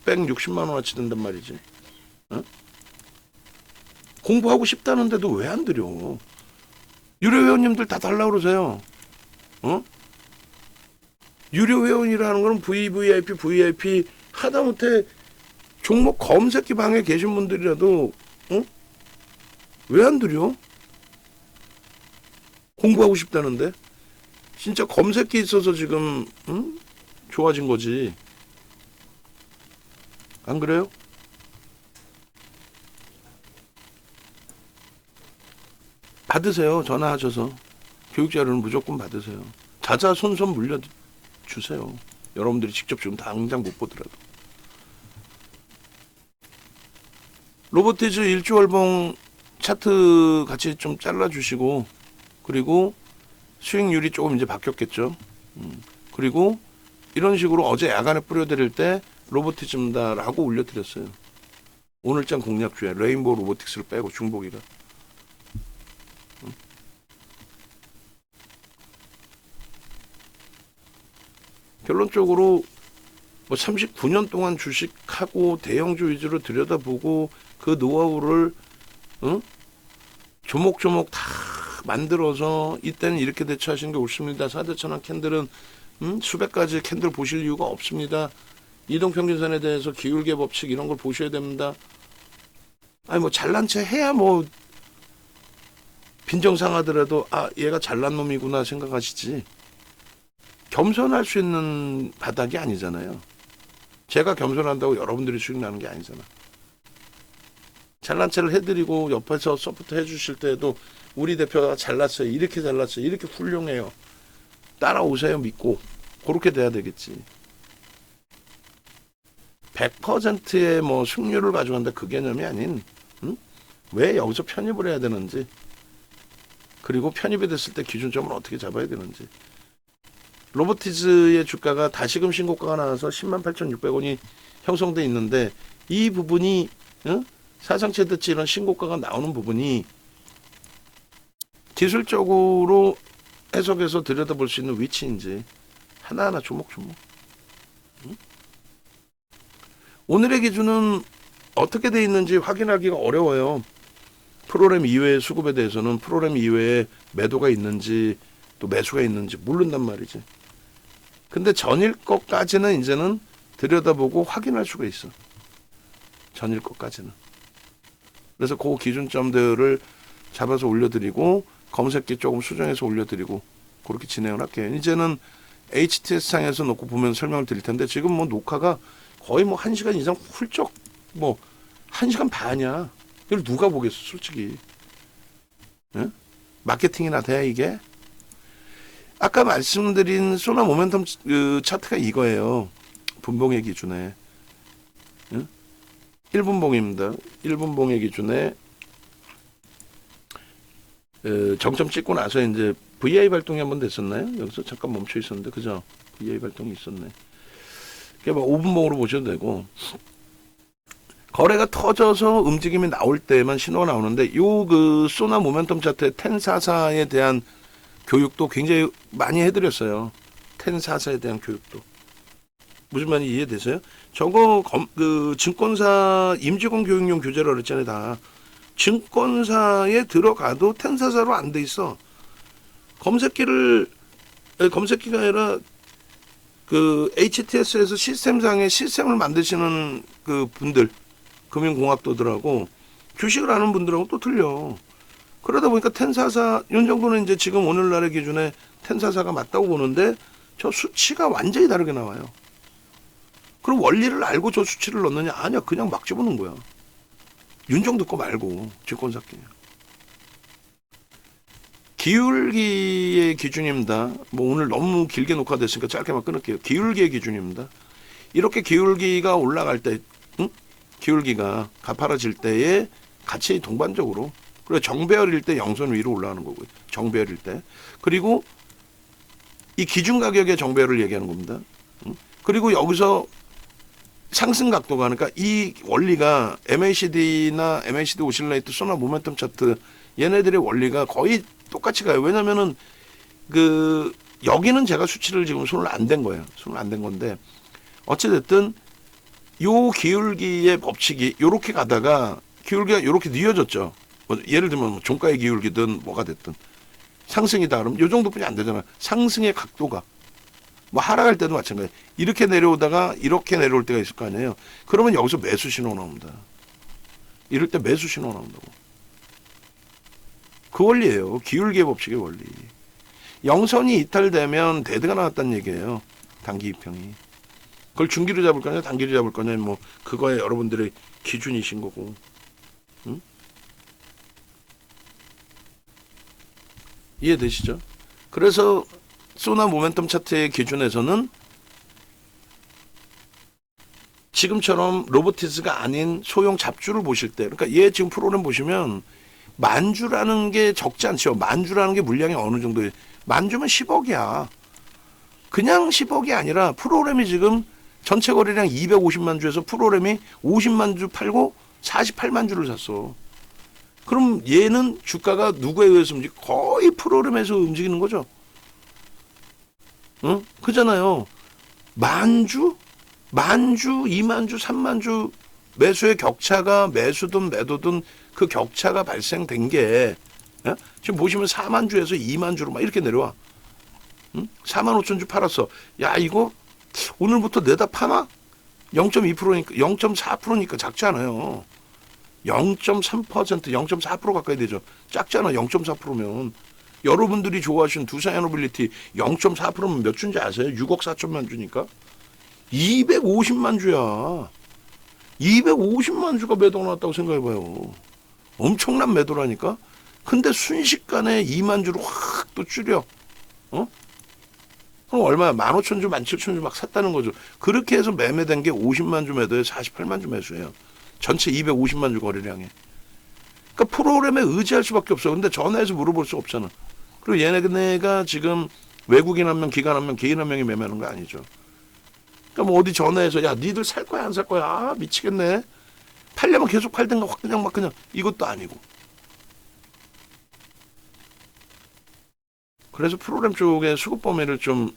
660만 원어치 된단 말이지. 공부하고 싶다는데도 왜 안 드려? 유료 회원님들 다 달라고 그러세요. 유료 회원이라는 거는 VIP 하다못해 종목 검색기 방에 계신 분들이라도 왜 안 들여? 공부하고 싶다는데. 진짜 검색기 있어서 지금 좋아진 거지. 안 그래요? 받으세요. 전화하셔서. 교육자료는 무조건 받으세요. 자자손손 물려주세요. 여러분들이 직접 지금 당장 못 보더라도. 로보티즈 일주월봉 차트 같이 좀 잘라주시고, 그리고 수익률이 조금 이제 바뀌었겠죠. 그리고 이런 식으로 어제 야간에 뿌려드릴 때 로보티즘다라고 올려드렸어요. 오늘장 공략주에 레인보우 로보틱스를 빼고 중복이가. 결론적으로 뭐 39년 동안 주식하고 대형주 위주로 들여다보고 그 노하우를 조목조목 다 만들어서 이때는 이렇게 대처하시는 게 옳습니다. 4대 천왕 캔들은 수백 가지 캔들 보실 이유가 없습니다. 이동평균선에 대해서 기울기 법칙 이런 걸 보셔야 됩니다. 아니 뭐 잘난 체 해야 뭐 빈정상하더라도 아 얘가 잘난 놈이구나 생각하시지. 겸손할 수 있는 바닥이 아니잖아요. 제가 겸손한다고 여러분들이 수익 나는 게 아니잖아. 잘난 체를 해드리고 옆에서 서포트 해주실 때에도 우리 대표가 잘났어요. 이렇게 잘났어요. 이렇게 훌륭해요. 따라오세요. 믿고. 그렇게 돼야 되겠지. 100%의 뭐 승률을 가져간다 그 개념이 아닌 왜 여기서 편입을 해야 되는지, 그리고 편입이 됐을 때 기준점을 어떻게 잡아야 되는지. 로보티즈의 주가가 다시금 신고가가 나와서 108,600원이 형성돼 있는데 이 부분이 사상 최대치 이런 신고가가 나오는 부분이 기술적으로 해석해서 들여다볼 수 있는 위치인지 하나하나 조목조목. 오늘의 기준은 어떻게 돼 있는지 확인하기가 어려워요. 프로그램 이외의 수급에 대해서는 프로그램 이외에 매도가 있는지 또 매수가 있는지 모른단 말이지. 근데 전일 것까지는 이제는 들여다보고 확인할 수가 있어. 전일 것까지는. 그래서 그 기준점들을 잡아서 올려드리고 검색기 조금 수정해서 올려드리고 그렇게 진행을 할게요. 이제는 HTS상에서 놓고 보면 설명을 드릴 텐데 지금 뭐 녹화가 거의 뭐 1시간 이상 훌쩍 뭐 1시간 반이야. 이걸 누가 보겠어 솔직히. 예? 마케팅이나 돼 이게? 아까 말씀드린 소나 모멘텀 그 차트가 이거예요. 분봉의 기준에. 예? 1분봉입니다. 1분봉의 기준에 정점 찍고 나서 이제 VI 발동이 한번 됐었나요? 여기서 잠깐 멈춰 있었는데 그죠? VI 발동이 있었네. 그러니까 5분봉으로 보셔도 되고 거래가 터져서 움직임이 나올 때만 신호가 나오는데 요 그 소나 모멘텀 차트의 1044에 대한 교육도 굉장히 많이 해드렸어요. 1044에 대한 교육도. 무슨 말인지 이해되세요? 저거 그 증권사 임직원 교육용 교재라고 그랬잖아요. 다. 증권사에 들어가도 1044로 안 돼 있어. 검색기가 아니라 그 HTS에서 시스템상에 시스템을 만드시는 그 분들, 금융공학도들하고 주식을 아는 분들하고 또 틀려. 그러다 보니까 1044, 이 정도는 이제 지금 오늘날의 기준에 1044가 맞다고 보는데 저 수치가 완전히 다르게 나와요. 그럼 원리를 알고 저 수치를 넣느냐? 아니야. 그냥 막 집어넣은 거야. 윤정도 거 말고 증권사끼리. 기울기의 기준입니다. 뭐 오늘 너무 길게 녹화됐으니까 짧게만 끊을게요. 기울기의 기준입니다. 이렇게 기울기가 올라갈 때, 기울기가 가파라질 때에 같이 동반적으로, 그리고 정배열일 때 영선 위로 올라가는 거고요. 정배열일 때. 그리고 이 기준 가격의 정배열을 얘기하는 겁니다. 그리고 여기서 상승 각도가, 그러니까 이 원리가 MACD나 MACD 오실레이트, 소나 모멘텀 차트 얘네들의 원리가 거의 똑같이 가요. 왜냐면은 그 여기는 제가 수치를 지금 손을 안 댄 거예요. 손을 안 댄 건데 어찌됐든 요 기울기의 법칙이 요렇게 가다가 기울기가 요렇게 뉘어졌죠. 뭐 예를 들면 뭐 종가의 기울기든 뭐가 됐든 상승이다 그러면 요 정도뿐이 안 되잖아요. 상승의 각도가. 뭐 하락할 때도 마찬가지. 이렇게 내려오다가 이렇게 내려올 때가 있을 거 아니에요. 그러면 여기서 매수 신호 나옵니다. 이럴 때 매수 신호 나온다고. 그 원리예요. 기울기의 법칙의 원리. 영선이 이탈되면 데드가 나왔다는 얘기예요. 단기 이평이. 그걸 중기로 잡을 거냐 단기로 잡을 거냐 뭐 그거에 여러분들의 기준이신 거고. 응? 이해되시죠? 그래서 소나 모멘텀 차트의 기준에서는 지금처럼 로보티스가 아닌 소형 잡주를 보실 때, 그러니까 얘 지금 프로그램 보시면 만주라는 게 적지 않죠. 만주라는 게 물량이 어느 정도예요. 만주면 10억이야. 그냥 10억이 아니라 프로그램이 지금 전체 거래량 250만 주에서 프로그램이 50만 주 팔고 48만 주를 샀어. 그럼 얘는 주가가 누구에 의해서 움직여? 거의 프로그램에서 움직이는 거죠. 응? 그잖아요. 만주, 2만주, 3만주 매수의 격차가 매수든 매도든 그 격차가 발생된 게 지금 보시면 4만주에서 2만주로 막 이렇게 내려와. 응? 4만 5천 주 팔았어. 야 이거 오늘부터 내다 파나? 0.2%니까 0.4%니까 작지 않아요. 0.3%, 0.4% 가까이 되죠. 작잖아. 0.4%면 여러분들이 좋아하시는 두산에너빌리티 0.4%면 몇 주인지 아세요? 6억 4천만 주니까 250만 주야. 250만 주가 매도가 나왔다고 생각해봐요. 엄청난 매도라니까. 근데 순식간에 2만 주로 확 또 줄여. 그럼 얼마야? 15,000주, 17,000주 막 샀다는 거죠. 그렇게 해서 매매된 게 50만 주 매도에 48만 주 매수예요. 전체 250만 주 거래량에. 그러니까 프로그램에 의지할 수밖에 없어. 근데 전화해서 물어볼 수 없잖아. 그리고 얘네가 지금 외국인 한 명, 기관 한 명, 개인 한 명이 매매하는 거 아니죠. 그러니까 뭐 어디 전화해서 야 니들 살 거야 안 살 거야? 아 미치겠네. 팔려면 계속 팔든가 확 그냥 막 그냥 이것도 아니고. 그래서 프로그램 쪽에 수급 범위를 좀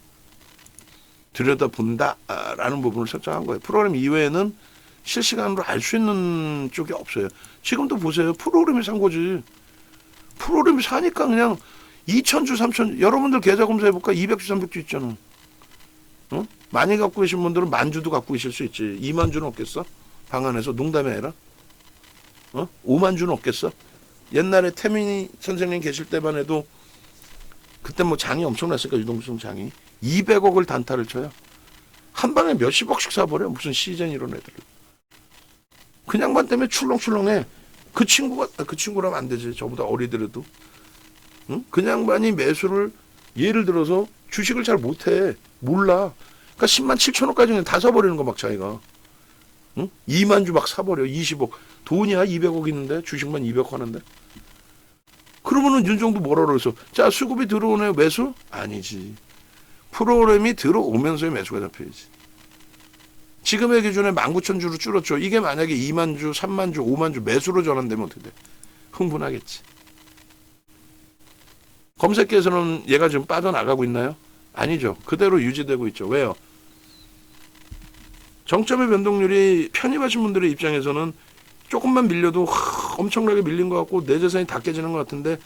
들여다본다라는 부분을 설정한 거예요. 프로그램 이외에는 실시간으로 알 수 있는 쪽이 없어요. 지금도 보세요. 프로그램이 산 거지. 프로그램이 사니까 그냥 2,000주, 3,000주. 여러분들 계좌 검사해볼까? 200주, 300주 있잖아. 많이 갖고 계신 분들은 만주도 갖고 계실 수 있지. 2만 주는 없겠어? 방 안에서 농담이 아니라. 5만 주는 없겠어? 옛날에 태민이 선생님 계실 때만 해도 그때 뭐 장이 엄청났으니까 유동성 장이 200억을 단타를 쳐요. 한 방에 몇십억씩 사버려. 무슨 시즌 이런 애들. 그냥만 때문에 출렁출렁해. 그 친구라면 안 되지. 저보다 어리더라도. 응? 그냥만이 매수를 예를 들어서 주식을 잘 못해. 몰라. 그러니까 10만 7천억까지는 다 사버리는 거 막 자기가. 응? 2만 주 막 사버려. 20억. 돈이야 200억 있는데 주식만 200억 하는데. 그러면은 윤정도 뭐라 그래서 자 수급이 들어오네요. 매수? 아니지. 프로그램이 들어오면서의 매수가 잡혀야지. 지금의 기준에 19,000주로 줄었죠. 이게 만약에 2만 주, 3만 주, 5만 주 매수로 전환되면 어떻게 돼? 흥분하겠지. 검색기에서는 얘가 지금 빠져나가고 있나요? 아니죠. 그대로 유지되고 있죠. 왜요? 정점의 변동률이 편입하신 분들의 입장에서는 조금만 밀려도 엄청나게 밀린 것 같고 내 재산이 다 깨지는 것 같은데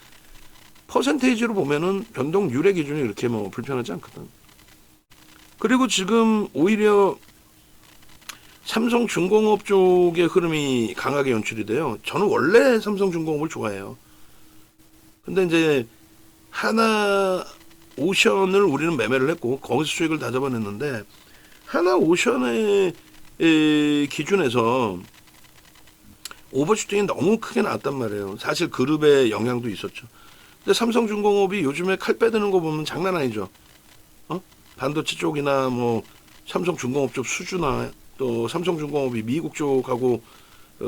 퍼센테이지로 보면은 변동률의 기준이 그렇게 뭐 불편하지 않거든. 그리고 지금 오히려 삼성중공업 쪽의 흐름이 강하게 연출이 돼요. 저는 원래 삼성중공업을 좋아해요. 근데 이제 하나오션을 우리는 매매를 했고 거기서 수익을 다 잡아냈는데 하나오션의 기준에서 오버슈팅이 너무 크게 나왔단 말이에요. 사실 그룹의 영향도 있었죠. 근데 삼성중공업이 요즘에 칼 빼드는 거 보면 장난 아니죠. 반도체 쪽이나 뭐 삼성중공업 쪽 수주나 또 삼성중공업이 미국 쪽하고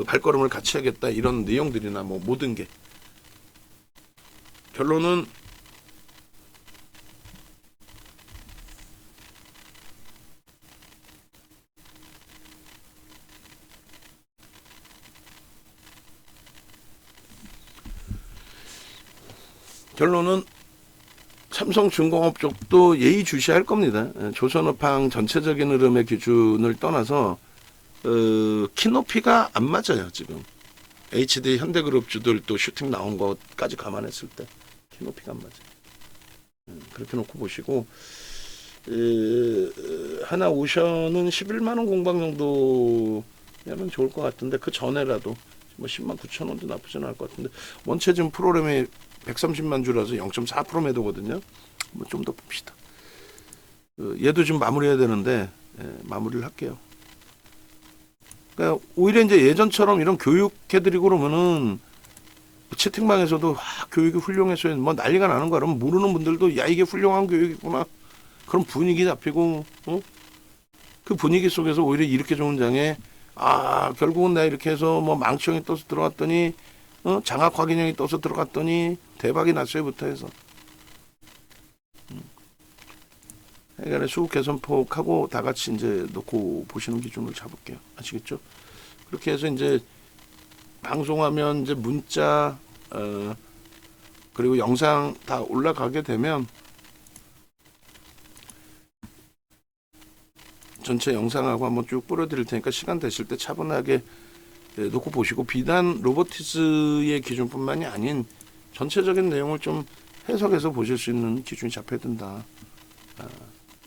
발걸음을 같이 하겠다 이런 내용들이나 뭐 모든 게 결론은 삼성중공업 쪽도 예의주시할 겁니다. 조선업황 전체적인 흐름의 기준을 떠나서 키높이가 안 맞아요. 지금 HD 현대그룹주들 또 슈팅 나온 것까지 감안했을 때 키높이가 안 맞아요. 그렇게 놓고 보시고 하나오션은 11만 원 공방 정도면 좋을 것 같은데 그 전에라도 뭐 10만 9천 원도 나쁘진 않을 것 같은데 원체 지금 프로그램이 130만 주라서 0.4% 매도거든요. 뭐 좀 더 봅시다. 얘도 지금 마무리해야 되는데 마무리를 할게요. 그러니까 오히려 이제 예전처럼 이런 교육해드리고 그러면은 채팅방에서도 교육이 훌륭해서 뭐 난리가 나는 거야. 그러면 모르는 분들도 야 이게 훌륭한 교육이구나. 그런 분위기 잡히고 그 분위기 속에서 오히려 이렇게 좋은 장에 결국은 내가 이렇게 해서 뭐 망치형이 떠서 들어갔더니 장학 확인형이 떠서 들어갔더니 대박이 났어요부터 해서 그러니까 수급 개선폭하고 다 같이 이제 놓고 보시는 기준을 잡을게요. 아시겠죠? 그렇게 해서 이제 방송하면 이제 문자 그리고 영상 다 올라가게 되면 전체 영상하고 한번 쭉 뿌려드릴 테니까 시간 되실 때 차분하게 놓고 보시고 비단 로보티즈의 기준뿐만이 아닌 전체적인 내용을 좀 해석해서 보실 수 있는 기준이 잡혀야 된다.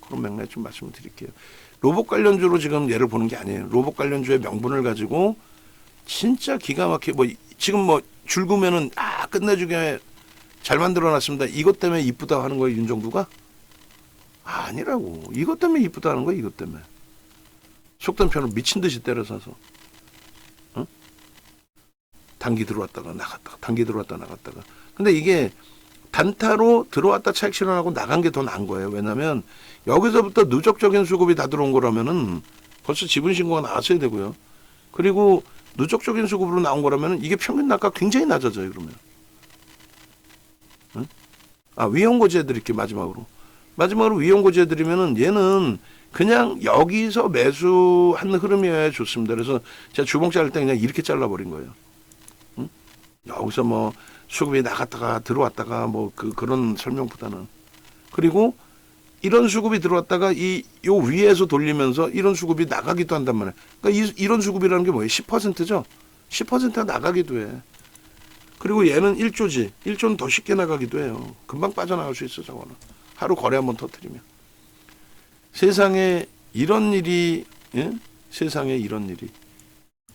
그런 맥락에 좀 말씀을 드릴게요. 로봇 관련주로 지금 예를 보는 게 아니에요. 로봇 관련주의 명분을 가지고 진짜 기가 막히게 뭐 지금 뭐 줄구면은 끝내주게 잘 만들어놨습니다. 이것 때문에 이쁘다 하는 거예요, 윤정두가? 아니라고. 이것 때문에 이쁘다 하는 거예요, 이것 때문에. 속된 편을 미친 듯이 때려서서. 단기 들어왔다가 나갔다가, 단기 들어왔다 나갔다가. 근데 이게 단타로 들어왔다 차익 실현하고 나간 게 더 나은 거예요. 왜냐면 여기서부터 누적적인 수급이 다 들어온 거라면은 벌써 지분 신고가 나왔어야 되고요. 그리고 누적적인 수급으로 나온 거라면 이게 평균 단가 굉장히 낮아져요. 그러면. 위험고지 해드릴게요. 마지막으로 위험고지 해드리면은 얘는 그냥 여기서 매수한 흐름이어야 좋습니다. 그래서 제가 주봉 자를 때 그냥 이렇게 잘라버린 거예요. 여기서 뭐 수급이 나갔다가 들어왔다가 뭐 그런 설명보다는. 그리고 이런 수급이 들어왔다가 요 위에서 돌리면서 이런 수급이 나가기도 한단 말이에요. 그러니까 이런 수급이라는 게 뭐예요? 10%죠? 10%가 나가기도 해. 그리고 얘는 1조지. 1조는 더 쉽게 나가기도 해요. 금방 빠져나갈 수 있어, 저거는. 하루 거래 한번 터뜨리면. 세상에 이런 일이, 세상에 이런 일이.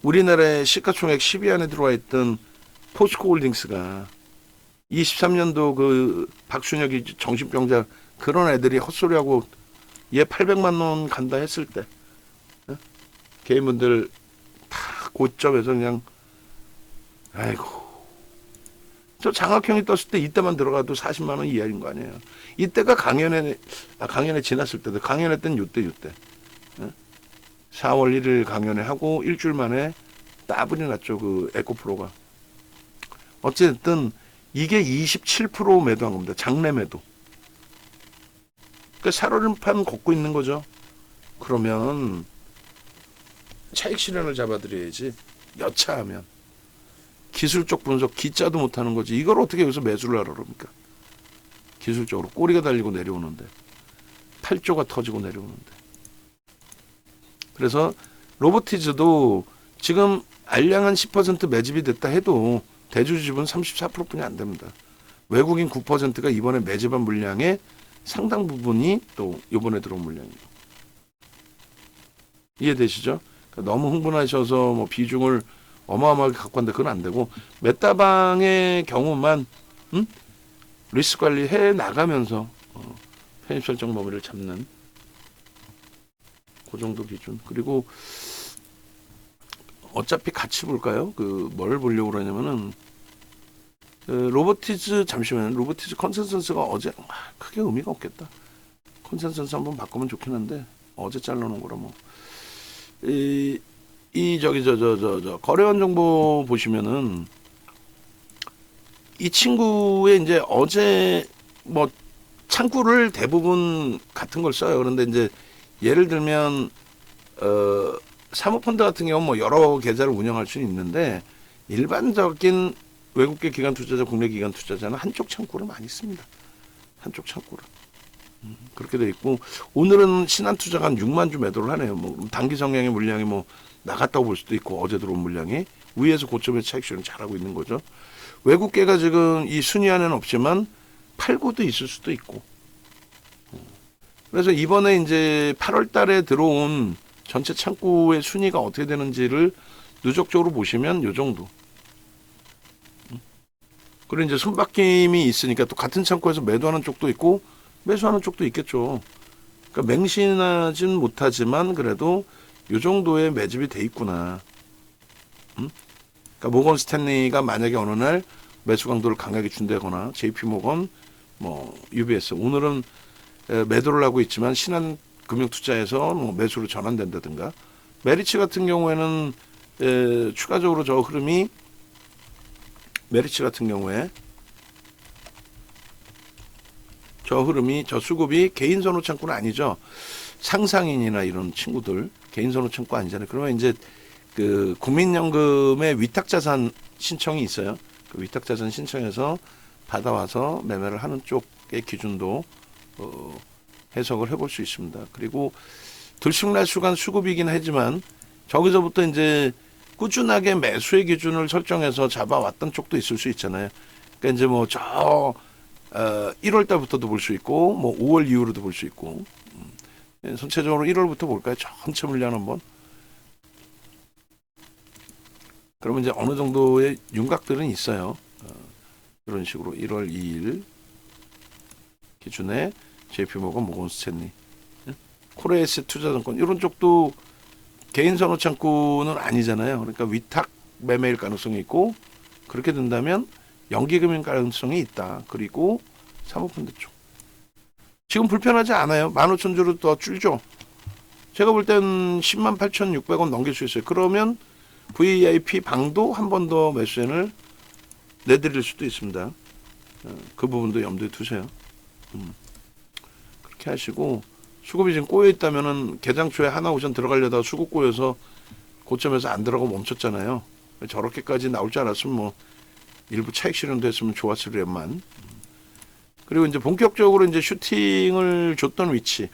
우리나라의 시가총액 10위 안에 들어와 있던 포스코홀딩스가 23년도 그 박순혁이 정신병자 그런 애들이 헛소리하고 얘 800만 원 간다 했을 때 개인분들 다 고점에서 그냥 아이고 저 장학형이 떴을 때 이때만 들어가도 40만 원 이하인 거 아니에요. 이때가 강연회 지났을 때도 강연회 때는 요때 4월 1일 강연회 하고 일주일 만에 따블이 났죠. 그 에코프로가. 어쨌든 이게 27% 매도한 겁니다. 장내 매도. 그러니까 살얼음판 걷고 있는 거죠. 그러면 차익 실현을 잡아드려야지. 여차하면. 기술적 분석 기자도 못하는 거지. 이걸 어떻게 여기서 매수를 하라 그럽니까? 기술적으로 꼬리가 달리고 내려오는데 8조가 터지고 내려오는데. 그래서 로보티즈도 지금 알량한 10% 매집이 됐다 해도 대주 지분 34%뿐이 안 됩니다. 외국인 9%가 이번에 매집한 물량의 상당 부분이 또 이번에 들어온 물량이에요. 이해되시죠? 그러니까 너무 흥분하셔서 뭐 비중을 어마어마하게 갖고 왔는데 그건 안 되고 메타방의 경우만 리스크 관리 해 나가면서 편입 설정 범위를 잡는 그 정도 기준. 그리고 어차피 같이 볼까요? 뭘 보려고 그러냐면은 로보티즈 잠시만요. 로보티즈 컨센서스가 어제 크게 의미가 없겠다. 컨센서스 한번 바꾸면 좋긴 한데 어제 잘라놓은 거라 뭐. 거래원 정보 보시면은 이 친구의 이제 어제 뭐 창구를 대부분 같은 걸 써요. 그런데 이제 예를 들면 사모펀드 같은 경우는 뭐 여러 계좌를 운영할 수는 있는데 일반적인 외국계 기관 투자자, 국내 기관 투자자는 한쪽 창구를 많이 씁니다. 한쪽 창구를. 그렇게 돼 있고 오늘은 신한투자가 한 6만 주 매도를 하네요. 뭐 단기 성향의 물량이 뭐 나갔다고 볼 수도 있고 어제 들어온 물량이 위에서 고점의 차익 실현 잘하고 있는 거죠. 외국계가 지금 이 순위 안에는 없지만 팔고도 있을 수도 있고. 그래서 이번에 이제 8월 달에 들어온 전체 창구의 순위가 어떻게 되는지를 누적적으로 보시면 요 정도. 그리고 이제 손바뀜이 있으니까 또 같은 창고에서 매도하는 쪽도 있고 매수하는 쪽도 있겠죠. 그러니까 맹신하진 못하지만 그래도 요 정도의 매집이 돼 있구나. 그러니까 모건 스탠리가 만약에 어느 날 매수 강도를 강하게 준다거나 JP 모건, 뭐 UBS 오늘은 매도를 하고 있지만 신한금융투자에서 뭐 매수로 전환된다든가 메리츠 같은 경우에는 추가적으로 저 흐름이 메리츠 같은 경우에 저 수급이 개인 선호 창구는 아니죠. 상상인이나 이런 친구들 개인 선호 창구 아니잖아요. 그러면 이제 그 국민연금의 위탁자산 신청이 있어요. 그 위탁자산 신청해서 받아와서 매매를 하는 쪽의 기준도 해석을 해볼 수 있습니다. 그리고 들쑥날쑥한 수급이긴 하지만 저기서부터 이제 꾸준하게 매수의 기준을 설정해서 잡아왔던 쪽도 있을 수 있잖아요. 그러니까 이제 뭐 저 1월 달부터도 볼 수 있고 뭐 5월 이후로도 볼 수 있고 전체적으로 1월부터 볼까요? 전체 물량 한번. 그러면 이제 어느 정도의 윤곽들은 있어요. 이런 식으로 1월 2일 기준에 JP모건, 모건 스탠리, 코레에셋 투자증권 이런 쪽도 개인 선호 창구는 아니잖아요. 그러니까 위탁 매매일 가능성이 있고 그렇게 된다면 연기금일 가능성이 있다. 그리고 사모펀드 쪽 지금 불편하지 않아요. 15,000주로 더 줄죠. 제가 볼 땐 108,600원 넘길 수 있어요. 그러면 VIP 방도 한 번 더 매수인을 내드릴 수도 있습니다. 그 부분도 염두에 두세요. 그렇게 하시고 수급이 지금 꼬여 있다면은 개장 초에 하나오션 들어가려다가 수급 꼬여서 고점에서 안 들어가고 멈췄잖아요. 저렇게까지 나올 줄 알았으면 뭐 일부 차익 실현도 했으면 좋았으련만. 그리고 이제 본격적으로 이제 슈팅을 줬던 위치.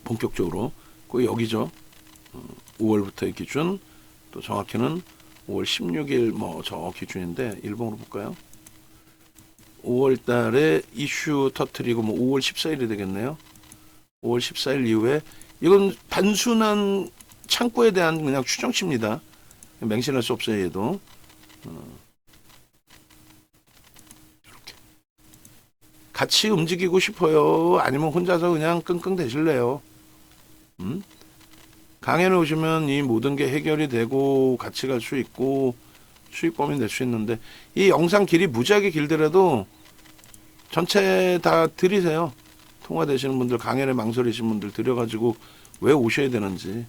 본격적으로 그 여기죠. 5월부터의 기준, 또 정확히는 5월 16일 뭐 저 기준인데 일봉으로 볼까요? 5월 달에 이슈 터트리고 뭐 5월 14일이 되겠네요. 5월 14일 이후에 이건 단순한 창구에 대한 그냥 추정치입니다. 맹신할 수 없어요, 얘도. 이렇게. 같이 움직이고 싶어요? 아니면 혼자서 그냥 끙끙 대실래요? 강연에 오시면 이 모든 게 해결이 되고 같이 갈 수 있고 수익 범위 낼 수 있는데 이 영상 길이 무지하게 길더라도 전체 다 들이세요. 통화되시는 분들, 강연에 망설이신 분들 들여가지고 왜 오셔야 되는지.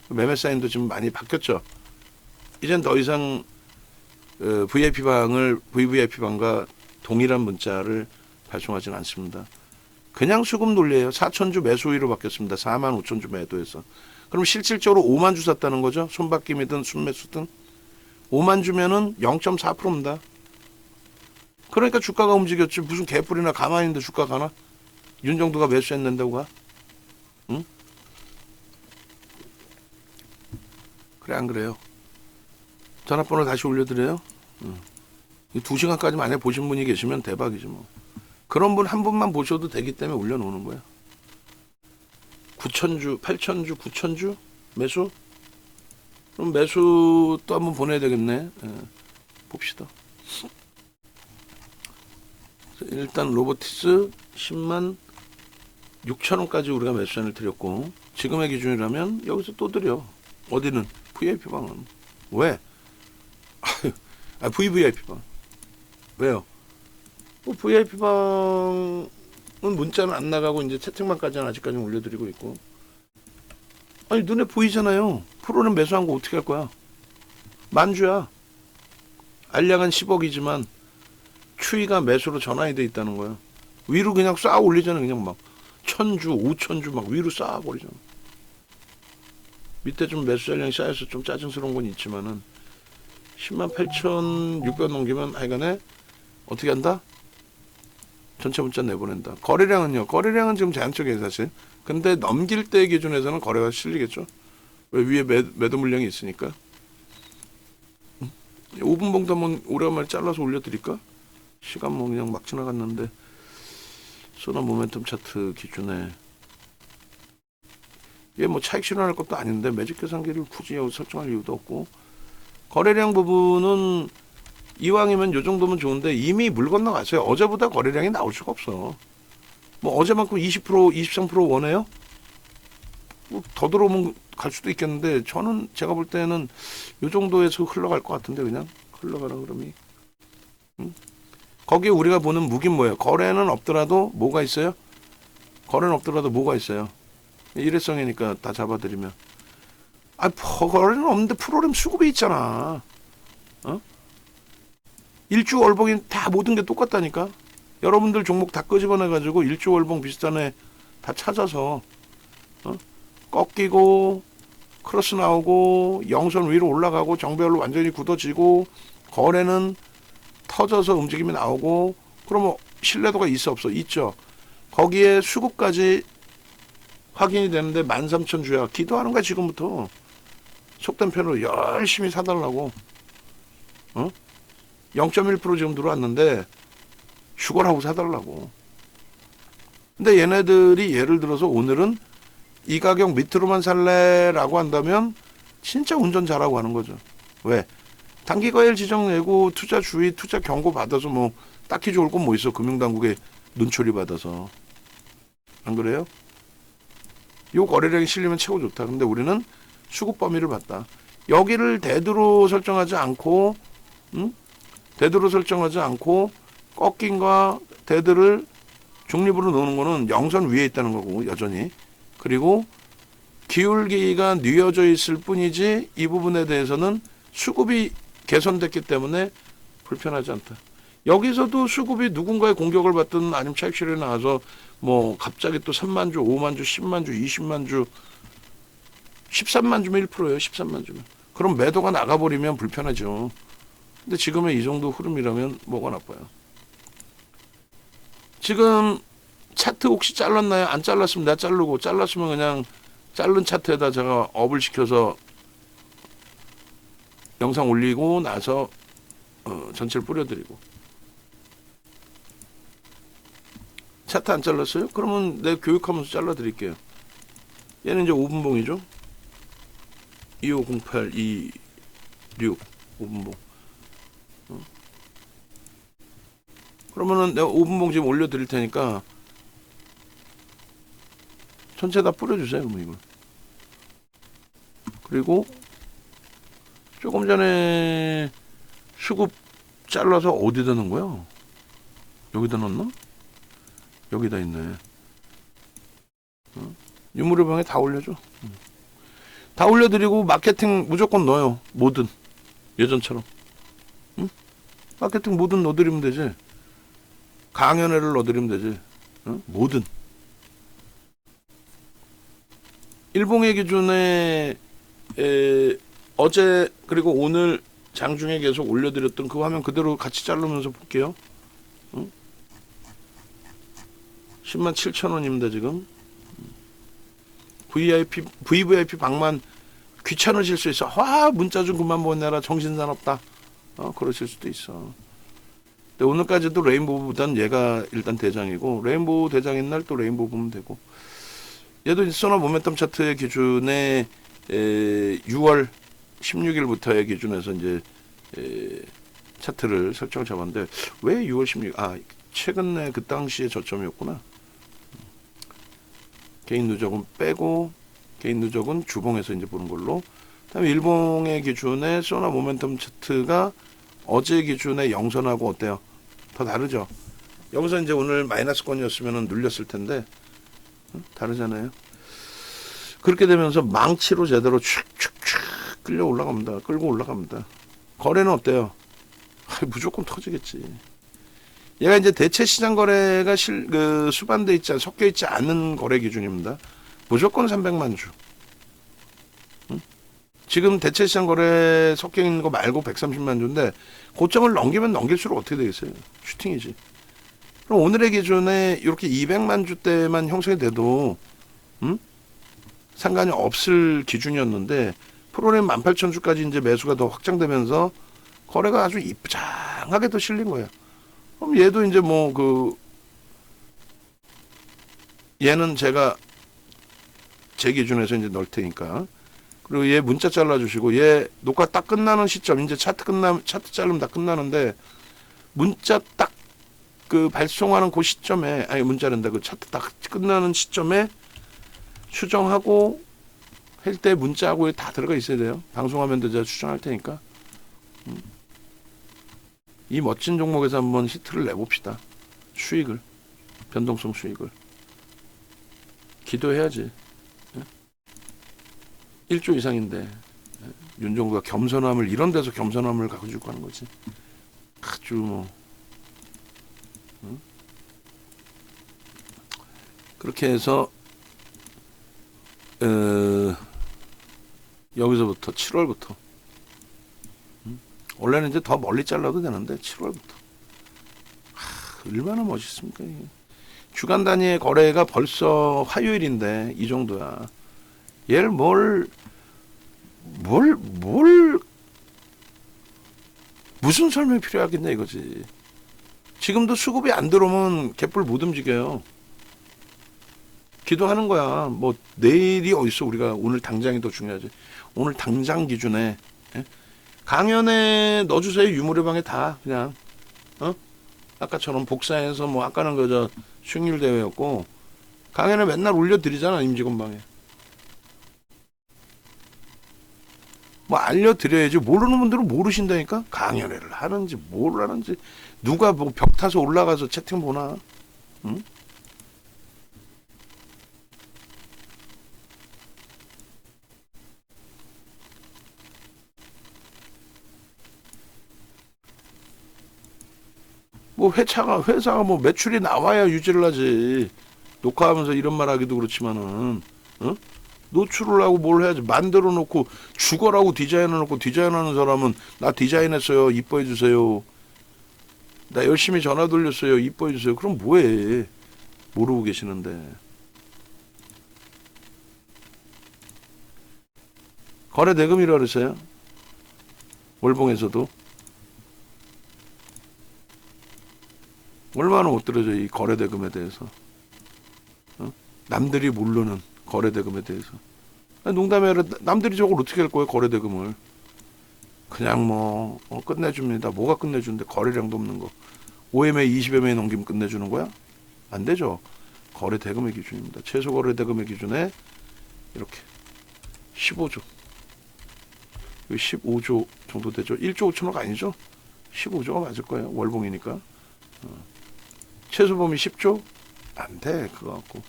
매매 사인도 지금 많이 바뀌었죠. 이젠 더 이상 VVIP방과 동일한 문자를 발송하지는 않습니다. 그냥 수급 논리예요. 4,000주 매수위로 바뀌었습니다. 45,000주 매도해서. 그럼 실질적으로 5만 주 샀다는 거죠. 손바뀜이든 순매수든. 5만 주면은 0.4%입니다. 그러니까 주가가 움직였지. 무슨 개뿔이나 가만히 있는데 주가 가나? 윤정도가 매수했는다고 가? 응? 그래 안 그래요? 전화번호 다시 올려드려요. 이 2시간까지 만약에 보신 분이 계시면 대박이지 뭐. 그런 분 한 분만 보셔도 되기 때문에 올려놓는 거야. 9,000주, 8,000주, 9,000주 매수? 그럼 매수 또 한번 보내야 되겠네. 봅시다. 일단 로보티스 10만 6천원까지 우리가 매수잔을 드렸고 지금의 기준이라면 여기서 또 드려. 어디는? VIP방은. 왜? VVIP방. 왜요? 뭐 VIP방은 문자는 안 나가고 이제 채팅방까지는 아직까지 올려드리고 있고. 아니 눈에 보이잖아요. 프로는 매수한 거 어떻게 할 거야? 만주야. 알량은 10억이지만 추이가 매수로 전환이 돼 있다는 거야. 위로 그냥 쌓아 올리잖아. 그냥 막 1,000주, 5,000주 막 위로 쌓아 버리잖아. 밑에 좀 매수 잔량이 쌓여서 좀 짜증스러운 건 있지만은 108,600 넘기면 하여간에 어떻게 한다? 전체 문자 내보낸다. 거래량은요. 거래량은 지금 제한적이에요 사실. 근데 넘길 때 기준에서는 거래가 실리겠죠. 왜 위에 매도 물량이 있으니까. 5분 봉도 한번 오래간만에 잘라서 올려드릴까? 시간 뭐 그냥 막 지나갔는데. 소나 모멘텀 차트 기준에 얘 뭐 차익 실현할 것도 아닌데 매직 계산기를 굳이 설정할 이유도 없고 거래량 부분은 이왕이면 요 정도면 좋은데 이미 물 건너갔어요. 어제보다 거래량이 나올 수가 없어. 뭐 어제만큼 20% 23% 원해요? 뭐더 들어오면 갈 수도 있겠는데 저는 제가 볼 때는 요 정도에서 흘러갈 것 같은데 그냥 흘러가는 흐름이. 거기에 우리가 보는 무기는 뭐예요? 거래는 없더라도 뭐가 있어요? 거래는 없더라도 뭐가 있어요? 일회성이니까 다 잡아드리면. 아, 거래는 없는데 프로그램 수급이 있잖아. 어? 일주 월봉이 다 모든 게 똑같다니까. 여러분들 종목 다 끄집어내가지고 일주 월봉 비슷한 애 다 찾아서 꺾이고 크로스 나오고 영선 위로 올라가고 정배열로 완전히 굳어지고 거래는 터져서 움직임이 나오고 그러면 신뢰도가 있어 없어? 있죠. 거기에 수급까지 확인이 되는데 13,000주야. 기도하는 거야 지금부터. 속된 편으로 열심히 사달라고. 0.1% 지금 들어왔는데 죽어라고 사달라고. 근데 얘네들이 예를 들어서 오늘은 이 가격 밑으로만 살래라고 한다면 진짜 운전 잘하고 하는 거죠. 왜? 단기 과열 지정 내고 투자 주의, 투자 경고 받아서 뭐 딱히 좋을 건 뭐 있어. 금융당국에 눈초리 받아서. 안 그래요? 요 거래량이 실리면 최고 좋다. 근데 우리는 수급 범위를 봤다. 여기를 대두로 설정하지 않고 대두로 설정하지 않고 꺾인과 대두를 중립으로 놓는 거는 영선 위에 있다는 거고 여전히. 그리고 기울기가 뉘어져 있을 뿐이지 이 부분에 대해서는 수급이 개선됐기 때문에 불편하지 않다. 여기서도 수급이 누군가의 공격을 받든 아니면 차익 실현이 나와서 뭐 갑자기 또 3만 주, 5만 주, 10만 주, 20만 주, 13만 주면 1%예요. 13만 주면. 그럼 매도가 나가버리면 불편하죠. 근데 지금의 이 정도 흐름이라면 뭐가 나빠요. 지금 차트 혹시 잘랐나요? 안 잘랐으면 내가 자르고, 잘랐으면 그냥 자른 차트에다 제가 업을 시켜서 영상 올리고 나서 전체를 뿌려드리고. 차트 안 잘랐어요? 그러면 내가 교육하면서 잘라드릴게요. 얘는 이제 5분봉이죠. 2508, 26 5분봉. 그러면은 내가 5분봉 지금 올려드릴 테니까 전체 다 뿌려주세요. 뭐 이거. 그리고 조금 전에 수급 잘라서 어디다 넣은 거야? 여기다 넣었나? 여기다 있네. 유무료방에 다 올려줘. 다 올려드리고 마케팅 무조건 넣어요. 뭐든 예전처럼. 마케팅 뭐든 넣어드리면 되지. 강연회를 넣어드리면 되지. 뭐든. 일봉의 기준에 어제 그리고 오늘 장중에 계속 올려드렸던 그 화면 그대로 같이 자르면서 볼게요. 107,000원입니다 지금. VVIP 방만 귀찮으실 수 있어. 문자 좀 그만 보내라. 정신사납다. 그러실 수도 있어. 근데 오늘까지도 레인보우보단 얘가 일단 대장이고, 레인보우 대장인 날 또 레인보우 보면 되고. 얘도 소나 모멘텀 차트의 기준에 6월 16일부터의 기준에서 이제 차트를 설정을 잡았는데 왜 6월 16일? 최근에 그 당시에 저점이었구나. 개인 누적은 빼고 개인 누적은 주봉에서 이제 보는 걸로. 그다음에 일봉의 기준에 소나 모멘텀 차트가 어제 기준에 영선하고 어때요? 더 다르죠. 여기서 이제 오늘 마이너스권이었으면 눌렸을 텐데 다르잖아요. 그렇게 되면서 망치로 제대로 축축축 끌고 올라갑니다. 거래는 어때요? 무조건 터지겠지. 얘가 이제 대체 시장 거래가 수반돼 있지 섞여 있지 않은 거래 기준입니다. 무조건 300만 주. 지금 대체 시장 거래 섞여 있는 거 말고 130만 주인데 고점을 넘기면 넘길수록 어떻게 되겠어요? 슈팅이지. 그럼 오늘의 기준에 이렇게 200만 주대만 형성이 돼도 상관이 없을 기준이었는데 프로그램 18,000주까지 이제 매수가 더 확장되면서 거래가 아주 이쁘장하게 더 실린 거예요. 그럼 얘도 이제 얘는 제가 제 기준에서 이제 넣을 테니까 그리고 얘 문자 잘라주시고, 얘 녹화 딱 끝나는 시점, 이제 차트 자르면 다 끝나는데, 문자 딱 그 발송하는 그 시점에, 아니 문자란다, 그 차트 딱 끝나는 시점에 수정하고 할 때 문자하고 다 들어가 있어야 돼요. 방송하면도 제가 수정할 테니까. 이 멋진 종목에서 한번 히트를 내봅시다. 수익을, 변동성 수익을. 기도해야지. 1조 이상인데 윤종구가 겸손함을, 이런 데서 겸손함을 가지고 하는 거지. 아주 뭐 그렇게 해서 여기서부터 7월부터 원래는 이제 더 멀리 잘라도 되는데 7월부터 얼마나 멋있습니까 이게. 주간 단위의 거래가 벌써 화요일인데 이 정도야. 얘를 뭘 무슨 설명이 필요하겠냐 이거지. 지금도 수급이 안 들어오면 개뿔 못 움직여요. 기도하는 거야. 뭐 내일이 어딨어. 우리가 오늘 당장이 더 중요하지. 오늘 당장 기준에 강연에 넣어주세요. 유무료방에 다 그냥 아까처럼 복사해서 뭐 아까는 그저 수익률 대회였고 강연에 맨날 올려드리잖아. 임직원방에. 뭐 알려드려야지. 모르는 분들은 모르신다니까. 강연회를 하는지 뭘 하는지 누가 뭐 벽 타서 올라가서 채팅 보나. 응? 뭐 회사가 뭐 매출이 나와야 유지를 하지. 녹화하면서 이런 말 하기도 그렇지만은 노출을 하고 뭘 해야지. 만들어 놓고 죽어라고 디자인해 놓고 디자인하는 사람은 나 디자인했어요. 이뻐해 주세요. 나 열심히 전화 돌렸어요. 이뻐해 주세요. 그럼 뭐해. 모르고 계시는데. 거래 대금이라 그랬어요. 월봉에서도. 얼마나 못 들어줘 이 거래 대금에 대해서. 남들이 모르는 거래 대금에 대해서. 농담이 아니라 남들이 저걸 어떻게 할 거예요 거래 대금을. 그냥 뭐 끝내줍니다. 뭐가 끝내주는데 거래량도 없는 거. 5MA 20MA 넘기면 끝내주는 거야? 안 되죠. 거래 대금의 기준입니다. 최소 거래 대금의 기준에 이렇게 15조 15조 정도 되죠. 1조 5천억 아니죠? 15조가 맞을 거예요. 월봉이니까. 최소 범위 10조? 안 돼. 그거 갖고.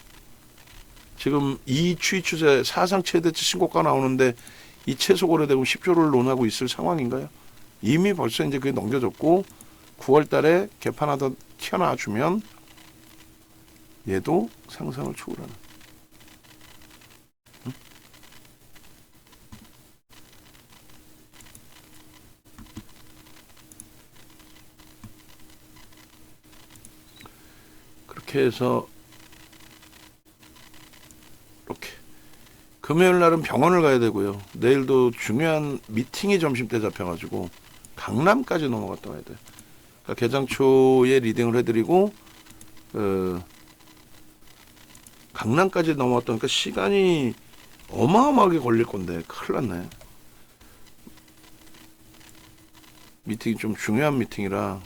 지금 이 추이 추세 사상 최대치 신고가 나오는데 이 최소 거래대금 10조를 논하고 있을 상황인가요? 이미 벌써 이제 그게 넘겨졌고 9월 달에 개판 하나 더 튀어나와주면 얘도 상상을 초월하는. 그렇게 해서 이렇게 금요일 날은 병원을 가야 되고요. 내일도 중요한 미팅이 점심때 잡혀가지고 강남까지 넘어갔다 와야 돼. 그러니까 개장 초에 리딩을 해드리고 강남까지 넘어갔다 보니까 시간이 어마어마하게 걸릴 건데 큰일 났네. 미팅이 좀 중요한 미팅이라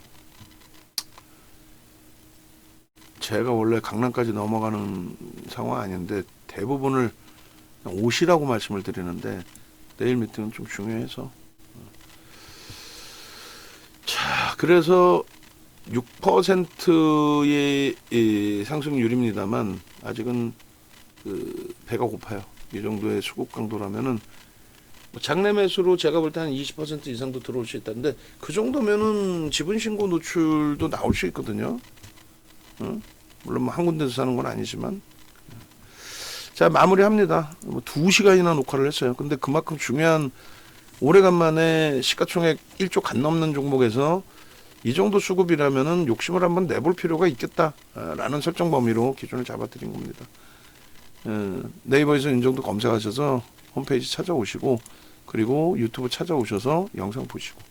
제가 원래 강남까지 넘어가는 상황 아닌데 대부분을 오시라고 말씀을 드리는데 내일 미팅은 좀 중요해서. 자, 그래서 6%의 상승률입니다만 아직은 배가 고파요. 이 정도의 수급 강도라면은 장내 매수로 제가 볼 때 한 20% 이상도 들어올 수 있다는데 그 정도면은 지분 신고 노출도 나올 수 있거든요. 물론 뭐 한 군데서 사는 건 아니지만. 자, 마무리합니다. 뭐 2시간이나 녹화를 했어요. 근데 그만큼 중요한 오래간만에 시가총액 1조 간 넘는 종목에서 이 정도 수급이라면은 욕심을 한번 내볼 필요가 있겠다라는 설정 범위로 기준을 잡아드린 겁니다. 네이버에서 윤종도 검색하셔서 홈페이지 찾아오시고 그리고 유튜브 찾아오셔서 영상 보시고